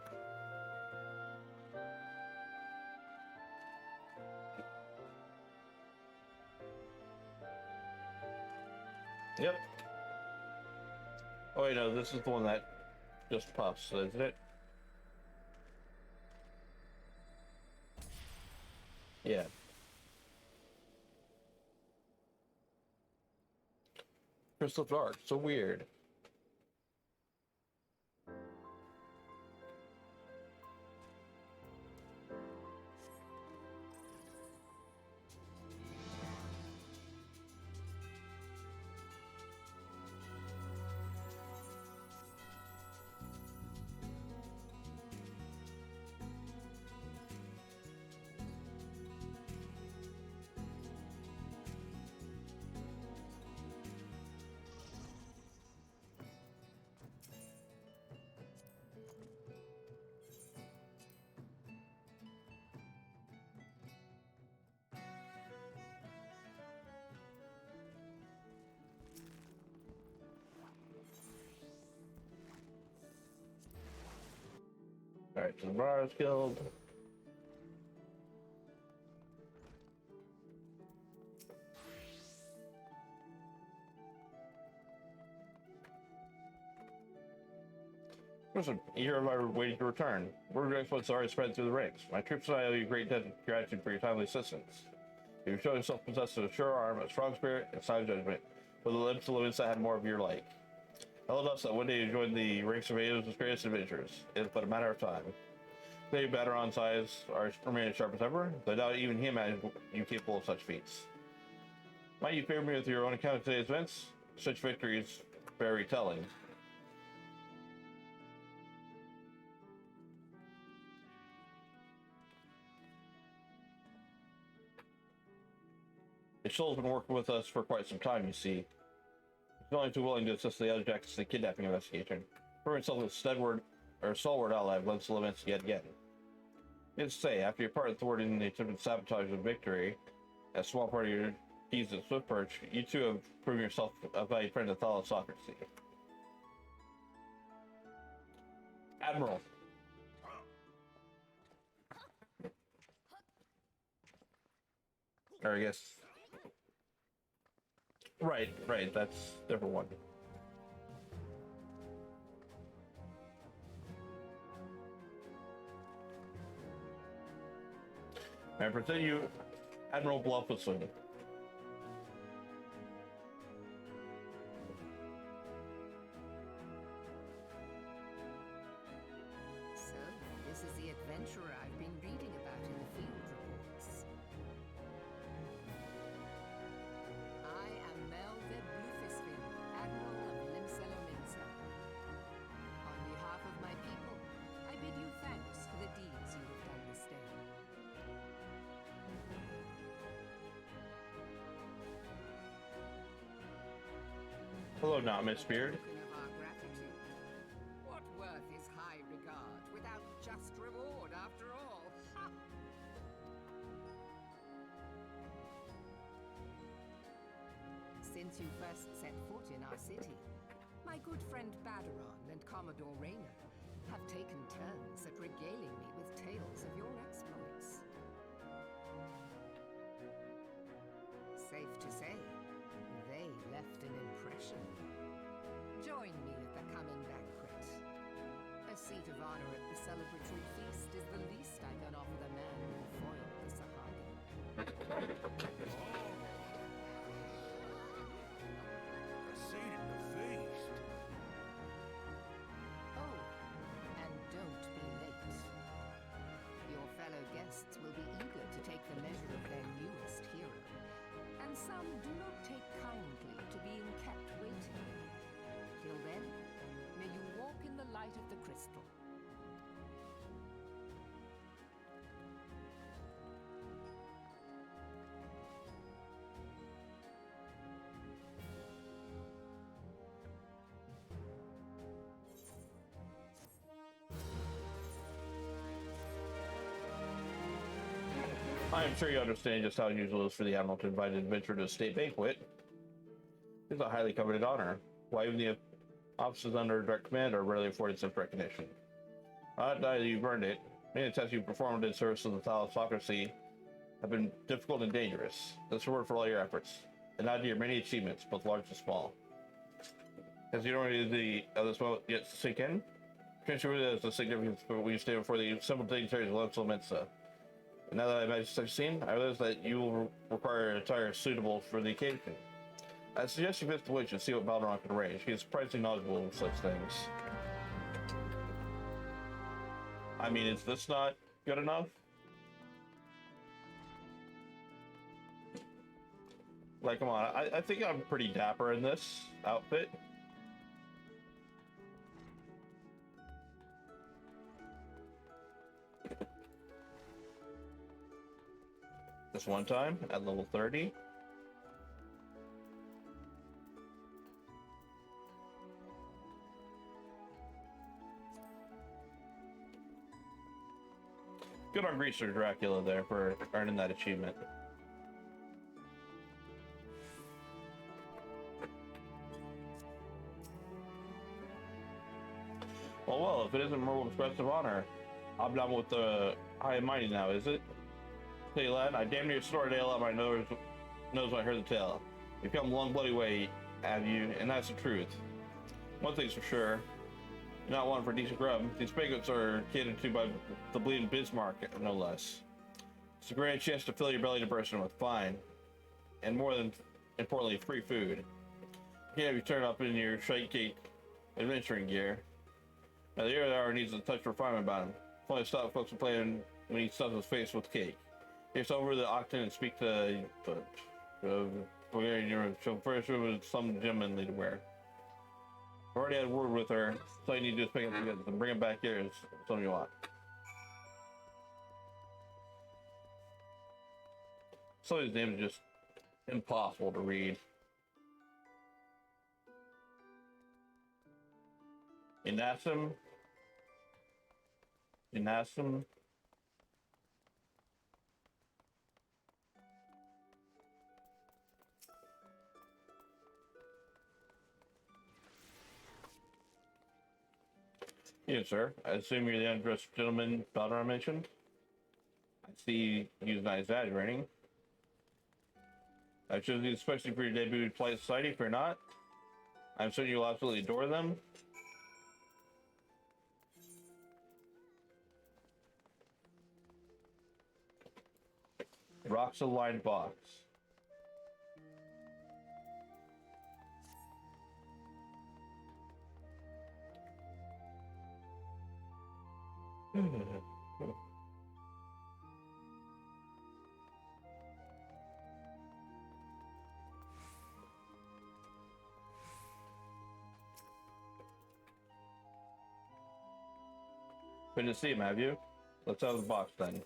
Speaker 1: Yep. Oh wait, no, this is the one that just puffs, isn't it? Yeah. Crystal dark, so weird. Alright, so the Mars Guild. Listen, a year of our waiting to return. Word of exploits already spread through the ranks. My troops and I owe you great debt of gratitude for your timely assistance. You've shown yourself possessed of a sure arm, a strong spirit, and sound judgment, but the lips of Limsa had more of your like. I held us that one day you joined the ranks of Aeda's greatest adventurers. It is but a matter of time. Today, Batteron's eyes are remain as sharp as ever, though I doubt even he imagined you capable of such feats. Might you favor me with your own account of today's events? Such victories bear retelling. Ishtola has been working with us for quite some time, you see. He's only too willing to assist the other Jackson in the kidnapping investigation. For himself with steadward or stalwart ally once the limits yet again. It's to say, after your part thwarting the attempted sabotage of victory, a small part of your keys at Swift Perch, you two have proven yourself a valued friend of thalassocracy. Admiral. Or I guess. Right, that's a different one. I present you Admiral Bluffison.
Speaker 3: So, this is the adventurer I've been reading about in the field reports. I am Melvin Blufisvin, Admiral of Limsa. On behalf of my people, I bid you thanks for the deeds you have done this day.
Speaker 1: Hello, not Miss Beard.
Speaker 3: Token of our gratitude. What worth is high regard without just reward after all? Ha! Since you first set foot in our city, my good friend Baderon and Commodore Rayner have taken turns at regaling me with tales of your exploits. Safe to say, they left an impression. Join me at the coming banquet. A seat of honor at the celebratory feast is the least I can offer the man who foiled the Sahagi.
Speaker 4: A seat at the feast.
Speaker 3: Oh, and don't be late. Your fellow guests will be eager to take the measure of their newest hero, and some do not take kindly to being kept waiting. Till then, may you walk in the light of the crystal.
Speaker 1: I am sure you understand just how unusual it is for the Admiral to invite an adventurer to a state banquet. It's a highly coveted honor. Why even the officers under direct command are rarely afforded such recognition. Not that you've earned it. Many tests you've performed in service of the thalassocracy have been difficult and dangerous. This reward for all your efforts, and not to your many achievements, both large and small. Has you already of this moment yet sink in? Potentially as the significance of what you stand before the simple dignitaries of Limsa Mensa. And now that I've managed such a scene, I realize that you will require an attire suitable for the occasion. I suggest you visit the witch and see what Balderon can arrange. He is surprisingly knowledgeable in such things. I mean, is this not good enough? Like, come on, I think I'm pretty dapper in this outfit. This one time at level 30. Good on Greaser Dracula there for earning that achievement. Well, if it isn't more expressive honor, I'm done with the high and mighty now, is it? Tell you, lad, I damn near snorted ale out my nose when I heard the tale. You've come a long bloody way, have you? And that's the truth. One thing's for sure, you're not one for decent grub. These banquets are catered to by the bleeding Bismarck, no less. It's a grand chance to fill your belly to bursting with fine, and more than importantly, free food. You can't have you turn up in your shite cake adventuring gear. Now the air hour needs a touch of refinement about him. If only stop folks from playing when he stuffs his face with cake. It's over the octane and speak to she'll first with some gentleman lead wear. I've already had a word with her, so all you need to do is pick up the goods and bring them back here as something you want. Some of these names are just impossible to read. Inasum. Inasum. Yes, sir. I assume you're the undressed gentleman daughter I mentioned. I see you use nice ad rating. I chose you especially for your debut in Polite Society. If you're not, I'm certain you'll absolutely adore them. Rocks a lined box. Been to see him, have you? Let's out of the box then.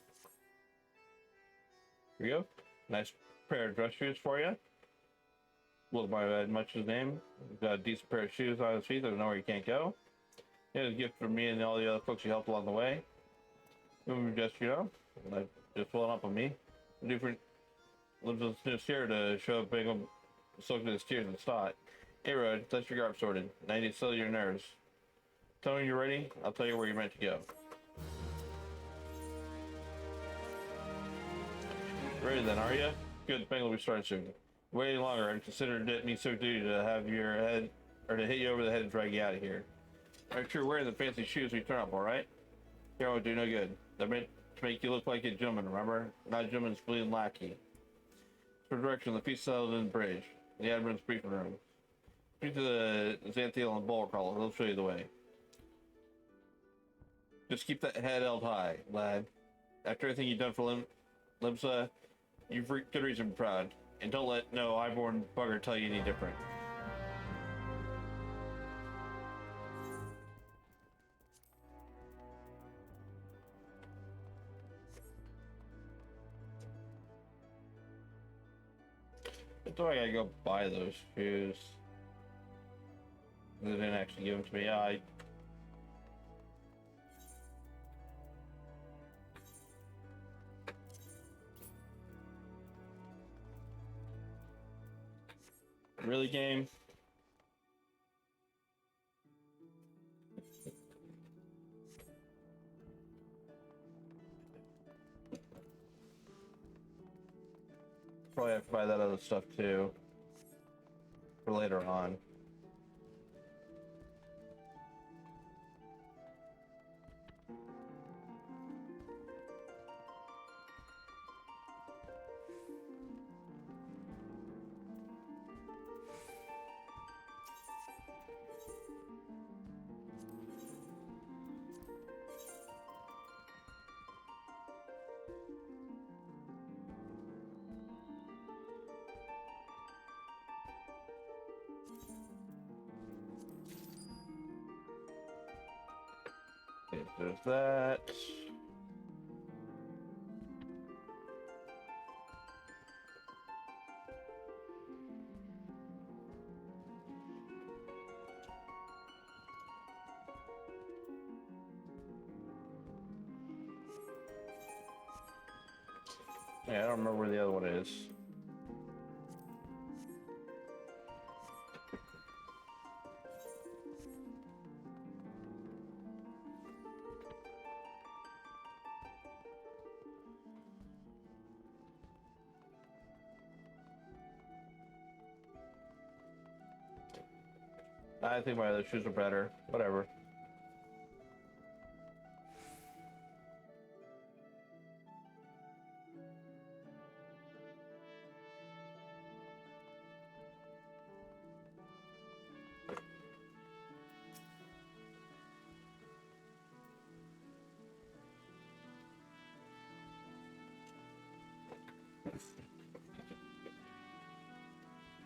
Speaker 1: Here you go. Nice pair of dress shoes for you. Will my much his name. Got a decent pair of shoes on his feet that I know where you can't go. Here's a gift from me and all the other folks you helped along the way. Just, you know, like, just pulling up on me. Different lives with this here to show up big soak to his tears and start. Hey Rod, that's your garb sorted. Now you need to settle your nerves. Tell me when you're ready, I'll tell you where you're meant to go. Ready then, are you? Good, the banquet will be starting soon. Waiting longer, I'd consider it me so duty to have your head, or to hit you over the head and drag you out of here. Make sure you're wearing the fancy shoes when you turn up, alright? Here won't do no good. They're meant to make you look like a gentleman, remember? Not a gentleman's bleeding lackey. For direction, the feast settled in the bridge. The admin's briefing room. Speak to the Xanthiel and Bull Crawler, they'll show you the way. Just keep that head held high, lad. After everything you've done for Limsa, you've good reason to be proud. And don't let no highborn bugger tell you any different. So I gotta go buy those shoes. They didn't actually give them to me. Really, game? Probably have to buy that other stuff too. For later on. Okay, there's that. Yeah, I don't remember where the other one is. I think my other shoes are better. Whatever.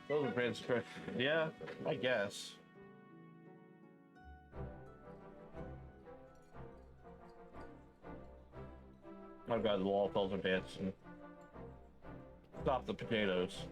Speaker 1: Those are fancy. Yeah, I guess. I've got the wall falls and pants and stop the potatoes.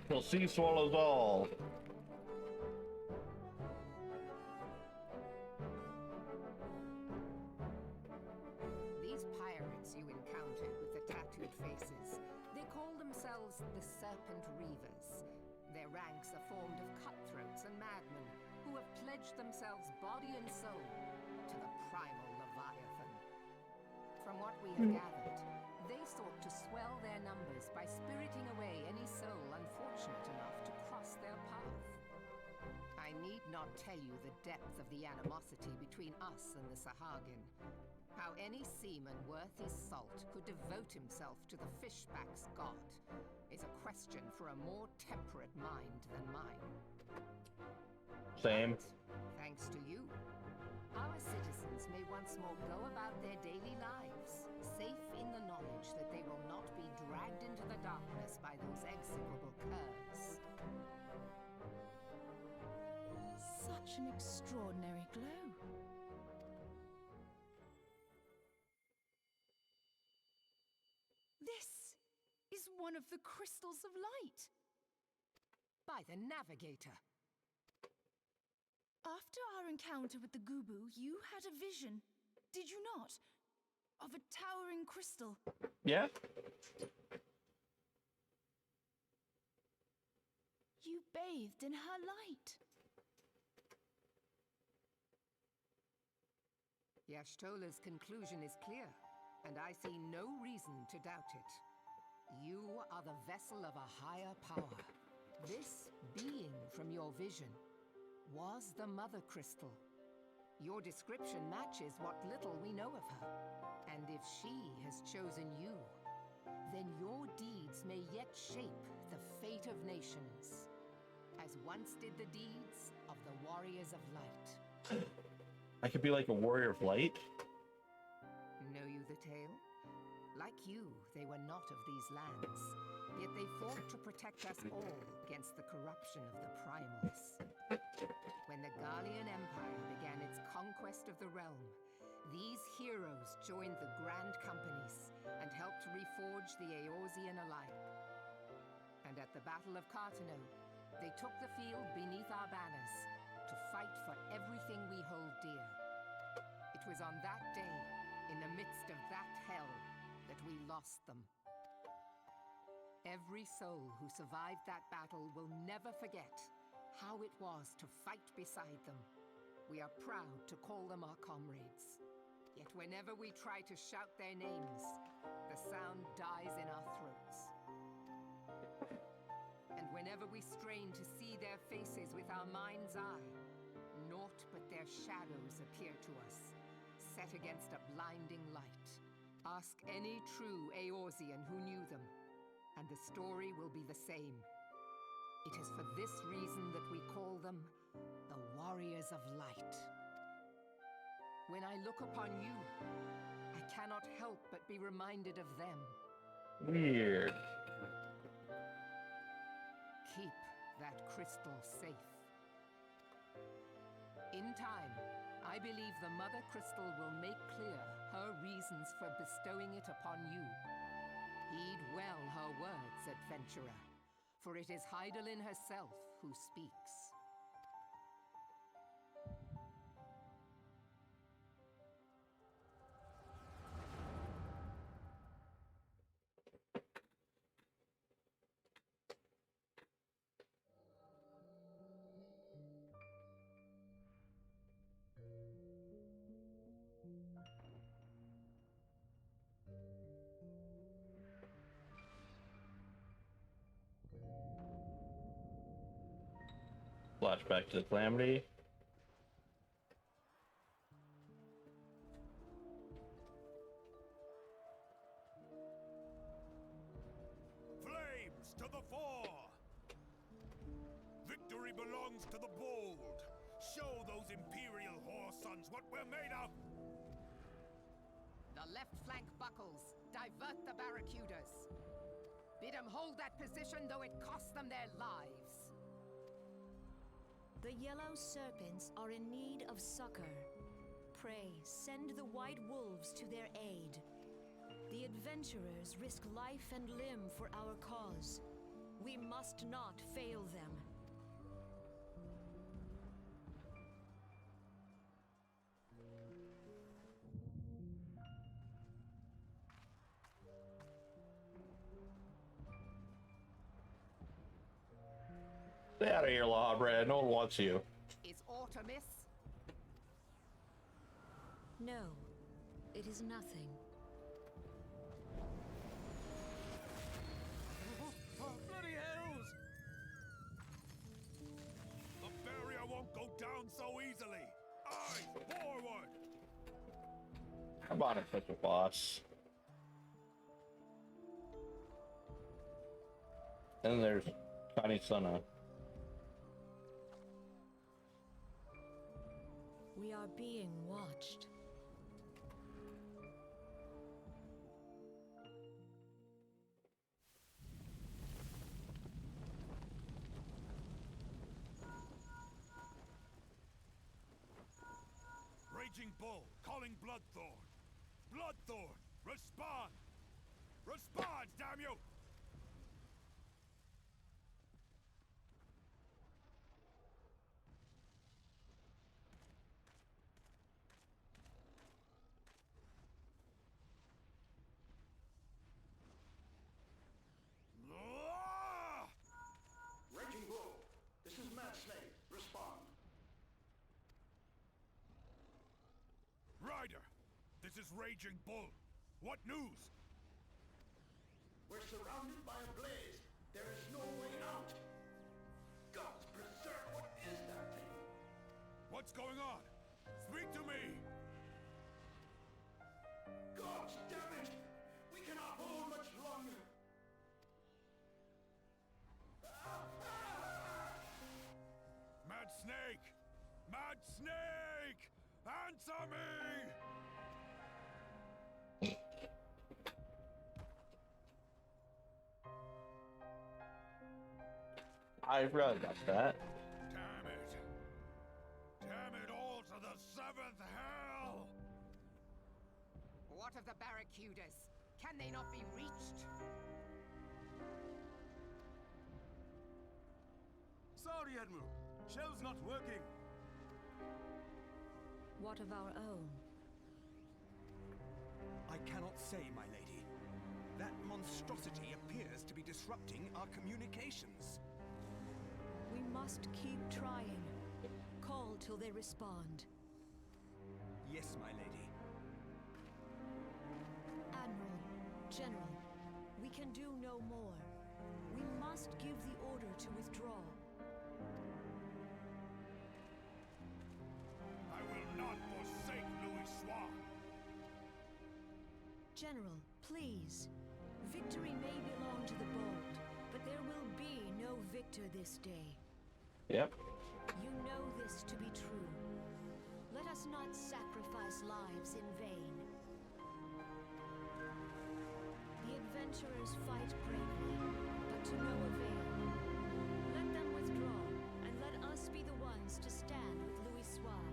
Speaker 1: Till sea swallows all.
Speaker 3: These pirates you encountered with the tattooed faces, they call themselves the Serpent Reavers. Their ranks are formed of cutthroats and madmen who have pledged themselves body and soul to the primal Leviathan. From what we have gathered, they sought to swell their numbers by spiriting away any soul unfortunate enough to cross their path. I need not tell you the depth of the animosity between us and the Sahagin. How any seaman worth his salt could devote himself to the fishback's god is a question for a more temperate mind than mine.
Speaker 1: Same.
Speaker 3: But, thanks to you, our citizens may once more go about their daily lives, safe in the knowledge that they will not be dragged into the darkness by those execrable curs.
Speaker 2: Such an extraordinary glow. This is one of the crystals of light.
Speaker 3: By the Navigator.
Speaker 2: After our encounter with the Gubu, you had a vision, did you not? Of a towering crystal.
Speaker 1: Yeah?
Speaker 2: You bathed in her light.
Speaker 3: Yashtola's conclusion is clear, and I see no reason to doubt it. You are the vessel of a higher power. This being from your vision was the Mother Crystal. Your description matches what little we know of her. And if she has chosen you, then your deeds may yet shape the fate of nations, as once did the deeds of the Warriors of Light.
Speaker 1: I could be like a warrior of light?
Speaker 3: Know you the tale? Like you, they were not of these lands, yet they fought to protect us all against the corruption of the Primals. When the Gallian Empire began its conquest of the realm, these heroes joined the Grand Companies and helped reforge the Eorzean alike. And at the Battle of Cartano, they took the field beneath our banners to fight for everything we hold dear. It was on that day, in the midst of that hell, that we lost them. Every soul who survived that battle will never forget how it was to fight beside them. We are proud to call them our comrades. Yet whenever we try to shout their names, the sound dies in our throats. And whenever we strain to see their faces with our mind's eye, naught but their shadows appear to us, set against a blinding light. Ask any true Eorzean who knew them, and the story will be the same. It is for this reason that we call them the Warriors of Light. When I look upon you, I cannot help but be reminded of them.
Speaker 1: Weird.
Speaker 3: Keep that crystal safe. In time, I believe the Mother Crystal will make clear her reasons for bestowing it upon you. Heed well her words, adventurer, for it is Hydaelyn herself who speaks.
Speaker 1: Flashback to the Calamity.
Speaker 4: Flames to the fore! Victory belongs to the bold. Show those Imperial whore sons what we're made of!
Speaker 3: The left flank buckles. Divert the barracudas. Bid them hold that position, though it costs them their lives.
Speaker 5: The yellow serpents are in need of succor. Pray, send the white wolves to their aid. The adventurers risk life and limb for our cause. We must not fail them.
Speaker 1: Stay out of here, Lawbread. No one wants you.
Speaker 3: Is aught amiss?
Speaker 5: No, it is nothing.
Speaker 4: Bloody hells! The barrier won't go down so easily. Aye, forward!
Speaker 1: Come on, it's such a boss. And there's Tiny Sunna.
Speaker 5: We are being watched.
Speaker 4: Raging Bull, calling Bloodthorn. Bloodthorn, respond! Respond, damn you! Ah!
Speaker 6: Raging Bull, this is Mad Snake. Respond.
Speaker 4: Ryder, this is Raging Bull. What news?
Speaker 6: We're surrounded by a blaze. There is no way out. Gods preserve, what is that thing?
Speaker 4: What's going on? Speak to me!
Speaker 6: Gods, damn it! We cannot hold much longer.
Speaker 4: Mad Snake! Mad Snake! Answer me!
Speaker 1: I forgot about that.
Speaker 4: Damn it! Damn it all to the seventh hell!
Speaker 3: What of the barracudas? Can they not be reached?
Speaker 7: Sorry, Admiral. Shell's not working.
Speaker 5: What of our own?
Speaker 7: I cannot say, my lady. That monstrosity appears to be disrupting our communications.
Speaker 5: We must keep trying. Call till they respond.
Speaker 7: Yes, my lady.
Speaker 5: Admiral, General, we can do no more. We must give the order to withdraw.
Speaker 4: I will not forsake Louis Swan!
Speaker 5: General, please. Victory may belong to the bold, but there will be no victor this day.
Speaker 1: Yep.
Speaker 5: You know this to be true. Let us not sacrifice lives in vain. The adventurers fight bravely, but to no avail. Let them withdraw, and let us be the ones to stand with Louis Soir.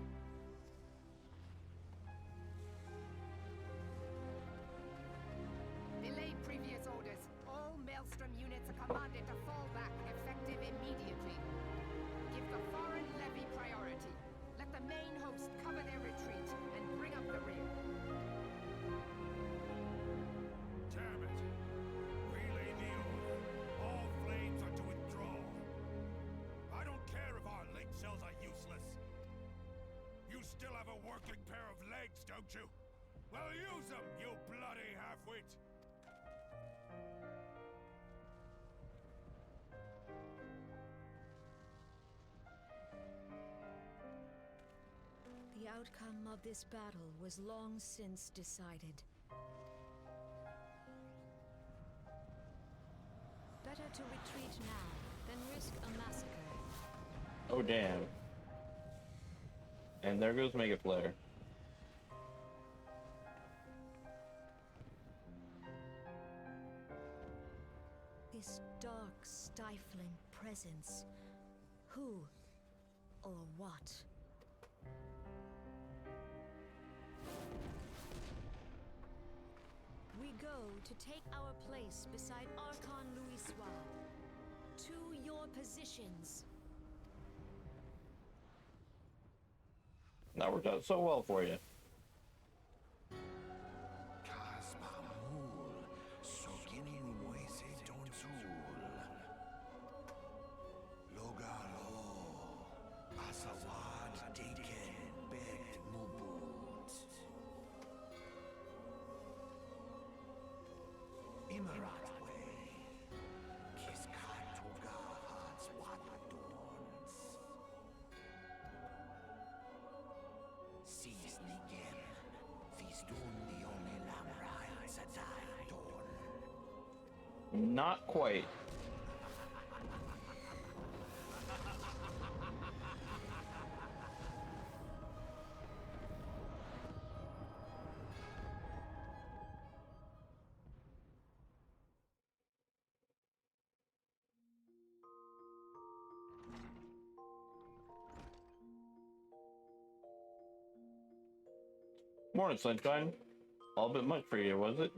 Speaker 3: Delay previous orders. All Maelstrom units are commanded to fall back, effective immediately. Give the foreign levy priority. Let the main host cover their retreat and bring up the rear.
Speaker 4: Damn it! Relay the order. All flames are to withdraw. I don't care if our link cells are useless. You still have a working pair of legs, don't you? Well, use them, you bloody half-wit!
Speaker 5: The outcome of this battle was long since decided. Better to retreat now than risk a massacre.
Speaker 1: Oh, damn. And there goes Mega Flare.
Speaker 5: This dark, stifling presence. Who or what? We go to take our place beside Archon Louis Soir. to your positions.
Speaker 1: That worked out so well for you. Not quite. Morning, sunshine. All a bit much for you, was it?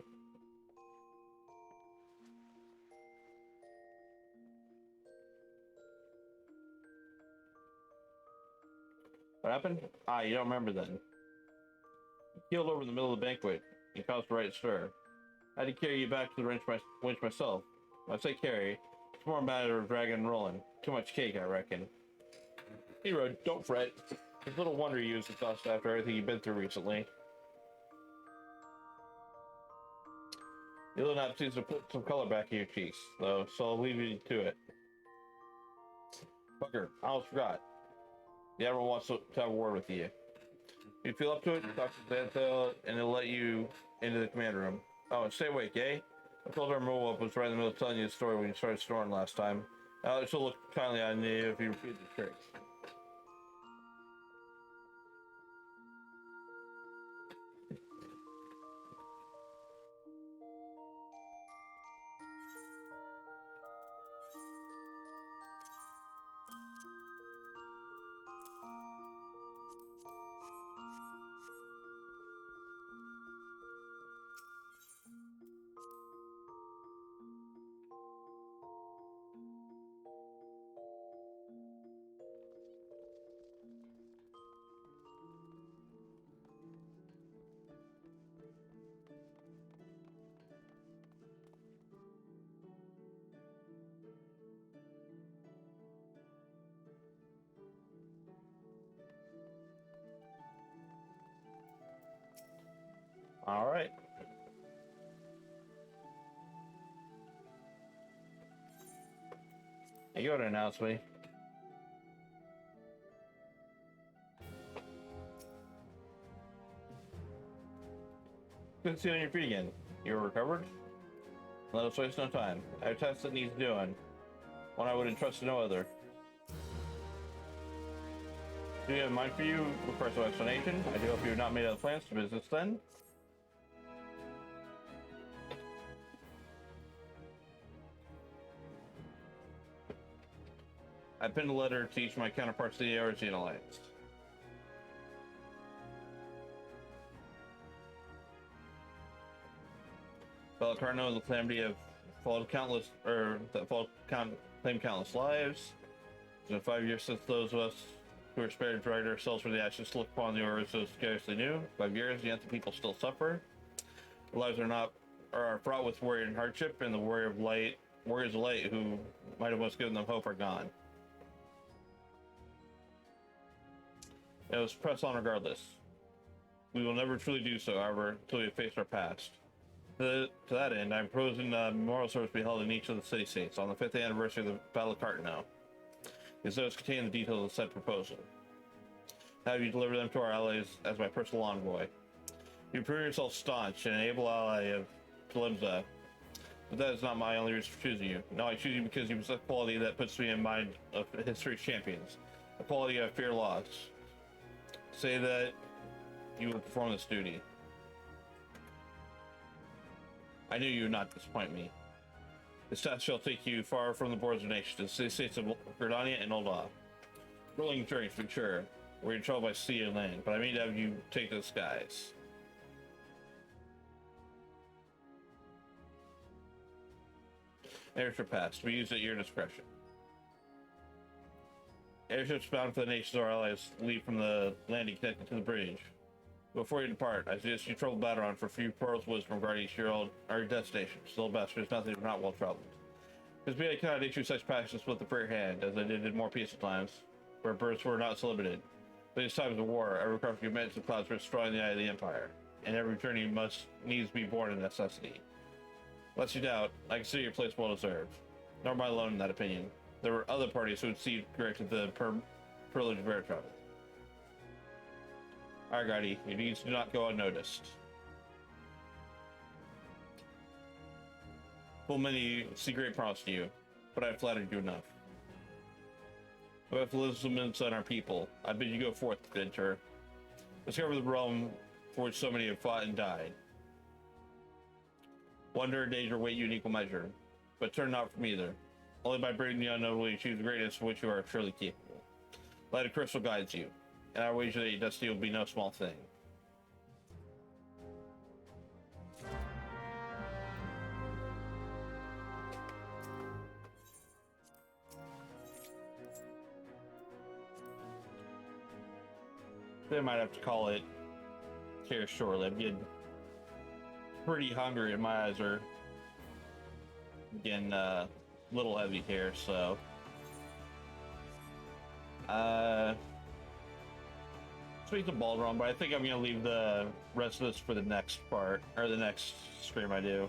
Speaker 1: What happened? Ah, you don't remember then. You keeled over in the middle of the banquet. You caused a right stir. I had to carry you back to the winch myself. When I say carry, it's more a matter of dragging and rolling. Too much cake, I reckon. Hero, don't fret. It's little wonder you was exhausted after everything you've been through recently. You'll not seems to put some color back in your cheeks, though, so I'll leave you to it. Fucker, I almost forgot. The Admiral wants to have a word with you. If you feel up to it, talk to Xanthel, and he'll let you into the command room. Oh, and stay awake, eh? I told her Moab was right in the middle of telling you the story when you started snoring last time. She'll look kindly on you if you repeat the tricks. All right. You gotta announce me. Good to see you on your feet again. You're recovered? Let us waste no time. I have a test that needs doing. One I would entrust to no other. Do you have in mind for you? Request no explanation. I do hope you have not made other plans to business then. I pinned a letter to each of my counterparts to the Eorzean Alliance. Fellow Carno and the Calamity have claimed countless lives. It's been 5 years since those of us who were spared dragged ourselves from the ashes to look upon the horrors so scarcely new. 5 years, yet the people still suffer. Their lives are fraught with worry and hardship, and the warriors of light who might have once given them hope are gone. It was press on regardless. We will never truly do so, however, until we have faced our past. To that end, I'm proposing a memorial service be held in each of the city-states on the 5th anniversary of the Battle of Cartano. These notes contain the details of said proposal. Have you deliver them to our allies as my personal envoy. You prove yourself staunch and an able ally of Limsa, but that is not my only reason for choosing you. No, I choose you because you possess a quality that puts me in mind of history's champions. A quality I fear loss. Say that you will perform this duty. I knew you would not disappoint me. This task shall take you far from the borders of nations to the city-states of Gridania and Ul'dah. Rolling journey, to be sure. We're in trouble by sea and land, but I mean to have you take to the skies. There's your pass, to be used at your discretion. Airships bound for the nations or allies leave from the landing connected to the bridge. Before you depart, I suggest you travel Battleron for a few pearls of wisdom regarding each year-old or destination. Still best, there's nothing not well traveled. Because I cannot issue such passages with the free hand, as I did in more peaceful times, where births were not so limited. But these times of war, every craft you met to clouds for destroying the eye of the Empire, and every journey must needs be born in necessity. Lest you doubt, I consider your place well deserved. Nor am I alone in that opinion. There were other parties who would see granted the privilege of air travel. Argati, your deeds do not go unnoticed. Full many see great promise to you, but I have flattered you enough. With Elizabeth and our people, I bid you go forth, adventurer. Discover the realm for which so many have fought and died. Wonder and danger wait you in equal measure, but turn not from either. Only by braving the unknown will you achieve the greatness of which you are surely capable. Light of crystal guides you, and I wager that your destiny will be no small thing. They might have to call it here shortly. I'm getting pretty hungry and my eyes are getting a little heavy here, so speak to Baldron, but I think I'm gonna leave the rest of this for the next part, or the next stream I do.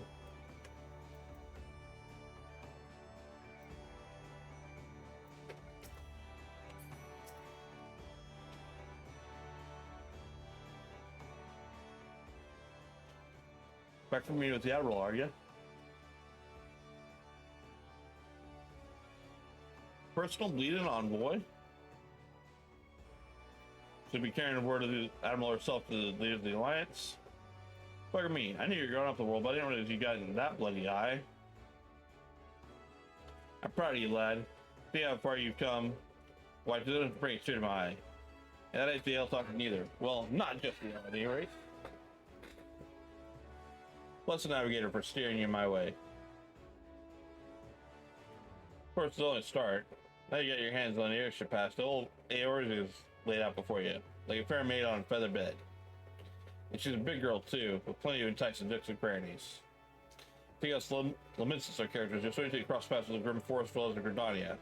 Speaker 1: Back from me with the Admiral, are you? Personal bleeding envoy? Should be carrying the word of the Admiral herself to the leader of the Alliance. Bugger me, I knew you were growing up the world, but I didn't realize you got in that bloody eye. I'm proud of you, lad. See how far you've come. Why, it doesn't bring a tear to my eye. And that ain't the L talking either. Well, not just the L at any rate. Bless the navigator for steering you my way. Of course, it's only a start. Now you got your hands on the airship pass. The old Aorus is laid out before you, like a fair maid on a feather bed. And she's a big girl too, with plenty of enticing nooks and crannies. Take us Lamensis, our characters, just waiting to cross paths with the grim forest dwellers of Gridania,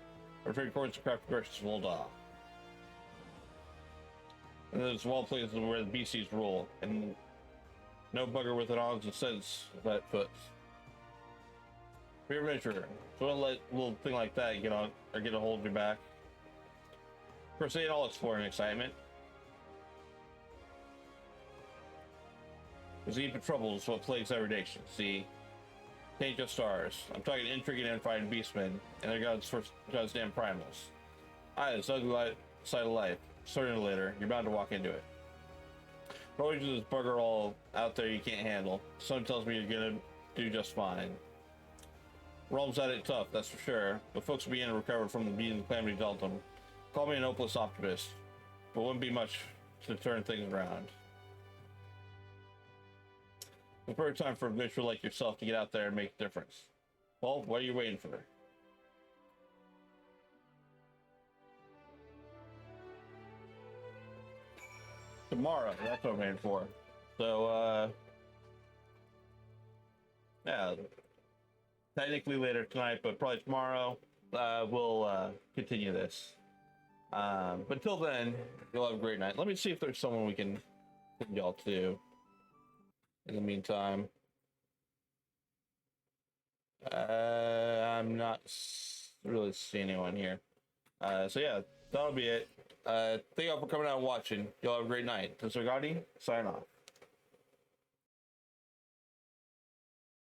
Speaker 1: or trade towards the crafty gracious of Ul'dah. And there's wall places where the BCs rule, and no bugger with an honest sense that foots. Be adventurer, so don't let a little thing like that get on or get a hold of your back. Of course, they ain't all exploring excitement. There's a heap of trouble is what plagues every nation. See, it ain't just ours. I'm talking intrigue and fighting beastmen and their gods for goddamn primals. It's ugly side of life. Sooner or later, you're bound to walk into it. Always this bugger all out there you can't handle. Someone tells me you're gonna do just fine. Realm's at it tough, that's for sure, but folks will be in and recover from the beating the calamity dealt them. Call me an hopeless optimist, but wouldn't be much to turn things around. It's a perfect time for a adventurer like yourself to get out there and make a difference. Well, what are you waiting for? Tomorrow, that's what I'm waiting for. So, yeah, technically later tonight, but probably tomorrow, we'll continue this. But until then, you'll have a great night. Let me see if there's someone we can send y'all to in the meantime. I'm not really seeing anyone here. So yeah, that'll be it. Thank y'all for coming out and watching. Y'all have a great night. This is Argati, sign off.